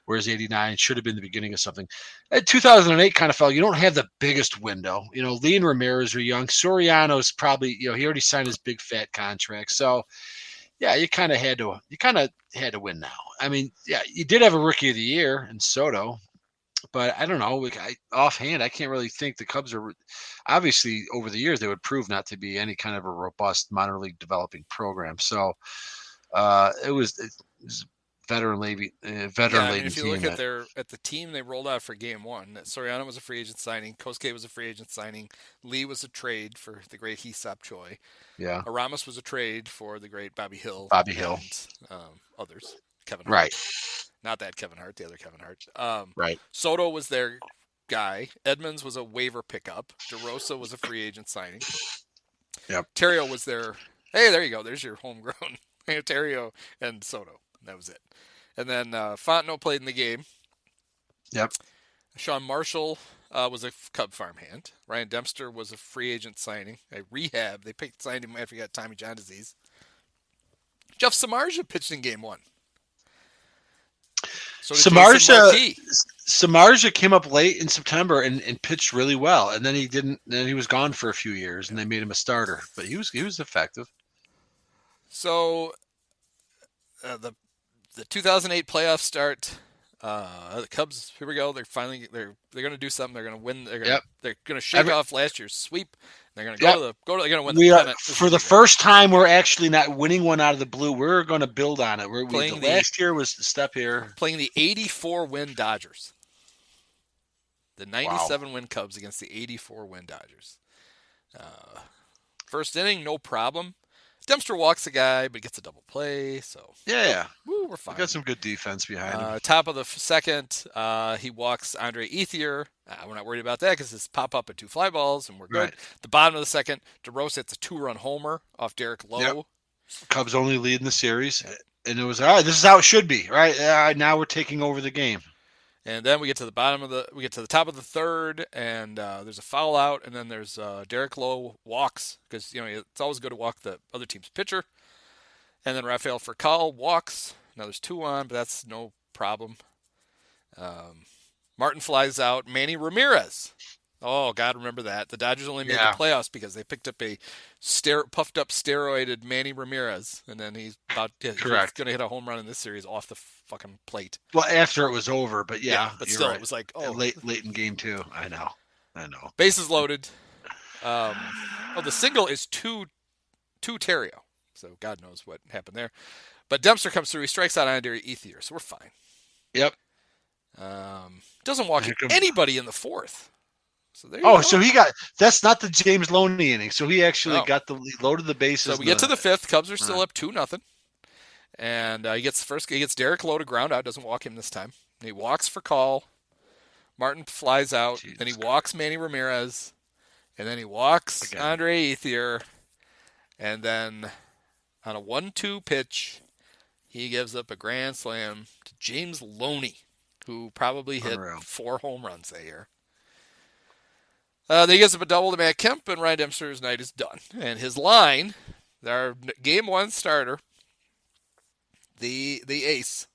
Whereas 89 should have been the beginning of something. 2008 kind of felt you don't have the biggest window. Lee and Ramirez are young. Soriano's probably, he already signed his big fat contract. So yeah, you kind of had to win now. I mean, yeah, you did have a rookie of the year in Soto. But I don't know. Offhand, I can't really think the Cubs are obviously over the years they would prove not to be any kind of a robust minor league developing program. So it was veteran laden if you team. Look at the team they rolled out for Game 1, Soriano was a free agent signing. Kosuke was a free agent signing. Lee was a trade for the great Hee-Sop Choi. Yeah. Aramis was a trade for the great Bobby Hill. And, others. Kevin Hart. Right. Not that Kevin Hart, the other Kevin Hart. Right. Soto was their guy. Edmonds was a waiver pickup. DeRosa was a free agent signing. Yep. Theriot was their, hey, there you go. There's your homegrown. Theriot and Soto. That was it. And then Fontenot played in the game. Yep. Sean Marshall was a Cub farmhand. Ryan Dempster was a free agent signing, a rehab. They signed him after he got Tommy John disease. Jeff Samardzija pitched in Game 1. So Samardzija came up late in September and pitched really well, and then he didn't. Then he was gone for a few years, and they made him a starter. But he was effective. So the 2008 playoff start. The Cubs. Here we go. They're going to do something. They're going to win. They're going to shake off last year's sweep. They're going to go to. They're going to win the pennant. For the first time, we're actually not winning one out of the blue. We're going to build on it. Last year was the step here. Playing the 84-win Dodgers. The 97-win Cubs against the 84-win Dodgers. First inning, no problem. Dempster walks a guy, but gets a double play. So we're fine. We got some good defense behind him. Top of the second, he walks Andre Ethier. We're not worried about that because it's pop up at 2 fly balls, and we're good. Right. The bottom of the second, DeRosa hits a 2-run homer off Derek Lowe. Yep. Cubs only lead in the series, and it was all right. This is how it should be, right? Now we're taking over the game. And then we get to the top of the third, and there's a foul out, and then there's Derek Lowe walks because it's always good to walk the other team's pitcher, and then Rafael Furcal walks. Now there's 2 on, but that's no problem. Martin flies out. Manny Ramirez. Oh God, remember that? The Dodgers only made the playoffs because they picked up a puffed up steroided Manny Ramirez, and then he's going to hit a home run in this series off the fucking plate. Well, after it was over, but but still, right. It was like late in game 2. I know. Bases loaded. The single is to Terrio, so God knows what happened there. But Dempster comes through. He strikes out Andre Ethier, so we're fine. Yep. Doesn't walk anybody in the 4th. So there you go. So that's not the James Loney inning. So he actually loaded the bases. So we get to the 5th. Cubs are still up 2-0. And he gets Derek Lowe to ground out. Doesn't walk him this time. And he walks for call. Martin flies out. Then he walks Manny Ramirez. And then he walks Andre Ethier. And then on a 1-2 pitch, he gives up a grand slam to James Loney, who probably hit 4 home runs that year. Then he gives up a double to Matt Kemp, and Ryan Dempster's night is done. And his line, our Game 1 starter, the ace,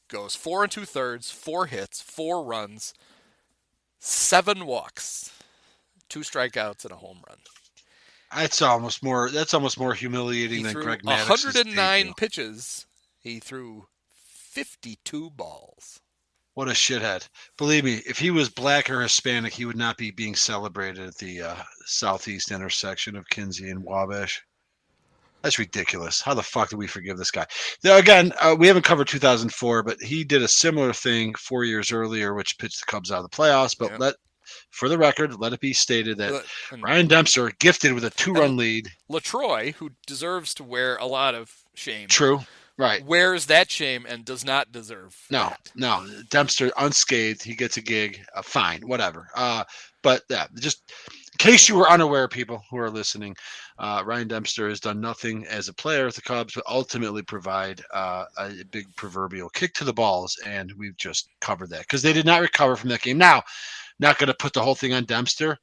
goes 4 2/3, 4 hits, 4 runs, 7 walks, 2 strikeouts, and a home run. That's almost more humiliating than Greg Maddox's 109 pitches. He threw 52 balls. What a shithead. Believe me, if he was black or Hispanic, he would not be being celebrated at the southeast intersection of Kinsey and Wabash. That's ridiculous. How the fuck did we forgive this guy? Now, again, we haven't covered 2004, but he did a similar thing 4 years earlier, which pitched the Cubs out of the playoffs. But for the record, let it be stated that Ryan Dempster, gifted with a 2-run lead. LaTroy, who deserves to wear a lot of shame. True. Right. Wears that shame and does not deserve that. No. Dempster unscathed. He gets a gig. Fine. Whatever. But just in case you were unaware, people who are listening, Ryan Dempster has done nothing as a player with the Cubs, but ultimately provide a big proverbial kick to the balls. And we've just covered that because they did not recover from that game. Now, not going to put the whole thing on Dempster,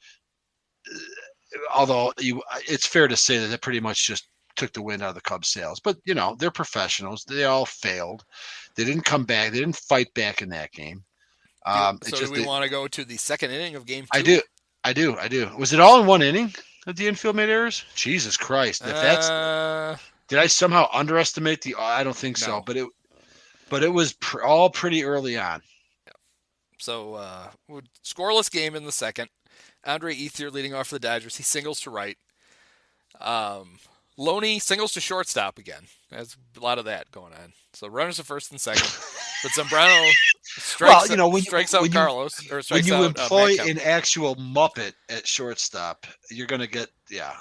although it's fair to say that pretty much just took the wind out of the Cubs' sails. But, they're professionals. They all failed. They didn't come back. They didn't fight back in that game. Do we want to go to the second inning of Game 2? I do. Was it all in one inning that the infield made errors? Jesus Christ. If did I somehow underestimate I don't think so, but it was all pretty early on. So, scoreless game in the second. Andre Ethier leading off for the Dodgers. He singles to right. Loney singles to shortstop again. There's a lot of that going on. So runners at first and second. But Zambrano strikes out Carlos. When you employ an actual Muppet at shortstop, you're going to get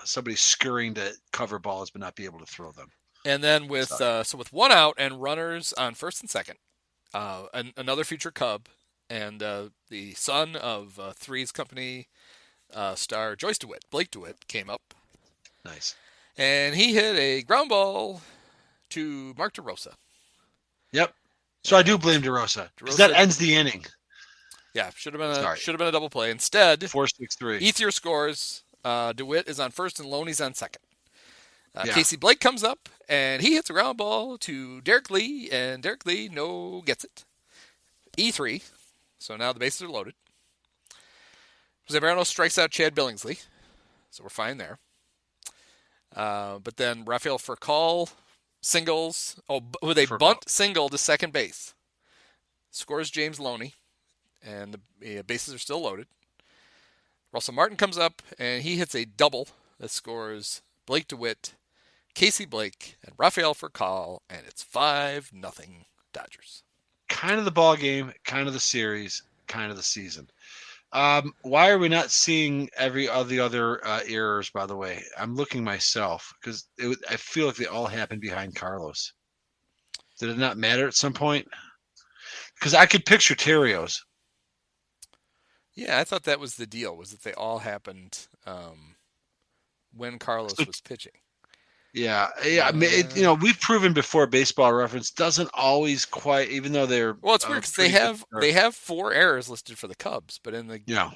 somebody scurrying to cover balls but not be able to throw them. And then with 1 out and runners on first and second, another future Cub and the son of Three's Company star Blake DeWitt, came up. Nice. And he hit a ground ball to Mark DeRosa. Yep. So I do blame DeRosa because that ends the inning. Yeah, should have been a double play. Instead, 4-6-3. Ethier scores. DeWitt is on first and Loney's on second. Yeah. Casey Blake comes up and he hits a ground ball to Derek Lee, and Derek Lee gets it. E3. So now the bases are loaded. Zambrano strikes out Chad Billingsley, so we're fine there. But then Rafael Furcal singles. With a bunt single to second base. Scores James Loney, and the bases are still loaded. Russell Martin comes up, and he hits a double that scores Blake DeWitt, Casey Blake, and Rafael Furcal, and it's 5-0 Dodgers. Kind of the ball game, kind of the series, kind of the season. Why are we not seeing every of the other errors, by the way? I'm looking myself because I feel like they all happened behind Carlos. Did it not matter at some point? Because I could picture Terrios. Yeah, I thought that was the deal, was that they all happened when Carlos was pitching. Yeah. I mean, we've proven before Baseball Reference doesn't always quite, even though they're. Well, it's weird because they have 4 errors listed for the Cubs, but in the. Yeah.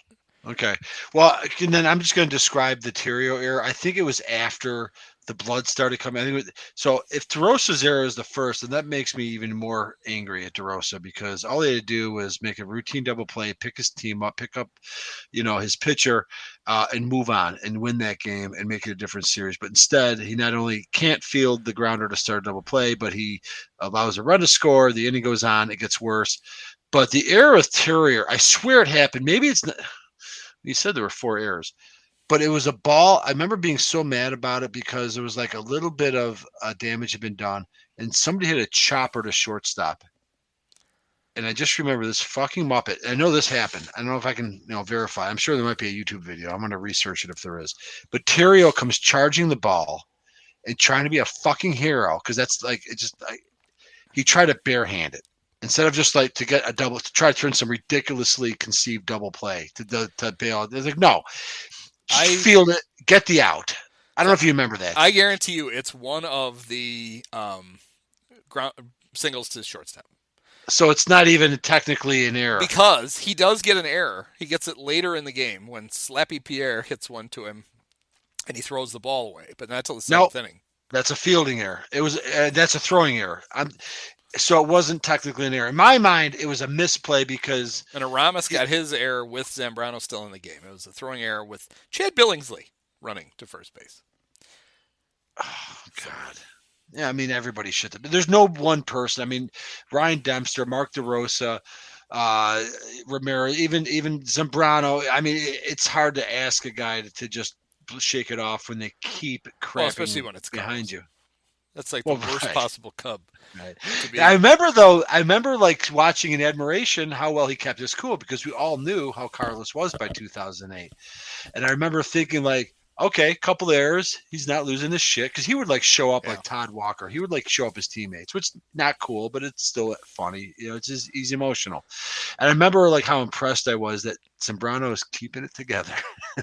Okay. Well, and then I'm just going to describe the Terrio error. I think it was after the blood started coming. So if DeRosa's error is the first, then that makes me even more angry at DeRosa because all he had to do was make a routine double play, pick his team up, pick up, his pitcher, and move on and win that game and make it a different series. But instead, he not only can't field the grounder to start a double play, but he allows a run to score. The inning goes on. It gets worse. But the error with Terrier, I swear it happened. Maybe it's not. You said there were 4 errors. But it was a ball. I remember being so mad about it because there was like a little bit of damage had been done, and somebody hit a chopper to shortstop. And I just remember this fucking Muppet. I know this happened. I don't know if I can verify. I'm sure there might be a YouTube video. I'm going to research it if there is. But Terrio comes charging the ball and trying to be a fucking hero because that's like he tried to barehand it. Instead of just like to get a double, to try to turn some ridiculously conceived double play to bail. It's like, no. I feel it. Get the out. I don't know if you remember that. I guarantee you, it's one of the ground singles to shortstop. So it's not even technically an error because he does get an error. He gets it later in the game when Slappy Pierre hits one to him, and he throws the ball away. But not until the 7th inning. That's a fielding error. It was that's a throwing error. So it wasn't technically an error. In my mind, it was a misplay because... And Aramis got his error with Zambrano still in the game. It was a throwing error with Chad Billingsley running to first base. Oh, God. Yeah, I mean, everybody should have. There's no one person. I mean, Ryan Dempster, Mark DeRosa, Ramirez, even Zambrano. I mean, it's hard to ask a guy to just shake it off when they keep crapping especially when it's behind you. That's like the worst possible Cub. Right. I remember like watching in admiration how well he kept his cool because we all knew how Carlos was by 2008. And I remember thinking like, okay, couple errors. He's not losing his shit because he would like show up like Todd Walker. He would like show up his teammates, which is not cool, but it's still funny. He's emotional. And I remember like how impressed I was that Zambrano is keeping it together.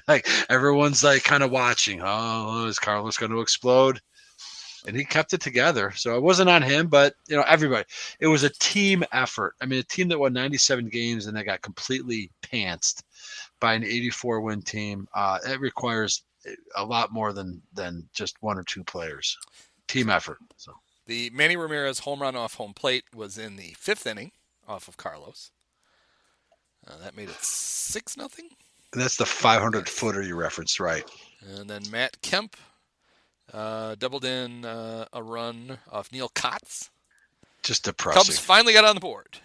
Like everyone's like kind of watching. Oh, is Carlos going to explode? And he kept it together. So it wasn't on him, but everybody. It was a team effort. I mean, a team that won 97 games and they got completely pantsed by an 84-win team. It requires a lot more than just 1 or 2 players. Team effort. So the Manny Ramirez home run off home plate was in the 5th inning off of Carlos. That made it 6-0. And that's the 500-footer you referenced, right? And then Matt Kemp doubled in a run off Neil Kotz. Just depressing. Cubs finally got on the board.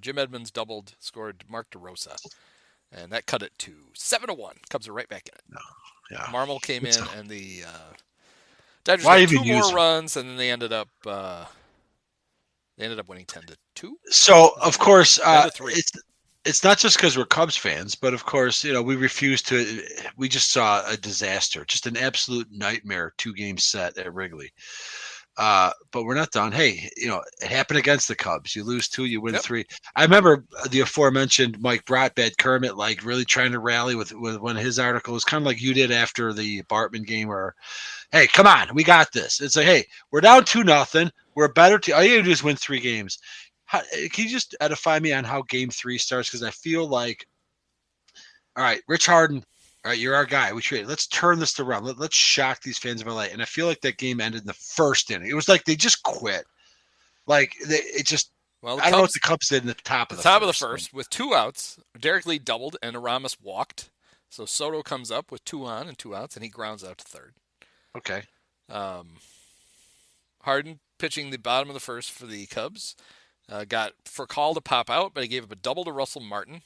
Jim Edmonds doubled, scored Mark DeRosa. And that cut it to 7-1. Cubs are right back in it. No. Yeah. Marmol came in, and the Dodgers got 2 more runs, and then they ended up winning 10-2. So of course, it's not just because we're Cubs fans, but of course, we refuse to. We just saw a disaster, just an absolute nightmare 2-game set at Wrigley. But we're not done. Hey, it happened against the Cubs. You lose 2, you win 3. I remember the aforementioned Mike Brotbad Kermit, like really trying to rally with one of his articles, kind of like you did after the Bartman game, where, hey, come on, we got this. It's like, hey, we're down 2-0. We're a better team. All you gotta do is win 3 games. Can you just edify me on how Game 3 starts? Because I feel like, all right, Rich Harden. All right, you're our guy. Let's turn this around. Let's shock these fans of LA. And I feel like that game ended in the first inning. It was like they just quit. I don't know what the Cubs did in the top of the first. With 2 outs, Derek Lee doubled and Aramis walked. So Soto comes up with 2 on and 2 outs, and he grounds out to third. Okay. Harden pitching the bottom of the first for the Cubs. Got for call to pop out, but he gave up a double to Russell Martin.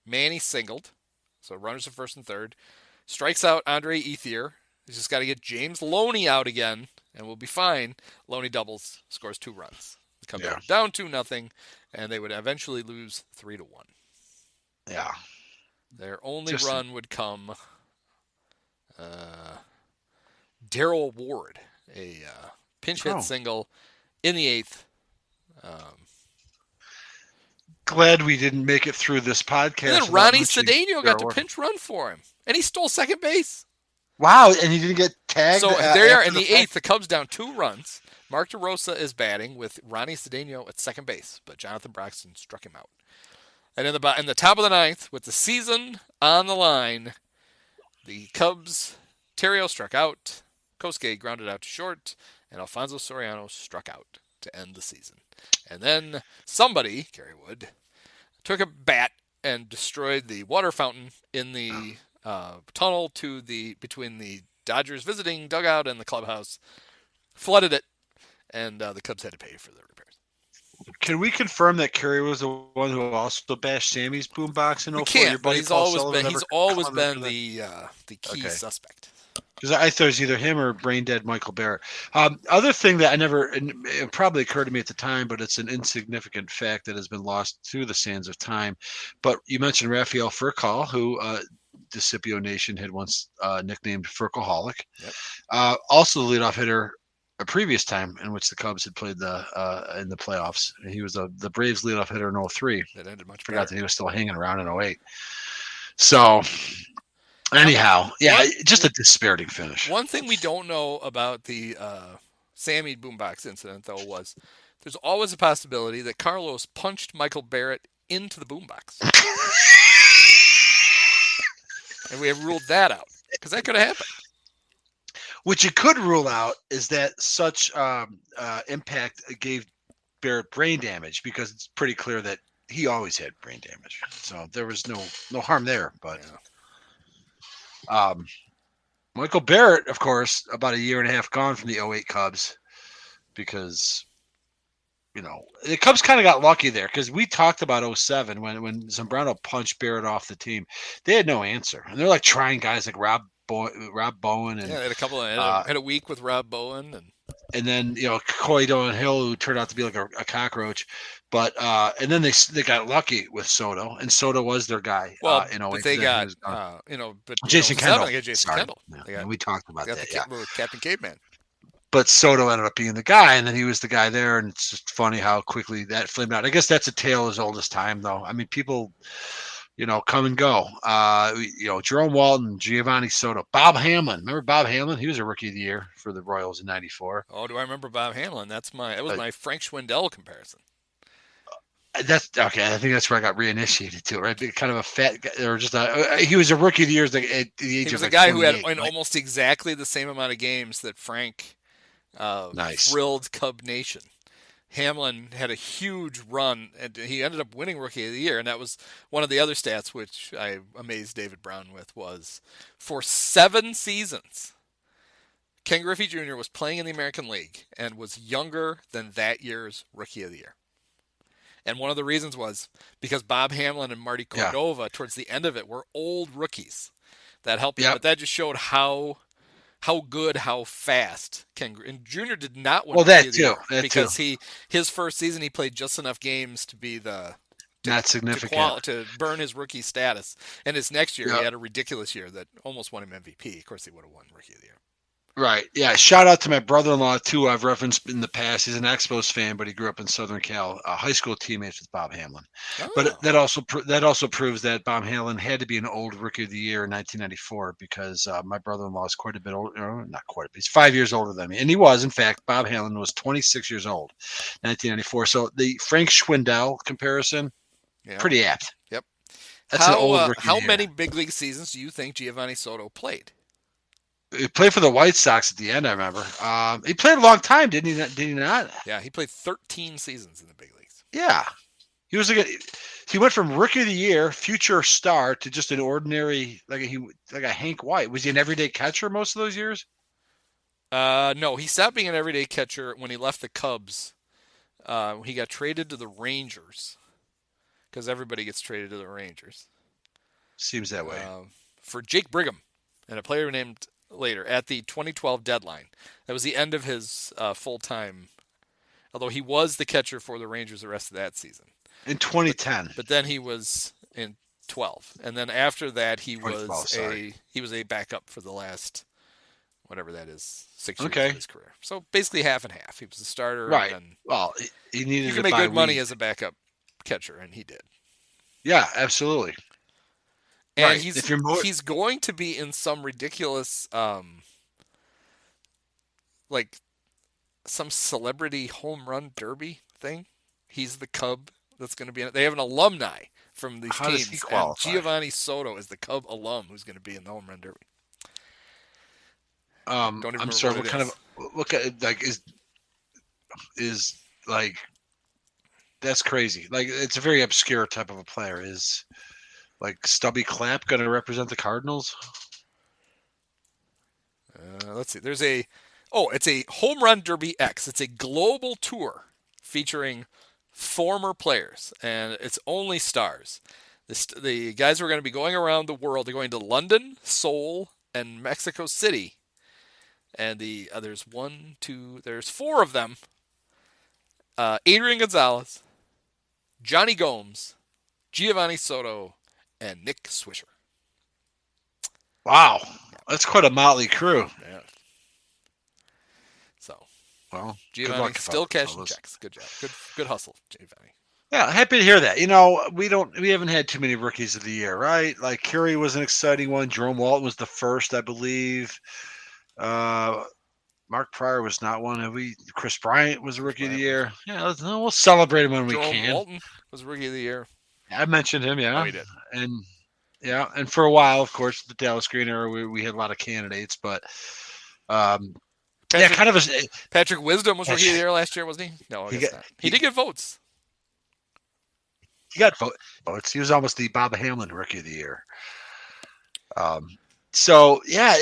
Manny singled. So runners at first and third. Strikes out Andre Ethier. He's just got to get James Loney out again, and we'll be fine. Loney doubles, scores 2 runs. The Cubs are down 2-0, and they would eventually lose 3-1. Yeah. Their only run would come Darryl Ward, a pinch hit single in the 8th. Glad we didn't make it through this podcast. And then Ronnie Cedeno got the pinch run for him, and he stole second base. Wow, and he didn't get tagged. So there you are in the 8th. The Cubs down 2 runs. Mark DeRosa is batting with Ronnie Cedeno at second base, but Jonathan Braxton struck him out. And in the top of the 9th, with the season on the line, the Cubs, Terrio struck out, Kosuke grounded out to short, and Alfonso Soriano struck out to end the season. And then somebody, Kerry Wood, took a bat and destroyed the water fountain in the tunnel between the Dodgers visiting dugout and the clubhouse, flooded it, and the Cubs had to pay for the repairs. Can we confirm that Kerry was the one who also bashed Sammy's boombox in 04? We can't, but he's always been the key suspect. Because I thought it was either him or brain dead Michael Barrett. Other thing that it probably occurred to me at the time, but it's an insignificant fact that has been lost through the sands of time. But you mentioned Rafael Furcal, who the Scipio Nation had once nicknamed Furcalholic. Yep. Also the leadoff hitter a previous time in which the Cubs had played in the playoffs. He was the Braves leadoff hitter in 03. That ended much better. Forgot that he was still hanging around in 08. So anyhow, just a dispiriting finish. One thing we don't know about the Sammy boombox incident, though, was there's always a possibility that Carlos punched Michael Barrett into the boombox. And we have ruled that out, because that could have happened. What you could rule out is that such impact gave Barrett brain damage, because it's pretty clear that he always had brain damage. So there was no harm there, but... Yeah. Michael Barrett, of course, about a year and a half gone from the 08 Cubs, because the Cubs kind of got lucky there, because we talked about 07 when Zambrano punched Barrett off the team. They had no answer, and they're like trying guys like Rob Bowen, and they had had a week with Rob Bowen, and then Coy Dolan Hill, who turned out to be like a cockroach. But and then they got lucky with Soto, and Soto was their guy. Well, in 08. But they got Jason Kendall. They got Jason Kendall. Yeah, we talked about that. With Captain Caveman. But Soto ended up being the guy, and then he was the guy there, and it's just funny how quickly that flamed out. I guess that's a tale as old as time, though. I mean, people, come and go. Jerome Walton, Giovanni Soto, Bob Hamlin. Remember Bob Hamlin? He was a Rookie of the Year for the Royals in '94. Oh, do I remember Bob Hamlin? That was my Frank Schwindel comparison. That's okay. I think that's where I got reinitiated to, right? Kind of a fat guy, or just he was a Rookie of the Year at the age of he was like a guy who had like, almost exactly the same amount of games that Frank thrilled Cub Nation. Hamlin had a huge run, and he ended up winning Rookie of the Year, and that was one of the other stats which I amazed David Brown with, was for 7 seasons, Ken Griffey Jr. was playing in the American League and was younger than that year's Rookie of the Year. And one of the reasons was because Bob Hamlin and Marty Cordova, towards the end of it, were old rookies. That helped him, but that just showed how good, how fast Ken and Jr. did not win Rookie of the Year because his first season he played just enough games to be not significant to burn his rookie status. And his next year he had a ridiculous year that almost won him MVP. Of course, he would have won Rookie of the Year. Right. Yeah. Shout out to my brother-in-law too. I've referenced in the past. He's an Expos fan, but he grew up in Southern Cal. High school teammates with Bob Hamlin. But that also proves that Bob Hamlin had to be an old Rookie of the Year in 1994 because my brother-in-law is quite a bit older. Not quite a bit. He's 5 years older than me, and he was, in fact, Bob Hamlin was 26 years old, 1994. So the Frank Schwindel comparison, pretty apt. Yep. That's an old Rookie How of the many Year. big league seasons do you think Giovanni Soto played? He played for the White Sox at the end, I remember. He played a long time, didn't he? Did he not? Yeah, he played 13 seasons in the big leagues. Yeah. He went from Rookie of the Year, future star, to just an ordinary, like a Hank White. Was he an everyday catcher most of those years? No, he stopped being an everyday catcher when he left the Cubs. He got traded to the Rangers because everybody gets traded to the Rangers. Seems that way. For Jake Brigham and a player named later at the 2012 deadline. That was the end of his full-time, although he was the catcher for the Rangers the rest of that season. In 2010. But then he was in 12. And then after that he was a backup for the last whatever that is, 6 years of his career. So basically half and half. He was a starter. Right. And Well, he needed you can make good money as a backup catcher, and he did. Yeah, absolutely. And he's going to be in some ridiculous, like some celebrity home run derby thing. He's the Cub that's going to be in it. They have an alumni from these teams. Does he qualify? And Giovanni Soto is the Cub alum who's going to be in the home run derby. I'm sorry. What kind of like is like that's crazy. Like it's a very obscure type of a player. Is like Stubby Clapp going to represent the Cardinals? Let's see. It's a Home Run Derby X. It's a global tour featuring former players, and it's only stars. The guys who are going to be going around the world. They're going to London, Seoul, and Mexico City. And there's four of them. Adrian Gonzalez, Johnny Gomes, Giovanni Soto, and Nick Swisher. Wow, that's quite a motley crew. Yeah. So, well, Giovanni still cashing checks. Good job. Good hustle, Giovanni. Yeah, happy to hear that. You know, we haven't had too many rookies of the year, right? Like Curry was an exciting one. Jerome Walton was the first, I believe. Mark Pryor was not one. Chris Bryant was a rookie of the year. Yeah, we'll celebrate him when we can. Jerome Walton was rookie of the year. I mentioned him, yeah. Oh, he did. And for a while, of course, the Dallas Green era, we had a lot of candidates, but Patrick Wisdom was rookie of the year last year, wasn't he? No, I guess not. He did get votes. He got votes. He was almost the Bob Hamlin rookie of the year. So yeah,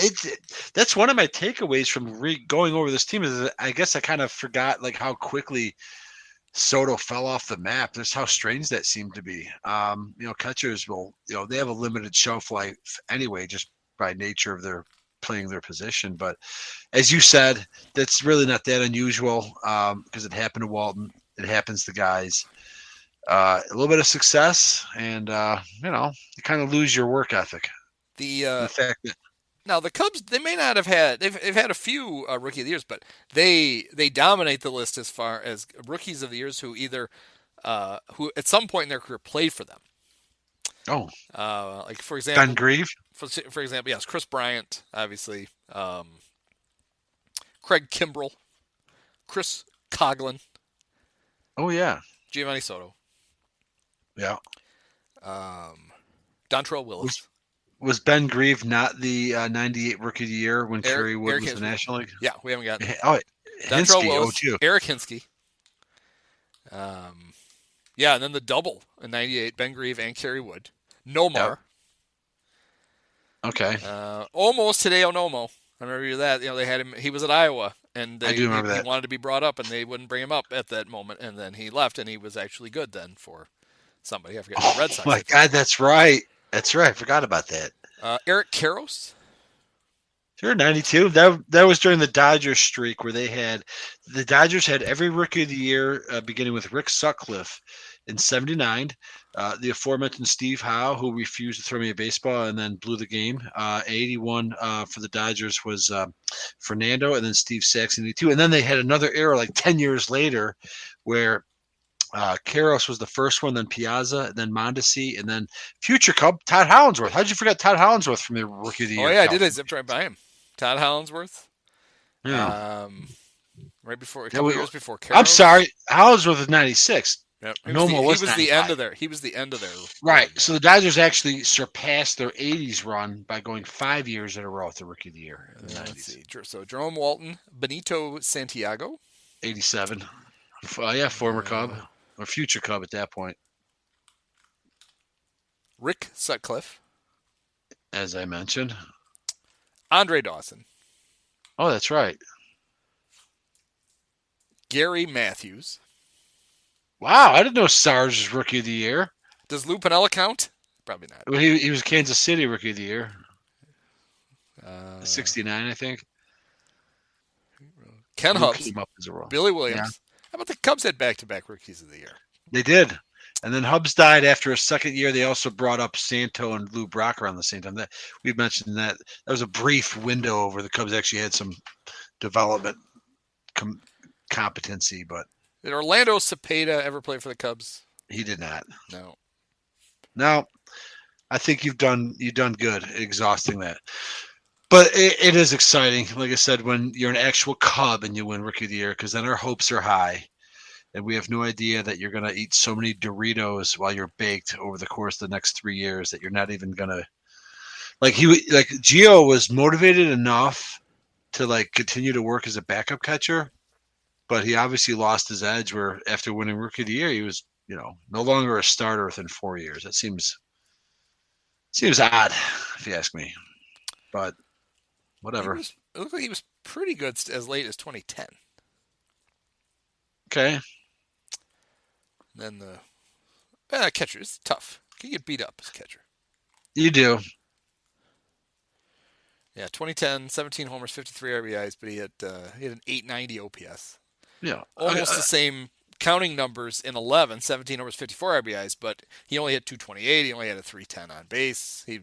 that's one of my takeaways from going over this team is I guess I kind of forgot like how quickly Soto fell off the map. That's how strange that seemed to be. Catchers they have a limited shelf life anyway, just by nature of their playing their position. But as you said, that's really not that unusual because it happened to Walton. It happens to guys. A little bit of success, and you kind of lose your work ethic. The fact that now the Cubs, they may not have had they've had a few rookie of the years, but they dominate the list as far as rookies of the years who either who at some point in their career played for them. Oh, like for example, Ben Grieve. For example, yes, Chris Bryant, obviously, Craig Kimbrell, Chris Coughlin. Oh yeah, Giovanni Soto. Yeah. Dontrell Willis. Was Ben Grieve not the 98 Rookie of the Year when Kerry Wood was the National League? Yeah, we haven't got Dontrell Willis, Eric Hinsky. And then the double in 98, Ben Grieve and Kerry Wood. Nomar. Yep. Okay. Almost Hideo Nomo. I remember that. They had him. He was at Iowa, and I do remember that. He wanted to be brought up, and they wouldn't bring him up at that moment, and then he left, and he was actually good then for somebody. I forget. Red Sox. Oh my God, that's right. That's right. I forgot about that. Eric Karros. Sure, 92. That was during the Dodgers streak where the Dodgers had every Rookie of the Year beginning with Rick Sutcliffe in 79. The aforementioned Steve Howe, who refused to throw me a baseball and then blew the game. 81 for the Dodgers was Fernando, and then Steve Sax in 82. And then they had another era like 10 years later where Karros was the first one, then Piazza, then Mondesi, and then future Cub, Todd Hollandsworth. How'd you forget Todd Hollandsworth from the Rookie of the Year? Oh, yeah, I did. I zipped right by him. Todd Hollandsworth. Yeah. Right before, a couple years before Karros. I'm sorry. Hollandsworth was 96. Yep. He was the end of their. He was the end of their. Right. So the Dodgers actually surpassed their 80s run by going 5 years in a row at the Rookie of the Year in the 90s. Let's see. So Jerome Walton, Benito Santiago. 87. Yeah, former Cub. Or future Cub at that point. Rick Sutcliffe. As I mentioned. Andre Dawson. Oh, that's right. Gary Matthews. Wow, I didn't know Sarge was Rookie of the Year. Does Lou Piniella count? Probably not. Well, he was Kansas City Rookie of the Year. 69, I think. Ken Hubbs. Billy Williams. Yeah. How about the Cubs had back-to-back Rookies of the Year? They did. And then Hubbs died after a second year. They also brought up Santo and Lou Brock around the same time. We mentioned that. That was a brief window where the Cubs actually had some development competency, but did Orlando Cepeda ever play for the Cubs? He did not. No. I think you've done good exhausting that. But it is exciting, like I said, when you're an actual Cub and you win Rookie of the Year, because then our hopes are high, and we have no idea that you're going to eat so many Doritos while you're baked over the course of the next 3 years that you're not even going to like Gio was motivated enough to continue to work as a backup catcher. But he obviously lost his edge where after winning Rookie of the Year, he was, no longer a starter within 4 years. That seems odd, if you ask me. But whatever. It looked like he was pretty good as late as 2010. Okay. Then the catcher is tough. You get beat up as a catcher. You do. Yeah, 2010, 17 homers, 53 RBIs, but he had an 890 OPS. Yeah. Almost the same counting numbers in 11, 17 homers, 54 RBIs, but he only had 228. He only had a 310 on base. He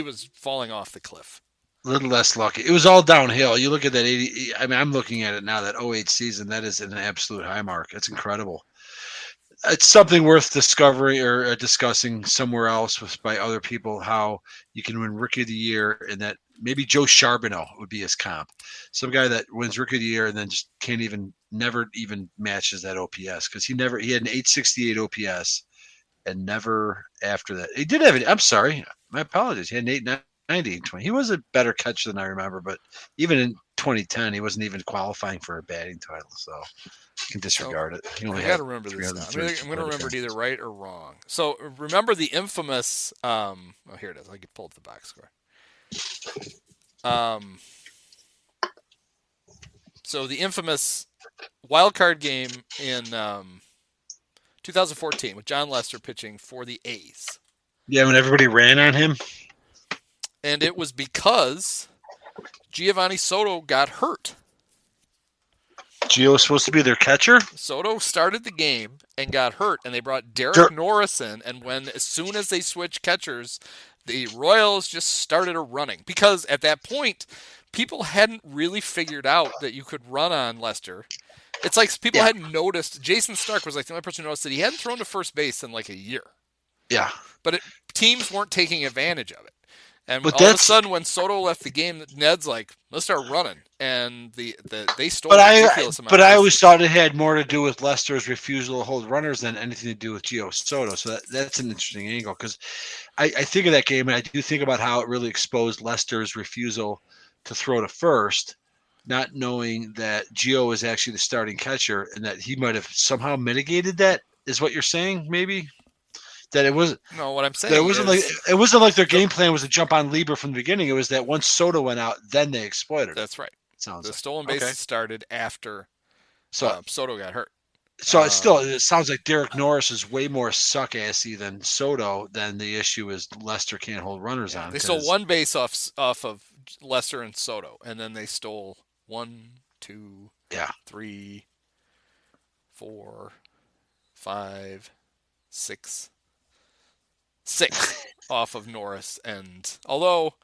was falling off the cliff. A little less lucky. It was all downhill. You look at that 80. I mean, I'm looking at it now. That 08 season, that is an absolute high mark. It's incredible. It's something worth discovering or discussing somewhere else by other people, how you can win Rookie of the Year, and that maybe Joe Charbonneau would be his comp. Some guy that wins Rookie of the Year and then just never even matches that OPS, because he had an 868 OPS and never after that. He did have it. I'm sorry. My apologies. He had an 890 in 20. He was a better catcher than I remember, but even in 2010, he wasn't even qualifying for a batting title. So you can disregard it. I got to remember this now. I'm going to remember it either right or wrong. So remember the infamous. Here it is. I can pull up the box score. So the infamous wild card game in 2014 with John Lester pitching for the A's. Yeah, when everybody ran on him. And it was because Giovanni Soto got hurt. Gio was supposed to be their catcher. Soto started the game and got hurt, and they brought Derek Norris in. And as soon as they switched catchers, the Royals just started a running, because at that point, people hadn't really figured out that you could run on Lester. It's like people hadn't noticed. Jason Stark was like the only person who noticed that he hadn't thrown to first base in like a year. Yeah. But teams weren't taking advantage of it. And all of a sudden, when Soto left the game, Ned's like, let's start running. And they stole ridiculous amount. But I always thought it had more to do with Lester's refusal to hold runners than anything to do with Gio Soto. So that's an interesting angle, because I think of that game, and I do think about how it really exposed Lester's refusal to throw to first, not knowing that Gio was actually the starting catcher, and that he might have somehow mitigated that, is what you're saying, maybe? That it was no. What I'm saying it wasn't like their game plan was to jump on Lieber from the beginning. It was that once Soto went out, then they exploited. That's right. The stolen bases started after Soto got hurt. So it sounds like Derek Norris is way more suck-assy than Soto. Then the issue is Lester can't hold runners on. They stole one base off of Lester and Soto, and then they stole 1, 2, 3, 4, 5, 6 off of Norris. And although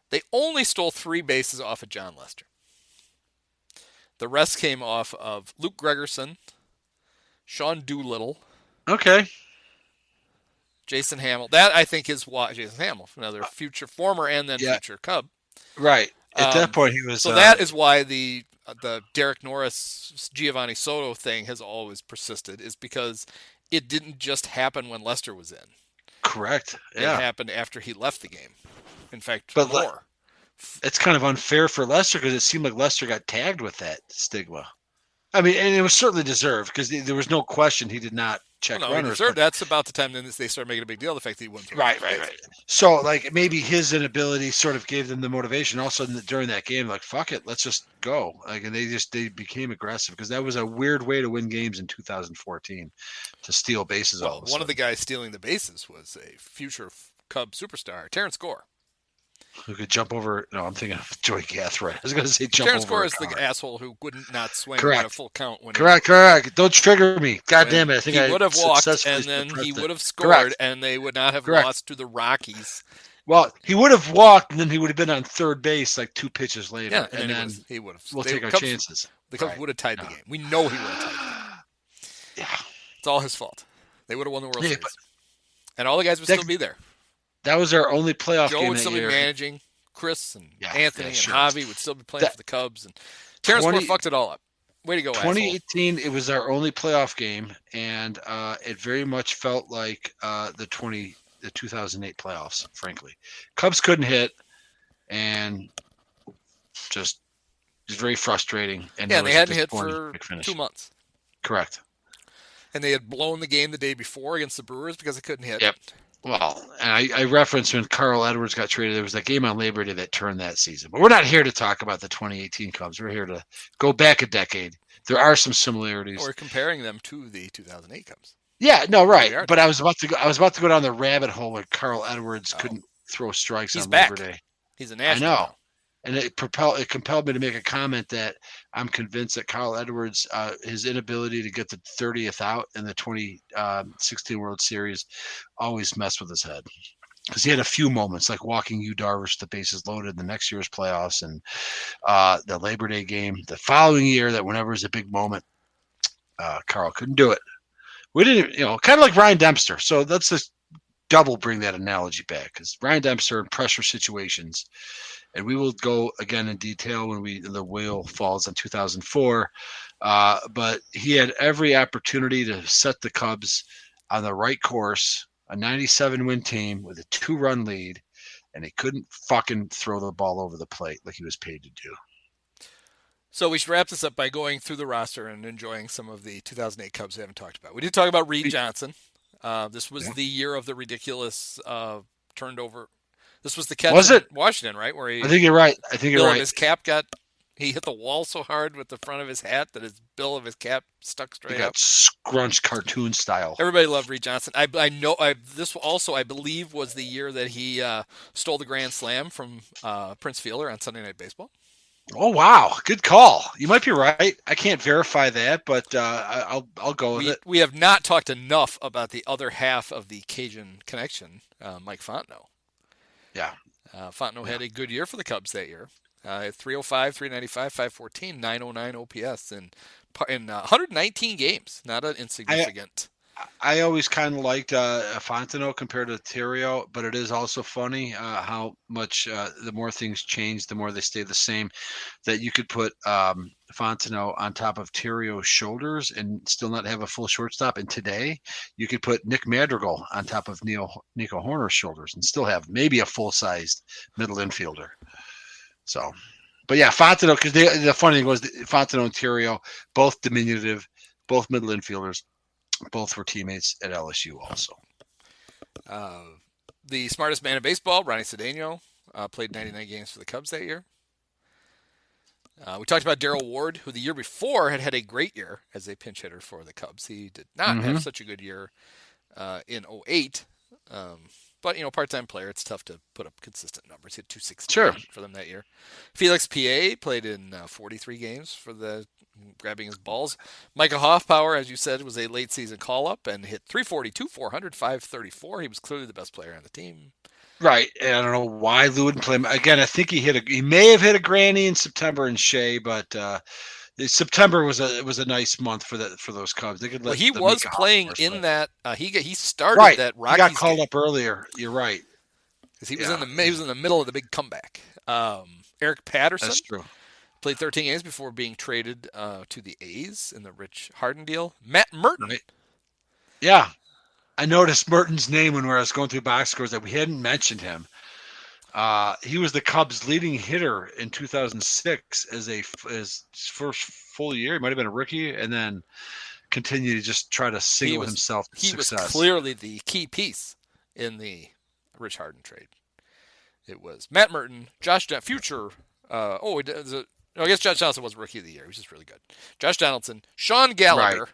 They only stole 3 bases off of John Lester. The rest came off of Luke Gregerson, Sean Doolittle, Okay. Jason Hamill. That, I think, is why Jason Hamill, another former and then future Cub. Right. At that point, he was. So that is why the Derek Norris, Giovanni Soto thing has always persisted, is because it didn't just happen when Lester was in. Correct. Yeah. It happened after he left the game. In fact, but more. It's kind of unfair for Lester because it seemed like Lester got tagged with that stigma. I mean, and it was certainly deserved because there was no question he did not check runners. That's about the time then they started making a big deal of the fact that he wouldn't throw. Right. So, like, maybe his inability sort of gave them the motivation. Also, during that game, like, fuck it, let's just go. Like, and they became aggressive because that was a weird way to win games in 2014, to steal bases. Well, one of the guys stealing the bases was a future Cub superstar, Terrence Gore. Who could jump over? No, I'm thinking of Joey Gathright. I was going to say jump Terrence over. Gore is the asshole who wouldn't not swing Correct. on a full count. Correct. Don't trigger me. God damn it. I think he would have walked, and then he would have scored, Correct. and they would not have lost to the Rockies. Well, he would have walked, and then he would have been on third base like 2 pitches later. Yeah, and then he would have. We'll take our chances. The Cubs would have tied the game. We know he would have tied the game. Yeah. It's all his fault. They would have won the World Series. And all the guys would still be there. That was our only playoff game. Joe would still be managing. Chris and Anthony and Javi would still be playing for the Cubs. And Terrence Gore fucked it all up. Way to go, 2018, asshole. It was our only playoff game, and it very much felt like the 2008 playoffs, frankly. Cubs couldn't hit, and just very frustrating. And they hadn't hit for 2 months. Correct. And they had blown the game the day before against the Brewers because they couldn't hit. Yep. Well, and I referenced when Carl Edwards got traded, there was that game on Labor Day that turned that season. But we're not here to talk about the 2018 Cubs. We're here to go back a decade. There are some similarities. Or comparing them to the 2008 Cubs. Yeah, no, right. But I was about to go down the rabbit hole where Carl Edwards couldn't throw strikes on Labor Day. He's a national. I know. And it compelled me to make a comment that I'm convinced that Carl Edwards, his inability to get the 30th out in the 2016 World Series always messed with his head. Because he had a few moments, like walking Yu Darvish, the bases loaded in the next year's playoffs, and the Labor Day game. The following year, that whenever was a big moment, Carl couldn't do it. We didn't, kind of like Ryan Dempster. So let's just double bring that analogy back, because Ryan Dempster in pressure situations, and we will go again in detail when the wheel falls on 2004. But he had every opportunity to set the Cubs on the right course, a 97-win team with a 2-run lead, and he couldn't fucking throw the ball over the plate like he was paid to do. So we should wrap this up by going through the roster and enjoying some of the 2008 Cubs we haven't talked about. We did talk about Reed Johnson. This was the year of the ridiculous turned over. This was the catch in Washington, right? Where I think you're right. His cap he hit the wall so hard with the front of his hat that his bill of his cap stuck straight up. Scrunched cartoon style. Everybody loved Reed Johnson. I know. This also, I believe, was the year that he stole the grand slam from Prince Fielder on Sunday Night Baseball. Oh wow, good call. You might be right. I can't verify that, but I'll go with it. We have not talked enough about the other half of the Cajun connection, Mike Fontenot. Yeah. Fontenot had a good year for the Cubs that year. 305, 395, 514, 909 OPS in 119 games. Not an insignificant. I always kind of liked Fontenot compared to Theriot, but it is also funny how much the more things change, the more they stay the same. That you could put Fontenot on top of Theriot's shoulders and still not have a full shortstop. And today, you could put Nick Madrigal on top of Nico Horner's shoulders and still have maybe a full-sized middle infielder. So, but yeah, Fontenot, because the funny thing was Fontenot and Theriot, both diminutive, both middle infielders. Both were teammates at LSU also. The smartest man in baseball, Ronnie Cedeno, played 99 games for the Cubs that year. We talked about Darrell Ward, who the year before had a great year as a pinch hitter for the Cubs. He did not have such a good year in 2008. But, part-time player, it's tough to put up consistent numbers. He had 260 for them that year. Felix P.A. played in 43 games for grabbing his balls. Micah Hoffpower, as you said, was a late-season call-up and hit 342, 400, 534. He was clearly the best player on the team. Right. And I don't know why Lou wouldn't play him. Again, I think he may have hit a granny in September in Shea, but September was a nice month for those Cubs. They could let he the was Mika playing Hoffmans in play. that. He started Right. that He Rockies got called game. up earlier. You're right. Because he was in the middle of the big comeback. Eric Patterson That's true. played 13 games before being traded to the A's in the Rich Harden deal. Matt Merton. Right. Yeah. I noticed Merton's name when I was going through box scores that we hadn't mentioned him. He was the Cubs' leading hitter in 2006 as his first full year. He might have been a rookie, and then continued to just try to single himself to success. He was clearly the key piece in the Rich Harden trade. It was Matt Merton, Josh future. I guess Josh Donaldson was rookie of the year. He was just really good. Josh Donaldson, Sean Gallagher, Right.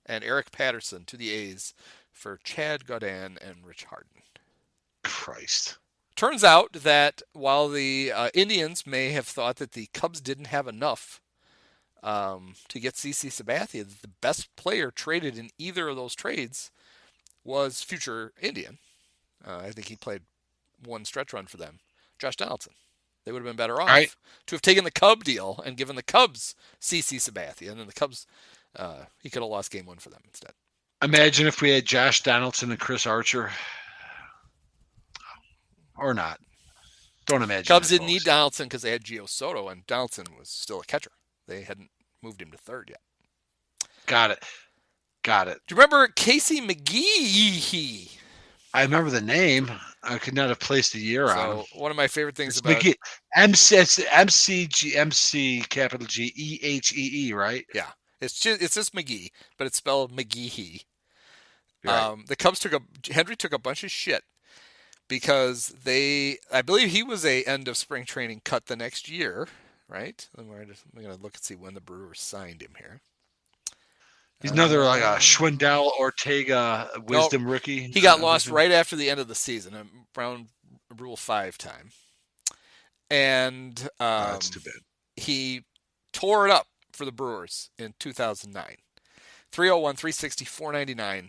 and Eric Patterson to the A's for Chad Gaudin and Rich Harden. Christ. Turns out that while the Indians may have thought that the Cubs didn't have enough to get CC Sabathia, the best player traded in either of those trades was future Indian. I think he played one stretch run for them, Josh Donaldson. They would have been better off to have taken the Cub deal and given the Cubs CC Sabathia, and then the Cubs, he could have lost game one for them instead. Imagine if we had Josh Donaldson and Chris Archer. Or not. Don't imagine. Cubs that, didn't need Donaldson because they had Gio Soto, and Donaldson was still a catcher. They hadn't moved him to third yet. Got it. Do you remember Casey McGee? I remember the name. I could not have placed a year on him. One of my favorite things It's about McGee. MC capital G EHEE, right? Yeah, it's just McGee, but it's spelled McGee. Right. The Cubs Henry took a bunch of shit because I believe he was a end of spring training cut the next year, right? I'm going to look and see when the Brewers signed him here. He's another like a Schwindel Ortega wisdom rookie. He got lost right after the end of the season, around Rule 5 time. And that's too bad. He tore it up for the Brewers in 2009. 301, 360, 499.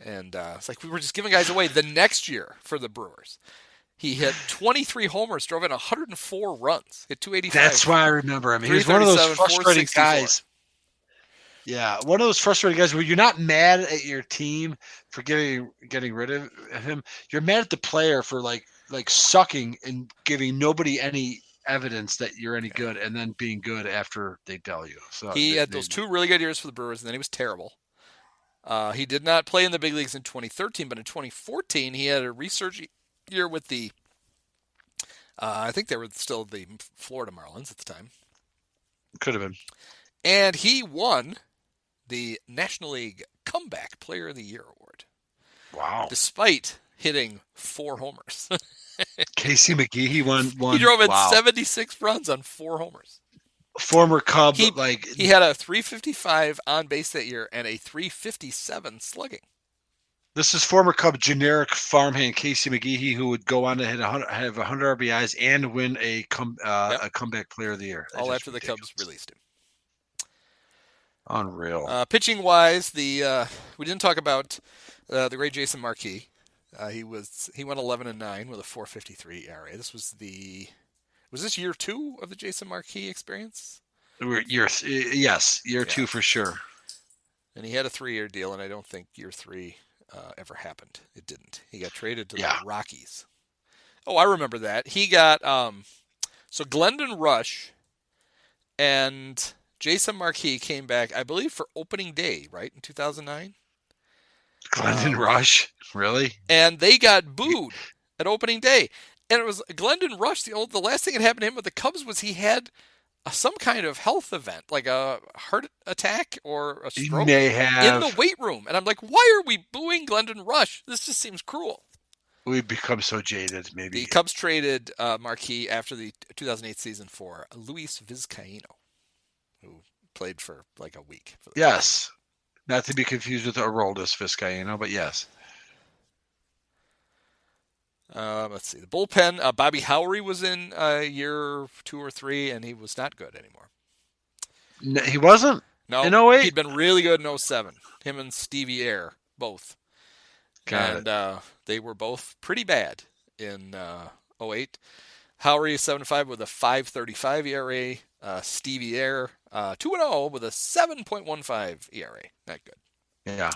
And it's like we were just giving guys away the next year for the Brewers. He hit 23 homers, drove in 104 runs, hit 285. That's why I remember him. He was one of those frustrating guys. Yeah, one of those frustrating guys where you're not mad at your team for getting rid of him. You're mad at the player for like sucking and giving nobody any evidence that you're any good, and then being good after they tell you. So he had those 2 really good years for the Brewers, and then he was terrible. He did not play in the big leagues in 2013, but in 2014 he had a resurgent year with the I think they were still the Florida Marlins at the time. Could have been. And he won the National League Comeback Player of the Year award. Wow. Despite hitting 4 homers. Casey McGee, he won. He drove in 76 runs on 4 homers. Former Cub, he had a 355 on base that year and a 357 slugging. This is former Cub generic farmhand Casey McGee, who would go on to have 100 RBIs and win a comeback player of the year. All after the Cubs released him. Unreal. Pitching wise, we didn't talk about the great Jason Marquis. He went 11-9 with a 4.53 ERA. Was this year 2 of the Jason Marquis experience? Year 2 for sure. And he had a 3-year deal, and I don't think year 3 ever happened. It didn't. He got traded to the Rockies. Oh, I remember that. He got so Glendon Rush and Jason Marquis came back, I believe, for opening day, right, in 2009? Glendon Rush? Really? And they got booed at opening day. And it was Glendon Rush. The last thing that happened to him with the Cubs was he had some kind of health event, like a heart attack or a stroke in the weight room. And I'm like, why are we booing Glendon Rush? This just seems cruel. We've become so jaded, maybe. The Cubs traded Marquis after the 2008 season for Luis Vizcaíno, who played for like a week. For the Cubs. Not to be confused with Aroldis Vizcaíno, but yes. Let's see. The bullpen, Bobby Howry was in year 2 or 3, and he was not good anymore. No, he wasn't? No. In 08? He'd been really good in 07. Him and Stevie Ayer, both. They were both pretty bad in 08. Howery 7.5 with a 5.35 ERA. Stevie Air 2-0 with a 7.15 ERA. Not good. Yeah.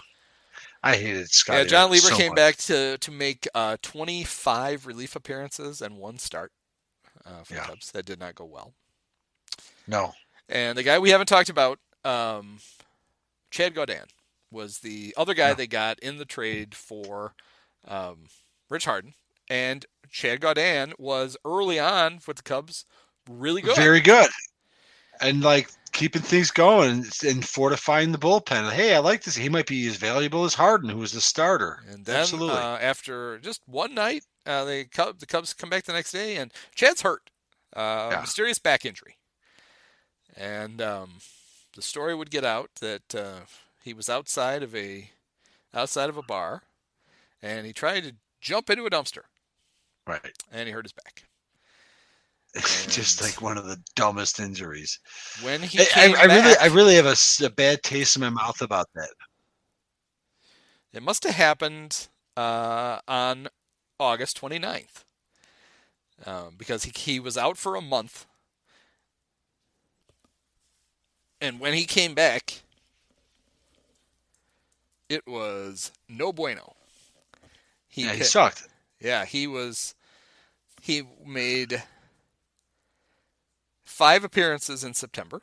I hated Scott. Yeah, John Lieber so came much. back to make 25 relief appearances and 1 start for the Cubs. That did not go well. No. And the guy we haven't talked about, Chad Gaudin, was the other guy they got in the trade for Rich Harden. And Chad Gaudin was early on with the Cubs really good. Very good. And like keeping things going and fortifying the bullpen. Hey, I like this. He might be as valuable as Harden, who was the starter. And then Absolutely. After just one night, the Cubs come back the next day, and Chad's hurt. Mysterious back injury. And the story would get out that he was outside of a bar, and he tried to jump into a dumpster. Right. And he hurt his back. Just like one of the dumbest injuries. When he came back, I really have a bad taste in my mouth about that. It must have happened on August 29th because he was out for a month. And when he came back, it was no bueno. He sucked. Yeah, he made 5 appearances in September,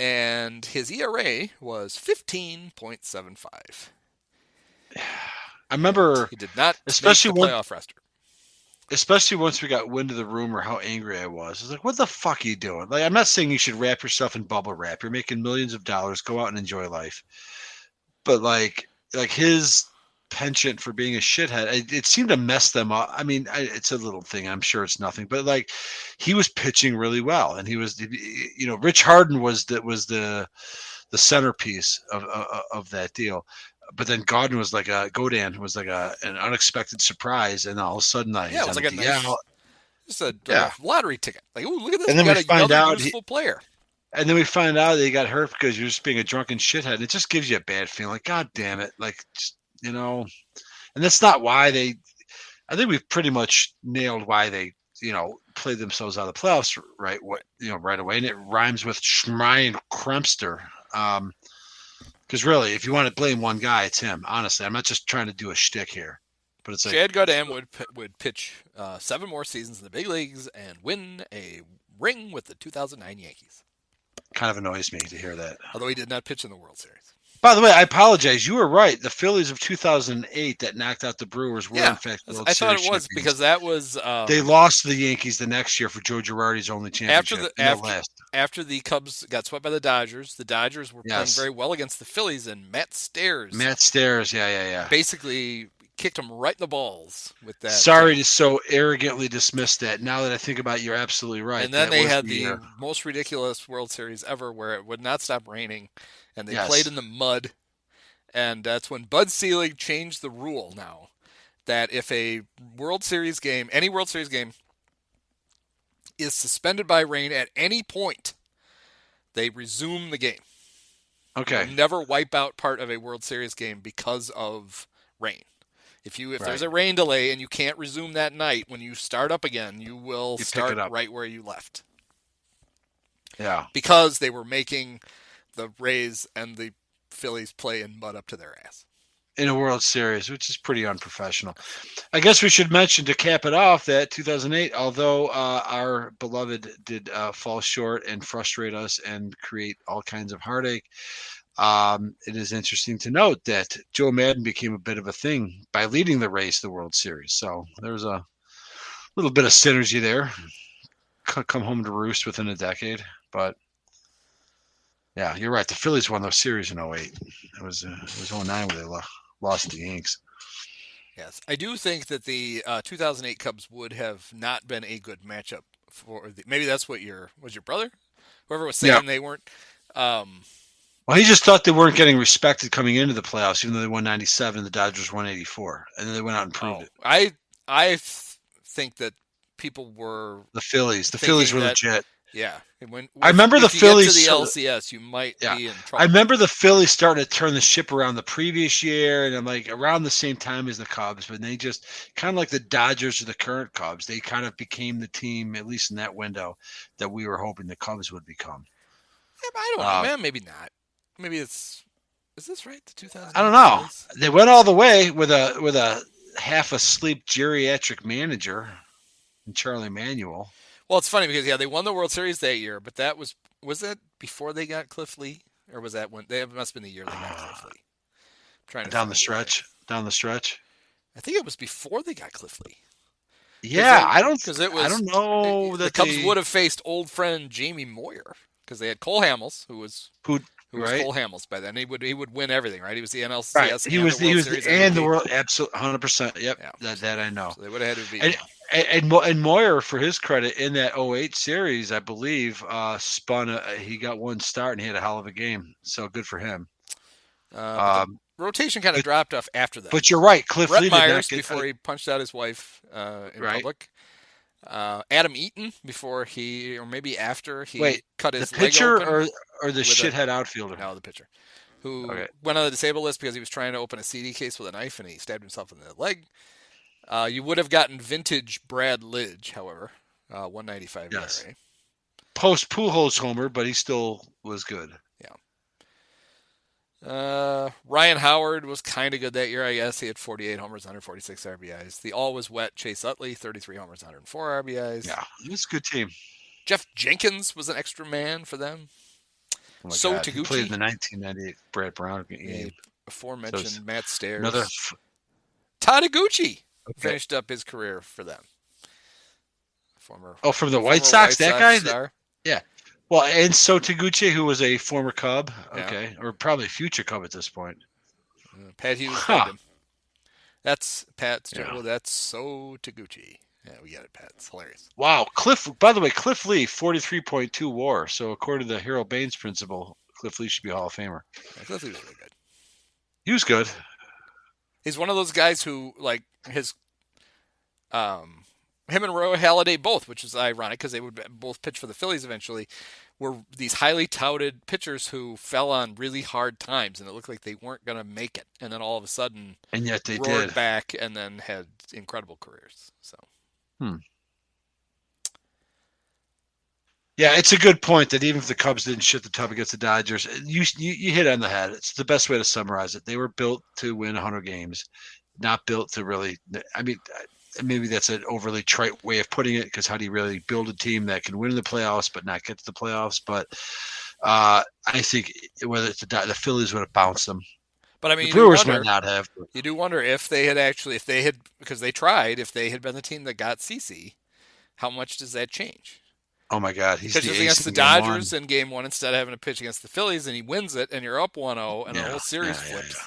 and his ERA was 15.75. I remember he did not especially make the playoff roster. Especially once we got wind of the rumor, how angry I was. I was like, what the fuck are you doing? Like, I'm not saying you should wrap yourself in bubble wrap. You're making millions of dollars. Go out and enjoy life. But like his penchant for being a shithead, it seemed to mess them up. I mean, it's a little thing. I'm sure it's nothing. But like, he was pitching really well. And he was, Rich Harden was the centerpiece of that deal. But then Godin was like an unexpected surprise, and all of a sudden, it was like a lottery ticket. Like, ooh, look at this! And then we find out useful player. And then we find out that he got hurt because he was just being a drunken shithead. And it just gives you a bad feeling. Like, God damn it! Like, and that's not why they. I think we've pretty much nailed why they, played themselves out of the playoffs right away, and it rhymes with Schmein Kremster. Because really, if you want to blame one guy, it's him. Honestly, I'm not just trying to do a shtick here, but it's like Chad Gaudin would pitch 7 more seasons in the big leagues and win a ring with the 2009 Yankees. Kind of annoys me to hear that. Although he did not pitch in the World Series. By the way, I apologize. You were right. The Phillies of 2008 that knocked out the Brewers were in fact World I Series thought it was champions. because that was they lost to the Yankees the next year for Joe Girardi's only championship. After the Cubs got swept by the Dodgers were playing very well against the Phillies, and Matt Stairs, yeah. basically kicked him right in the balls with that. Sorry to so arrogantly dismiss that. Now that I think about it, you're absolutely right. And then they had the most ridiculous World Series ever where it would not stop raining, and they played in the mud. And that's when Bud Selig changed the rule now that if a World Series game, any World Series game, is suspended by rain at any point, they resume the game. Okay. They'll never wipe out part of a World Series game because of rain. If there's a rain delay and you can't resume that night, when you start up again, you will start right where you left. Yeah. Because they were making the Rays and the Phillies play in mud up to their ass. In a World Series, which is pretty unprofessional. I guess we should mention to cap it off that 2008, although our beloved did fall short and frustrate us and create all kinds of heartache, it is interesting to note that Joe Madden became a bit of a thing by leading the Rays to the World Series. So there's a little bit of synergy there. Come home to roost within a decade. But yeah, you're right. The Phillies won those series in 08. It was 09 where they lost to the Yanks. Yes, I do think that the 2008 Cubs would have not been a good matchup for maybe that's what was your brother? Whoever was saying they weren't. Well, he just thought they weren't getting respected coming into the playoffs, even though they won 97 and the Dodgers won 84. And then they went out and proved it. I think that people were the Phillies. The Phillies were legit. Yeah. And I remember if the you Phillies get to the LCS, you might be in trouble. I remember the Phillies starting to turn the ship around the previous year, and I'm like around the same time as the Cubs, but they just kind of like the Dodgers or the current Cubs. They kind of became the team, at least in that window, that we were hoping the Cubs would become. Yeah, but I don't know, man. Maybe not. Maybe it's. Is this right? The 2000. I don't know. They went all the way with a half asleep geriatric manager, and Charlie Manuel. Well, it's funny because they won the World Series that year, but that was that before they got Cliff Lee, or was that when they must have been the year they got Cliff Lee? I'm trying to down the stretch. I think it was before they got Cliff Lee. Yeah, I don't know that the Cubs would have faced old friend Jamie Moyer because they had Cole Hamels, who was Cole Hamels by then. He would win everything, right? He was the NLCS. Right. He was the World, absolutely 100%. Yep, yeah. that I know. So they would have had to be. And Moyer, for his credit, in that 08 series, I believe, he got one start and he had a hell of a game. So good for him. Rotation kind of dropped off after that. But you're right. Cliff Lee Myers before he punched out his wife in public. Adam Eaton before maybe after he cut his leg open. The pitcher or the shithead outfielder? No, the pitcher. Who went on the disabled list because he was trying to open a CD case with a knife and he stabbed himself in the leg. You would have gotten vintage Brad Lidge, however, 195 ERA. Post Pujols homer, but he still was good. Yeah. Ryan Howard was kind of good that year, I guess. He had 48 homers, 146 RBIs. The all-was wet Chase Utley, 33 homers, 104 RBIs. Yeah, it was a good team. Jeff Jenkins was an extra man for them. Taguchi. He played in the 1998 Brad Brown game. Aforementioned Matt Stairs. Todd Taguchi finished up his career for them. From the White Sox, that guy? Star. Yeah. Well, and Taguchi, who was a former Cub, or probably a future Cub at this point. Pat Hughes. That's Pat. Well, that's Taguchi. Yeah, we get it, Pat. It's hilarious. Wow. By the way, Cliff Lee, 43.2 WAR. So according to the Harold Baines principle, Cliff Lee should be a Hall of Famer. Yeah, Cliff Lee was really good. He was good. He's one of those guys who, like, him and Roy Halladay both, which is ironic because they would both pitch for the Phillies eventually, were these highly touted pitchers who fell on really hard times, and it looked like they weren't going to make it. And then all of a sudden, and yet they roared did back and then had incredible careers. So, yeah, it's a good point that even if the Cubs didn't shit the tub against the Dodgers, you hit on the head. It's the best way to summarize it. They were built to win 100 games, not built to really. I mean, maybe that's an overly trite way of putting it, because how do you really build a team that can win in the playoffs but not get to the playoffs? But I think whether it's the Phillies would have bounced them. But I mean, the Brewers might not have. You do wonder if they had because they tried, if they had been the team that got CC, how much does that change? Oh my God, he's pitches against the Dodgers in Game 1 instead of having to pitch against the Phillies, and he wins it, and you're up 1-0, and the whole series flips. Yeah.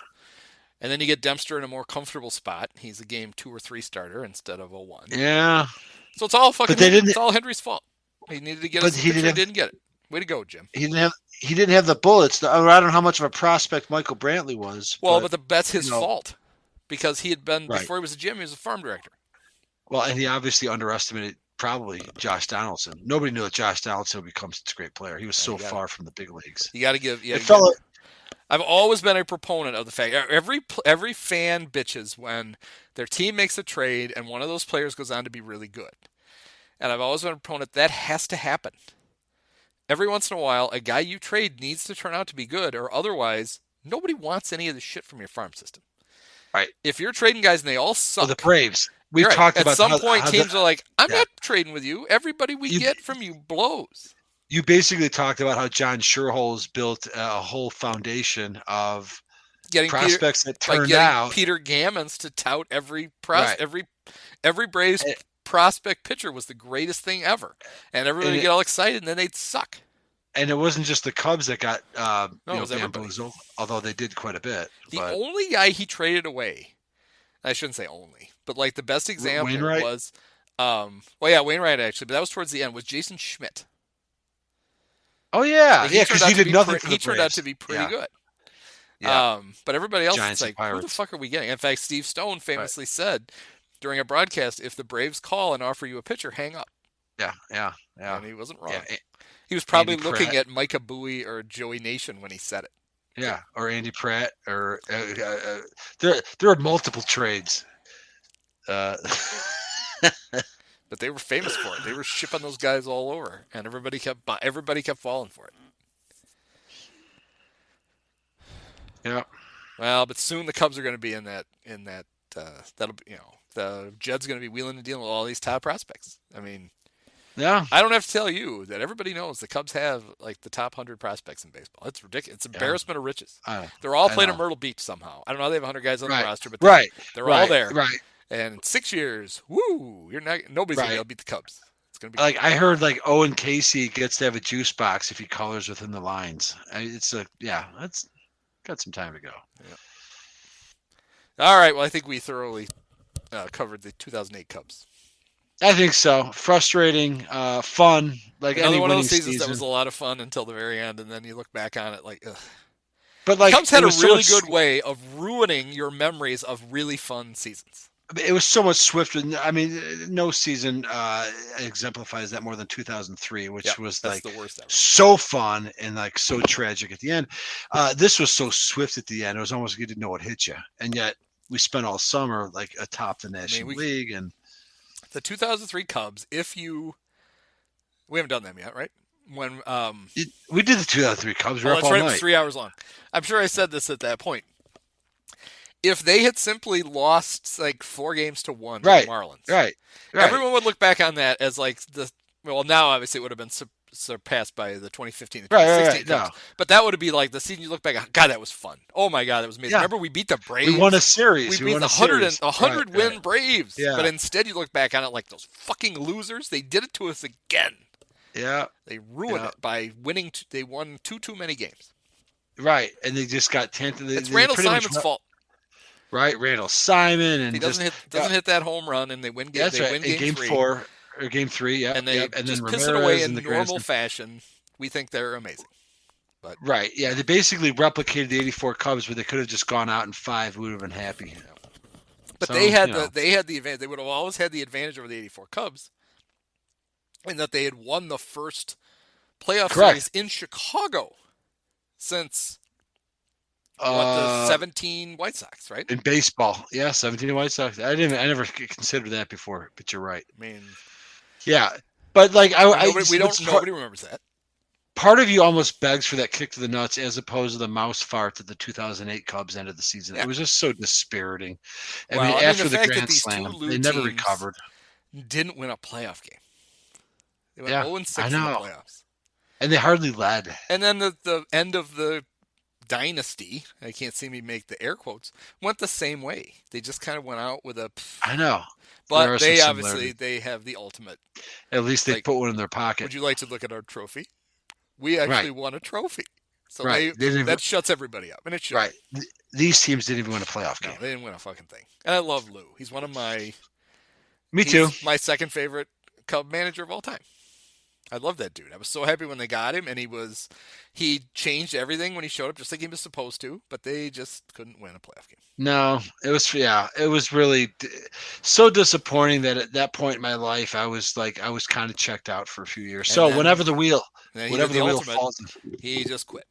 And then you get Dempster in a more comfortable spot. He's a Game 2 or 3 starter instead of a 1. Yeah. So it's all it's all Henry's fault. He needed to get it. He didn't get it. Way to go, Jim. He didn't have the bullets. I don't know how much of a prospect Michael Brantley was. Well, but that's his fault, because he had been before he was a GM. He was a farm director. Well, and he obviously underestimated probably Josh Donaldson. Nobody knew that Josh Donaldson would become such a great player. He was so far from the big leagues. You got to give. I've always been a proponent of the fact every fan bitches when their team makes a trade and one of those players goes on to be really good. And I've always been a proponent that has to happen. Every once in a while, a guy you trade needs to turn out to be good, or otherwise nobody wants any of the shit from your farm system. Right. If you're trading guys and they all suck. Well, the Braves. We've talked about at some point teams are like, I'm not trading with you. Everybody we get from you blows. You basically talked about how John Sherholz built a whole foundation of getting prospects that turned out. Peter Gammons to tout every Braves prospect pitcher was the greatest thing ever, and everybody would get all excited, and then they'd suck. And it wasn't just the Cubs that got it was bamboozled, although they did quite a bit. The only guy he traded away, I shouldn't say only, but like the best example Wainwright? Was, Wainwright actually, but that was towards the end, was Jason Schmidt. Oh yeah, because he did nothing for the Braves. He turned out to be pretty good. Yeah. But everybody else Giants is like, who the fuck are we getting? In fact, Steve Stone famously said during a broadcast, if the Braves call and offer you a pitcher, hang up. Yeah. And he wasn't wrong. Yeah. He was probably Andy looking Pratt. at Micah Bowie or Joey Nation when he said it. Yeah, or Andy Pratt, or there are multiple trades. But they were famous for it. They were shipping those guys all over, and everybody kept falling for it. Yeah. Well, but soon the Cubs are going to be in that. That'll be, the Jed's going to be wheeling and dealing with all these top prospects. I mean, Yeah. I don't have to tell you that everybody knows the Cubs have like the top 100 prospects in baseball. It's ridiculous. It's embarrassment of riches. They're all playing at Myrtle Beach somehow. I don't know how they have 100 guys on the roster, but they're all there. Right. And in 6 years, nobody's going to be able to beat the Cubs. It's going to be I heard Owen Casey gets to have a juice box if he colors within the lines. That's got some time to go. Yeah. All right. Well, I think we thoroughly covered the 2008 Cubs. I think so. Frustrating, fun. Like another any one of winning those seasons season. that was a lot of fun until the very end, and then you look back on it like, ugh. But Cubs had a really good way of ruining your memories of really fun seasons. It was so much swifter. I mean, no season exemplifies that more than 2003, which was the worst ever. So fun and so tragic at the end. This was so swift at the end. It was almost you didn't know what hit you, and yet we spent all summer atop the National League. And the 2003 Cubs, we haven't done them yet, right? When we did the 2003 Cubs, that's right. It was 3 hours long. I'm sure I said this at that point. If they had simply lost 4 games to 1 to the Marlins, right, everyone would look back on that as now obviously it would have been surpassed by the 2015 and 2016 Cubs. No. But that would be the season you look back on. God, that was fun. Oh my God, that was amazing. Yeah. Remember we beat the Braves. We won a series. We beat the 100 win Braves. Yeah. But instead you look back on it like those fucking losers. They did it to us again. Yeah. They ruined it by winning. They won too many games. Right, and they just got tenth. It's Randall Simon's fault. Right, Randall Simon, and he doesn't hit that home run, and they win. That's right. Win game 4 or game 3, yeah, and they and just then piss it away in normal fashion. We think they're amazing, but right, yeah, they basically replicated the '84 Cubs, but they could have just gone out in 5. We would have been happy. But they had the advantage. They would have always had the advantage over the '84 Cubs, in that they had won the first playoff series in Chicago since. The 17 White Sox, right? In baseball, yeah, 17 White Sox. I never considered that before, but you're right. I mean, yeah, but nobody remembers that. Part of you almost begs for that kick to the nuts, as opposed to the mouse fart that the 2008 Cubs ended the season. Yeah. It was just so dispiriting. I mean, after the Grand Slam, they never recovered. Didn't win a playoff game. They went 0-6 in the playoffs, and they hardly led. And then the end of the dynasty, I can't see me make the air quotes, went the same way. They just kind of went out with a I know. But they obviously they have the ultimate. At least they put one in their pocket. Would you like to look at our trophy? We actually won a trophy. So that shuts everybody up. And it should. Right. These teams didn't even win a playoff game. No, they didn't win a fucking thing. And I love Lou. He's one of Me too. My second favorite Cub manager of all time. I love that dude. I was so happy when they got him, and he changed everything when he showed up, just like he was supposed to. But they just couldn't win a playoff game. No, it was really so disappointing that at that point in my life, I was kind of checked out for a few years. So whenever the wheel falls, he just quit.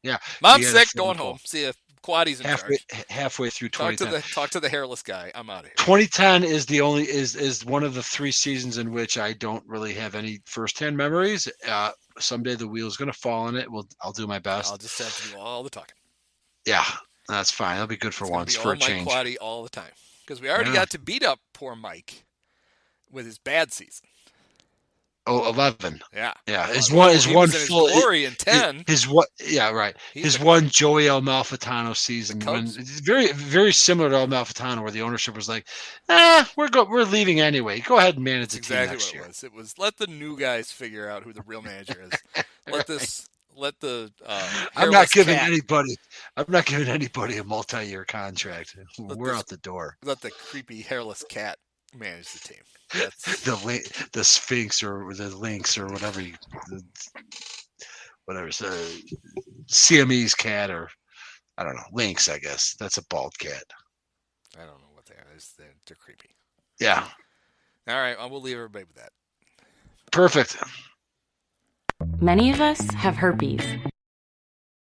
Yeah, mom's sick, going home. See ya. Quaddy's in charge. Halfway through 2010. Talk to the hairless guy. I'm out of here. 2010 is one of the 3 seasons in which I don't really have any firsthand memories. Someday the wheel's going to fall on it. I'll do my best. I'll just have to do all the talking. Yeah, that's fine. That'll be good for once, for a change. Mike Quaddy all the time, because we already got to beat up poor Mike with his bad season. Oh, 11. Yeah. His one full glory in 10. His one Joey El Malfitano season, when very, very similar to El Malfitano, where the ownership was like, we're leaving anyway. Go ahead and manage the team next year. It was let the new guys figure out who the real manager is. I'm not giving anybody a multi-year contract. We're out the door. Let the creepy hairless cat manage the team. The Sphinx or the Lynx or whatever Siamese cat, or I don't know, Lynx, I guess. That's a bald cat. I don't know what they are. They're creepy. Yeah. All right, we'll leave everybody with that. Perfect. Many of us have herpes,